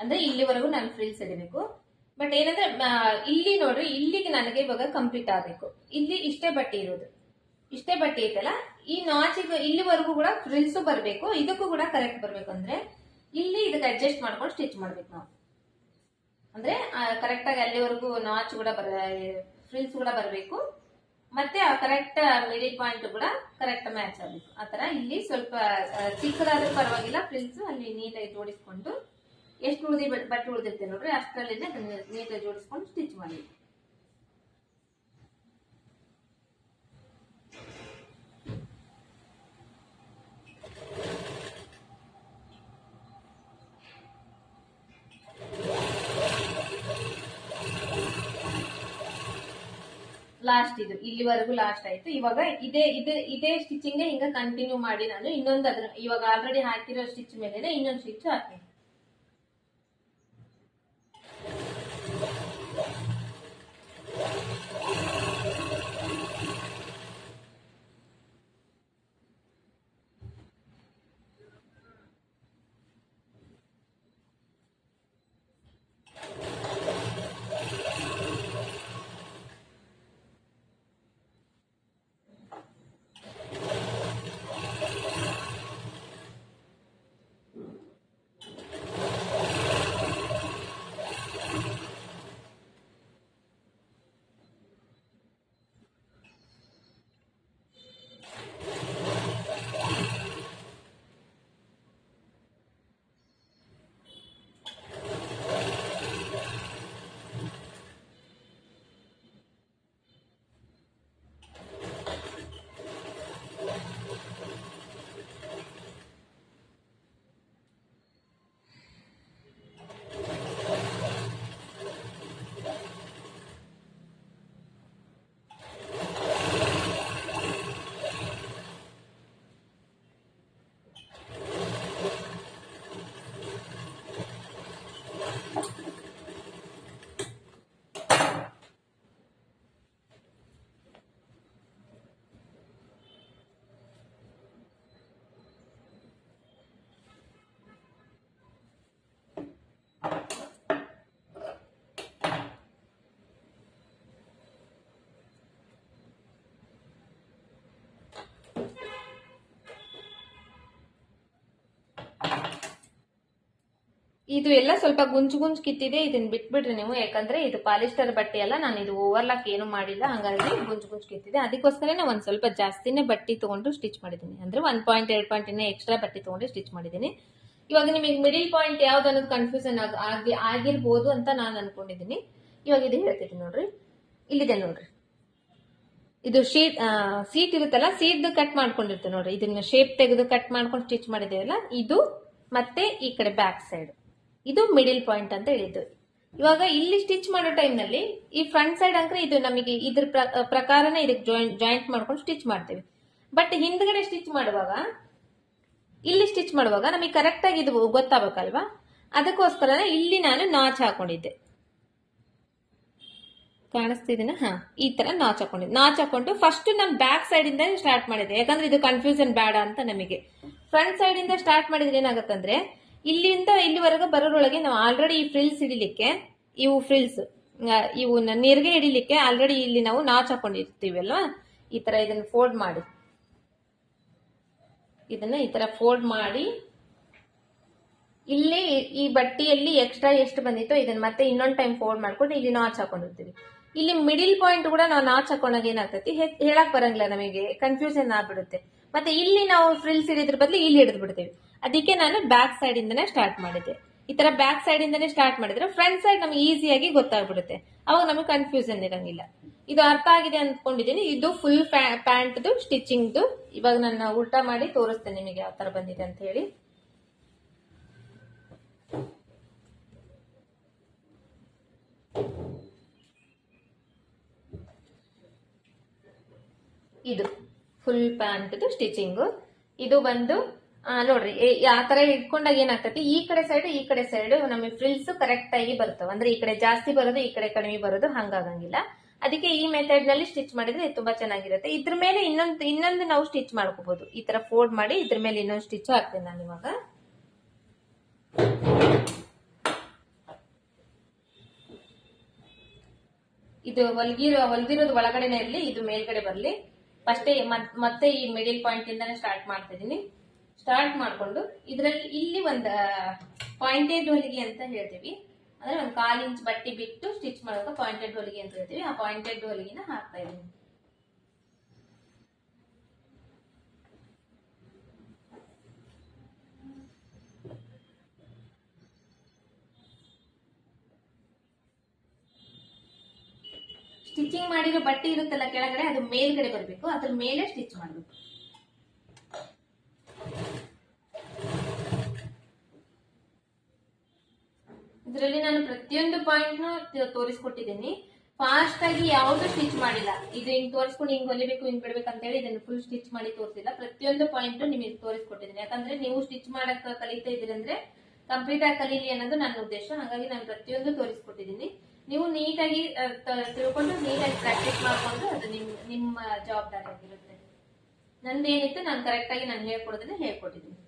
ಅಂದ್ರೆ ಇಲ್ಲಿವರೆಗೂ ನಾನು ಫ್ರಿಲ್ಸ್ ಹಿಡಿಬೇಕು. ಬಟ್ ಏನಂದ್ರೆ ಇಲ್ಲಿ ನೋಡ್ರಿ, ಇಲ್ಲಿಗೆ ನನಗೆ ಇವಾಗ ಕಂಪ್ಲೀಟ್ ಆಗ್ಬೇಕು. ಇಲ್ಲಿ ಇಷ್ಟೇ ಬಟ್ಟೆ ಇರೋದು, ಇಷ್ಟೇ ಬಟ್ಟೆ ಐತಲ್ಲ, ಈ ನಾಚಿಗೆ ಇಲ್ಲಿವರೆಗೂ ಕೂಡ ಫ್ರಿಲ್ಸ್ ಬರ್ಬೇಕು, ಇದಕ್ಕೂ ಕೂಡ ಕರೆಕ್ಟ್ ಬರ್ಬೇಕು. ಅಂದ್ರೆ ಇಲ್ಲಿ ಇದಕ್ಕೆ ಅಡ್ಜಸ್ಟ್ ಮಾಡ್ಕೊಂಡು ಸ್ಟಿಚ್ ಮಾಡ್ಬೇಕು ನಾವು. ಅಂದ್ರೆ ಕರೆಕ್ಟ್ ಆಗಿ ಅಲ್ಲಿವರೆಗೂ ನಾಚ್ ಕೂಡ ಫ್ರಿಲ್ಸ್ ಕೂಡ ಬರಬೇಕು, ಮತ್ತೆ ಆ ಕರೆಕ್ಟ್ ಮಿಡಿಲ್ ಪಾಯಿಂಟ್ ಕೂಡ ಕರೆಕ್ಟ್ ಮ್ಯಾಚ್ ಆಗಬೇಕು. ಆತರ ಇಲ್ಲಿ ಸ್ವಲ್ಪ ಚಿಕ್ಕದಾದ್ರೂ ಪರವಾಗಿಲ್ಲ ಫ್ರಿಲ್ಸ್ ಅಲ್ಲಿ ನೀಟಾಗಿ ಜೋಡಿಸ್ಕೊಂಡು, ಎಷ್ಟು ಬಟ್ಟೆ ಉಳಿದಿರ್ತೇವೆ ನೋಡ್ರಿ ಅಷ್ಟರಲ್ಲಿ ನೀಟಾಗಿ ಜೋಡಿಸ್ಕೊಂಡು ಸ್ಟಿಚ್ ಮಾಡಿ. ಲಾಸ್ಟ್ ಇದು ಇಲ್ಲಿವರೆಗೂ ಲಾಸ್ಟ್ ಆಯ್ತು. ಇವಾಗ ಇದೇ ಸ್ಟಿಚಿಂಗ್ ಹಿಂಗ ಕಂಟಿನ್ಯೂ ಮಾಡಿ ನಾನು ಇನ್ನೊಂದು ಅದ್ರ ಇವಾಗ ಆಲ್ರೆಡಿ ಹಾಕಿರೋ ಸ್ಟಿಚ್ ಮೇಲೆ ಇನ್ನೊಂದು ಸ್ಟಿಚ್ ಹಾಕ್ತೀನಿ. ಇದು ಎಲ್ಲ ಸ್ವಲ್ಪ ಗುಂಜು ಕಿತ್ತಿದೆ, ಇದನ್ನ ಬಿಟ್ಬಿಡ್ರಿ ನೀವು, ಯಾಕಂದ್ರೆ ಇದು ಪಾಲಿಸ್ಟರ್ ಬಟ್ಟೆ ಅಲ್ಲ, ನಾನು ಇದು ಓವರ್ಲಾಕ್ ಏನು ಮಾಡಿಲ್ಲ, ಹಂಗಾಗಿ ಗುಂಜು ಕಿತ್ತಿದೆ. ಅದಕ್ಕೋಸ್ಕರ ನಾನು ಒಂದ್ ಸ್ವಲ್ಪ ಜಾಸ್ತಿನೇ ಬಟ್ಟೆ ತಗೊಂಡು ಸ್ಟಿಚ್ ಮಾಡಿದ್ದೀನಿ. ಅಂದ್ರೆ 1.2 ಪಾಯಿಂಟ್ ಇನ್ನೂ ಎಕ್ಸ್ಟ್ರಾ ಬಟ್ಟೆ ತಗೊಂಡು ಸ್ಟಿಚ್ ಮಾಡಿದ್ದೀನಿ. ಇವಾಗ ನಿಮಗೆ ಮಿಡಿಲ್ ಪಾಯಿಂಟ್ ಯಾವ್ದು ಅನ್ನೋದು ಕನ್ಫ್ಯೂಷನ್ ಆಗಿರ್ಬೋದು ಅಂತ ನಾನು ಅನ್ಕೊಂಡಿದ್ದೀನಿ. ಇವಾಗ ಇದು ಹೇಳ್ತಿದ್ದೀನಿ ನೋಡ್ರಿ, ಇಲ್ಲಿದೆ ನೋಡ್ರಿ, ಇದು ಸೀಟ್ ಇರುತ್ತಲ್ಲ, ಸೀಟ್ ಕಟ್ ಮಾಡ್ಕೊಂಡಿರ್ತೇವೆ ನೋಡ್ರಿ, ಇದನ್ನ ಶೇಪ್ ತೆಗೆದು ಕಟ್ ಮಾಡ್ಕೊಂಡು ಸ್ಟಿಚ್ ಮಾಡಿದೇವಲ್ಲ ಇದು, ಮತ್ತೆ ಈ ಕಡೆ ಬ್ಯಾಕ್ ಸೈಡ್ ಇದು ಮಿಡಿಲ್ ಪಾಯಿಂಟ್ ಅಂತ ಹೇಳಿದ್ದು. ಇವಾಗ ಇಲ್ಲಿ ಸ್ಟಿಚ್ ಮಾಡೋ ಟೈಮ್ ನಲ್ಲಿ ಈ ಫ್ರಂಟ್ ಸೈಡ್ ಅಂದ್ರೆ ಇದು ನಮಗೆ ಇದ್ರ ಪ್ರಕಾರನೇ ಇದಕ್ಕೆ ಜಾಯಿಂಟ್ ಮಾಡ್ಕೊಂಡು ಸ್ಟಿಚ್ ಮಾಡ್ತೇವೆ. ಬಟ್ ಹಿಂದ್ಗಡೆ ಸ್ಟಿಚ್ ಮಾಡುವಾಗ, ಇಲ್ಲಿ ಸ್ಟಿಚ್ ಮಾಡುವಾಗ ನಮಗೆ ಕರೆಕ್ಟ್ ಆಗಿ ಇದು ಗೊತ್ತಾಗಬೇಕಲ್ವಾ, ಅದಕ್ಕೋಸ್ಕರನೇ ಇಲ್ಲಿ ನಾನು ನಾಚ್ ಹಾಕೊಂಡಿದ್ದೆ. ಕಾಣಿಸ್ತಿದ್ದೀನ? ಹಾ, ಈ ತರ ನಾಚ್ ಹಾಕೊಂಡಿದ್ದೆ. ನಾಚ್ ಹಾಕೊಂಡು ಫಸ್ಟ್ ನಾನು ಬ್ಯಾಕ್ ಸೈಡ್ ಇಂದ ಸ್ಟಾರ್ಟ್ ಮಾಡಿದೆ, ಯಾಕಂದ್ರೆ ಇದು ಕನ್ಫ್ಯೂಷನ್ ಬೇಡ ಅಂತ ನಮಗೆ. ಫ್ರಂಟ್ ಸೈಡ್ ಇಂದ ಸ್ಟಾರ್ಟ್ ಮಾಡಿದ್ರೆ ಏನಾಗತ್ತಂದ್ರೆ, ಇಲ್ಲಿಂದ ಇಲ್ಲಿವರೆಗೂ ಬರೋರೊಳಗೆ ನಾವು ಆಲ್ರೆಡಿ ಈ ಫ್ರಿಲ್ಸ್ ಹಿಡಿಲಿಕ್ಕೆ, ಇವು ನೀರ್ಗೆ ಹಿಡಿಲಿಕ್ಕೆ ಆಲ್ರೆಡಿ ಇಲ್ಲಿ ನಾವು ನಾಚ್ ಹಾಕೊಂಡಿರ್ತೀವಿ ಅಲ್ವಾ. ಈ ತರ ಇದನ್ನ ಫೋಲ್ಡ್ ಮಾಡಿ, ಇದನ್ನ ಈ ತರ ಫೋಲ್ಡ್ ಮಾಡಿ, ಇಲ್ಲಿ ಈ ಬಟ್ಟೆಯಲ್ಲಿ ಎಕ್ಸ್ಟ್ರಾ ಎಷ್ಟು ಬಂದಿತ್ತೋ ಇದನ್ನ ಮತ್ತೆ ಇನ್ನೊಂದು ಟೈಮ್ ಫೋಲ್ಡ್ ಮಾಡ್ಕೊಂಡು ಇಲ್ಲಿ ನಾಚ್ ಹಾಕೊಂಡಿರ್ತೀವಿ. ಇಲ್ಲಿ ಮಿಡಿಲ್ ಪಾಯಿಂಟ್ ಕೂಡ ನಾವು ನಾಚ್ ಹಾಕೊಂಡಾಗ ಏನಾಗ್ತೈತಿ, ಹೇಳಕ್ ಬರಂಗಿಲ್ಲ, ನಮಗೆ ಕನ್ಫ್ಯೂಷನ್ ಆಗ್ಬಿಡುತ್ತೆ. ಮತ್ತೆ ಇಲ್ಲಿ ನಾವು ಫ್ರಿಲ್ಸ್ ಹಿಡಿದ್ರ ಬದಲು ಇಲ್ಲಿ ಹಿಡಿದು ಬಿಡ್ತೇವೆ. ಅದಕ್ಕೆ ನಾನು ಬ್ಯಾಕ್ ಸೈಡ್ ಇಂದನೇ ಸ್ಟಾರ್ಟ್ ಮಾಡಿದ್ದೆ. ಈ ತರ ಬ್ಯಾಕ್ ಸೈಡ್ ಇಂದನೇ ಸ್ಟಾರ್ಟ್ ಮಾಡಿದ್ರೆ ಫ್ರಂಟ್ ಸೈಡ್ ನಮ್ಗೆ ಈಸಿಯಾಗಿ ಗೊತ್ತಾಗ್ಬಿಡುತ್ತೆ, ಅವಾಗ ನಮಗೆ ಕನ್ಫ್ಯೂಷನ್ ಇರಂಗಿಲ್ಲ. ಇದು ಅರ್ಥ ಆಗಿದೆ ಅಂದ್ಕೊಂಡಿದ್ದೀನಿ. ಇದು ಫುಲ್ ಪ್ಯಾಂಟ್ದು ಸ್ಟಿಚಿಂಗ್ದು. ಇವಾಗ ನಾನು ಉಲ್ಟಾ ಮಾಡಿ ತೋರಿಸ್ತೇನೆ ನಿಮಗೆ ಯಾವ ತರ ಬಂದಿದೆ ಅಂತ ಹೇಳಿ. ಇದು ಫುಲ್ ಪ್ಯಾಂಟ್ದು ಸ್ಟಿಚಿಂಗ್. ಇದು ಬಂದು ನೋಡ್ರಿ, ಆ ತರ ಇಟ್ಕೊಂಡಾಗ ಏನಾಗ್ತೈತಿ, ಈ ಕಡೆ ಸೈಡ್ ನಮಗೆ ಫ್ರಿಲ್ಸ್ ಕರೆಕ್ಟ್ ಆಗಿ ಬರ್ತವೆ. ಅಂದ್ರೆ ಈ ಕಡೆ ಜಾಸ್ತಿ ಬರೋದು, ಈ ಕಡೆ ಕಡಿಮೆ ಬರೋದು ಹಂಗಾಗಂಗಿಲ್ಲ. ಅದಕ್ಕೆ ಈ ಮೆಥಡ್ ನಲ್ಲಿ ಸ್ಟಿಚ್ ಮಾಡಿದ್ರೆ ಇದು ತುಂಬಾ ಚೆನ್ನಾಗಿರುತ್ತೆ. ಇದ್ರ ಮೇಲೆ ಇನ್ನೊಂದು ನಾವು ಸ್ಟಿಚ್ ಮಾಡ್ಕೋಬಹುದು. ಈ ತರ ಫೋಲ್ಡ್ ಮಾಡಿ ಇದ್ರ ಮೇಲೆ ಇನ್ನೊಂದು ಸ್ಟಿಚ್ ಹಾಕ್ತೇನೆ ನಾನು ಇವಾಗ. ಇದು ಹೊಲ್ದಿರೋದು ಒಳಗಡೆನೆ ಇರಲಿ, ಇದು ಮೇಲ್ಗಡೆ ಬರ್ಲಿ. ಫಸ್ಟೇ ಮತ್ತೆ ಈ ಮಿಡಿಲ್ ಪಾಯಿಂಟ್ ಇಂದಾನೆ ಸ್ಟಾರ್ಟ್ ಮಾಡ್ತಾ ಇದೀನಿ. ಸ್ಟಾರ್ಟ್ ಮಾಡ್ಕೊಂಡು ಇದ್ರಲ್ಲಿ ಇಲ್ಲಿ ಒಂದು ಪಾಯಿಂಟೆಡ್ ಹೊಲಿಗೆ ಅಂತ ಹೇಳ್ತೀವಿ, ಅಂದ್ರೆ ಒಂದು 1/4 ಇಂಚ್ ಬಟ್ಟೆ ಬಿಟ್ಟು ಸ್ಟಿಚ್ ಮಾಡೋಕೆ ಪಾಯಿಂಟೆಡ್ ಹೊಲಿಗೆ ಅಂತ ಹೇಳ್ತೀವಿ. ಆ ಪಾಯಿಂಟೆಡ್ ಹೊಲಿಗೆನ ಹಾಕ್ತಾ ಇದೀನಿ. ಸ್ಟಿಚಿಂಗ್ ಮಾಡಿರೋ ಬಟ್ಟೆ ಇರುತ್ತಲ್ಲ ಕೆಳಗಡೆ, ಅದು ಮೇಲ್ಗಡೆ ಬರಬೇಕು, ಅದ್ರ ಮೇಲೆ ಸ್ಟಿಚ್ ಮಾಡಬೇಕು. ಇದರಲ್ಲಿ ನಾನು ಪ್ರತಿಯೊಂದು ಪಾಯಿಂಟ್ ತೋರಿಸ್ಕೊಟ್ಟಿದ್ದೀನಿ. ಫಾಸ್ಟ್ ಆಗಿ ಯಾವ್ದು ಸ್ಟಿಚ್ ಮಾಡಿಲ್ಲ. ಇದು ಹಿಂಗ್ ತೋರಿಸ್ಕೊಂಡು ಹಿಂಗ್ ಹೊಲಿಬೇಕು ಹಿಂಗ್ ಬಿಡ್ಬೇಕು ಅಂತ ಹೇಳಿ ಇದನ್ನು ಫುಲ್ ಸ್ಟಿಚ್ ಮಾಡಿ ತೋರಿಸಿಲ್ಲ. ಪ್ರತಿಯೊಂದು ಪಾಯಿಂಟ್ ನಿಮಗೆ ತೋರಿಸ್ಕೊಟ್ಟಿದ್ದೀನಿ. ಯಾಕಂದ್ರೆ ನೀವು ಸ್ಟಿಚ್ ಮಾಡಕ್ ಕಲಿತಾ ಇದ್ದೀರಿ ಅಂದ್ರೆ ಕಂಪ್ಲೀಟ್ ಆಗಿ ಕಲೀಲಿ ಅನ್ನೋದು ನನ್ನ ಉದ್ದೇಶ. ಹಾಗಾಗಿ ನಾನು ಪ್ರತಿಯೊಂದು ತೋರಿಸ್ಕೊಟ್ಟಿದ್ದೀನಿ. ನೀವು ನೀಟಾಗಿ ತಿಳ್ಕೊಂಡು ನೀಟಾಗಿ ಪ್ರಾಕ್ಟೀಸ್ ಮಾಡ್ಕೊಂಡು ಅದು ನಿಮ್ಮ ಜವಾಬ್ದಾರಿ ಆಗಿರುತ್ತೆ. ನಂದೇನಿತ್ತು ನಾನು ಕರೆಕ್ಟ್ ಆಗಿ ನಾನು ಹೇಳ್ಕೊಡೋದನ್ನ ಹೇಳ್ಕೊಟ್ಟಿದ್ದೀನಿ.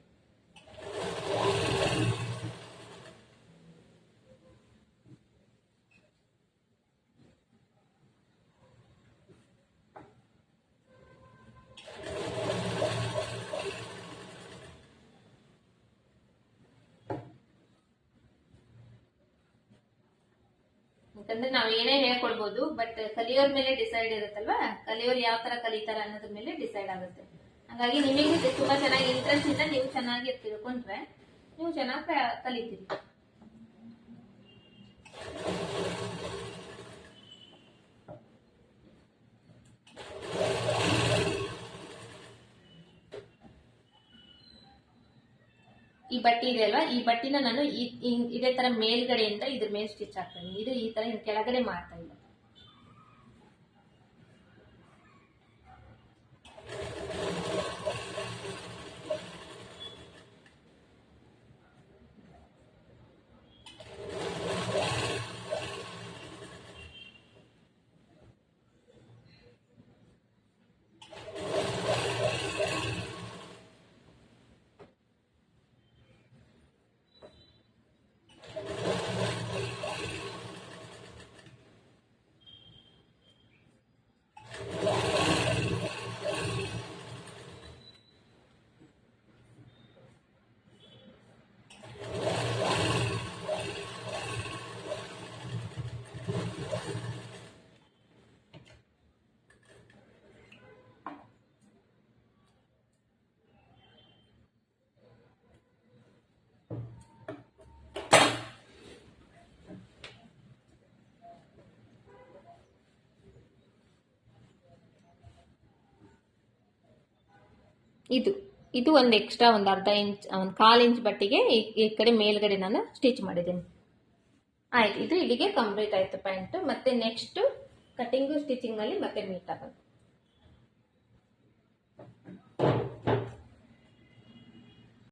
ಯಾಕಂದ್ರೆ ನಾವ್ ಏನೇ ಹೇಳ್ಕೊಡ್ಬೋದು, ಬಟ್ ಕಲಿಯೋರ್ ಮೇಲೆ ಡಿಸೈಡ್ ಇರುತ್ತಲ್ವಾ, ಕಲಿಯೋರ್ ಯಾವ ತರ ಕಲಿತಾರ ಅನ್ನೋದ್ರ ಮೇಲೆ ಡಿಸೈಡ್ ಆಗುತ್ತೆ. ಹಾಗಾಗಿ ನಿಮಗೆ ತುಂಬಾ ಚೆನ್ನಾಗಿ ಇಂಟ್ರೆಸ್ಟ್ ಇಂದ ನೀವು ಚೆನ್ನಾಗಿ ತಿಳ್ಕೊಂಡ್ರೆ ನೀವು ಚೆನ್ನಾಗಿ ಕಲಿತೀರಿ. ಈ ಬಟ್ಟೆ ಇದೆ ಅಲ್ವಾ, ಈ ಬಟ್ಟಿನ ನಾನು ಇದೇ ತರ ಮೇಲ್ಗಡೆಯಿಂದ ಇದ್ರ ಮೇಲೆ ಸ್ಟಿಚ್ ಹಾಕ್ತೀನಿ. ಇದು ಈ ತರ ಕೆಳಗಡೆ ಮಾಡ್ತಾ ಇಲ್ಲ. ಇದು ಒಂದು ಎಕ್ಸ್ಟ್ರಾ ಒಂದು 1/2 ಇಂಚ್, ಒಂದು 1/4 ಇಂಚ್ ಬಟ್ಟಿಗೆ ಈ ಕಡೆ ಮೇಲ್ಗಡೆ ನಾನು ಸ್ಟಿಚ್ ಮಾಡಿದ್ದೀನಿ. ಆಯ್ತು, ಇದು ಇಲ್ಲಿಗೆ ಕಂಪ್ಲೀಟ್ ಆಯ್ತು ಪ್ಯಾಂಟ್. ಮತ್ತೆ ನೆಕ್ಸ್ಟ್ ಕಟಿಂಗ್ ಸ್ಟಿಚಿಂಗ್ ನಲ್ಲಿ ಮತ್ತೆ ಮೀಟ್ ಆಗೋದು.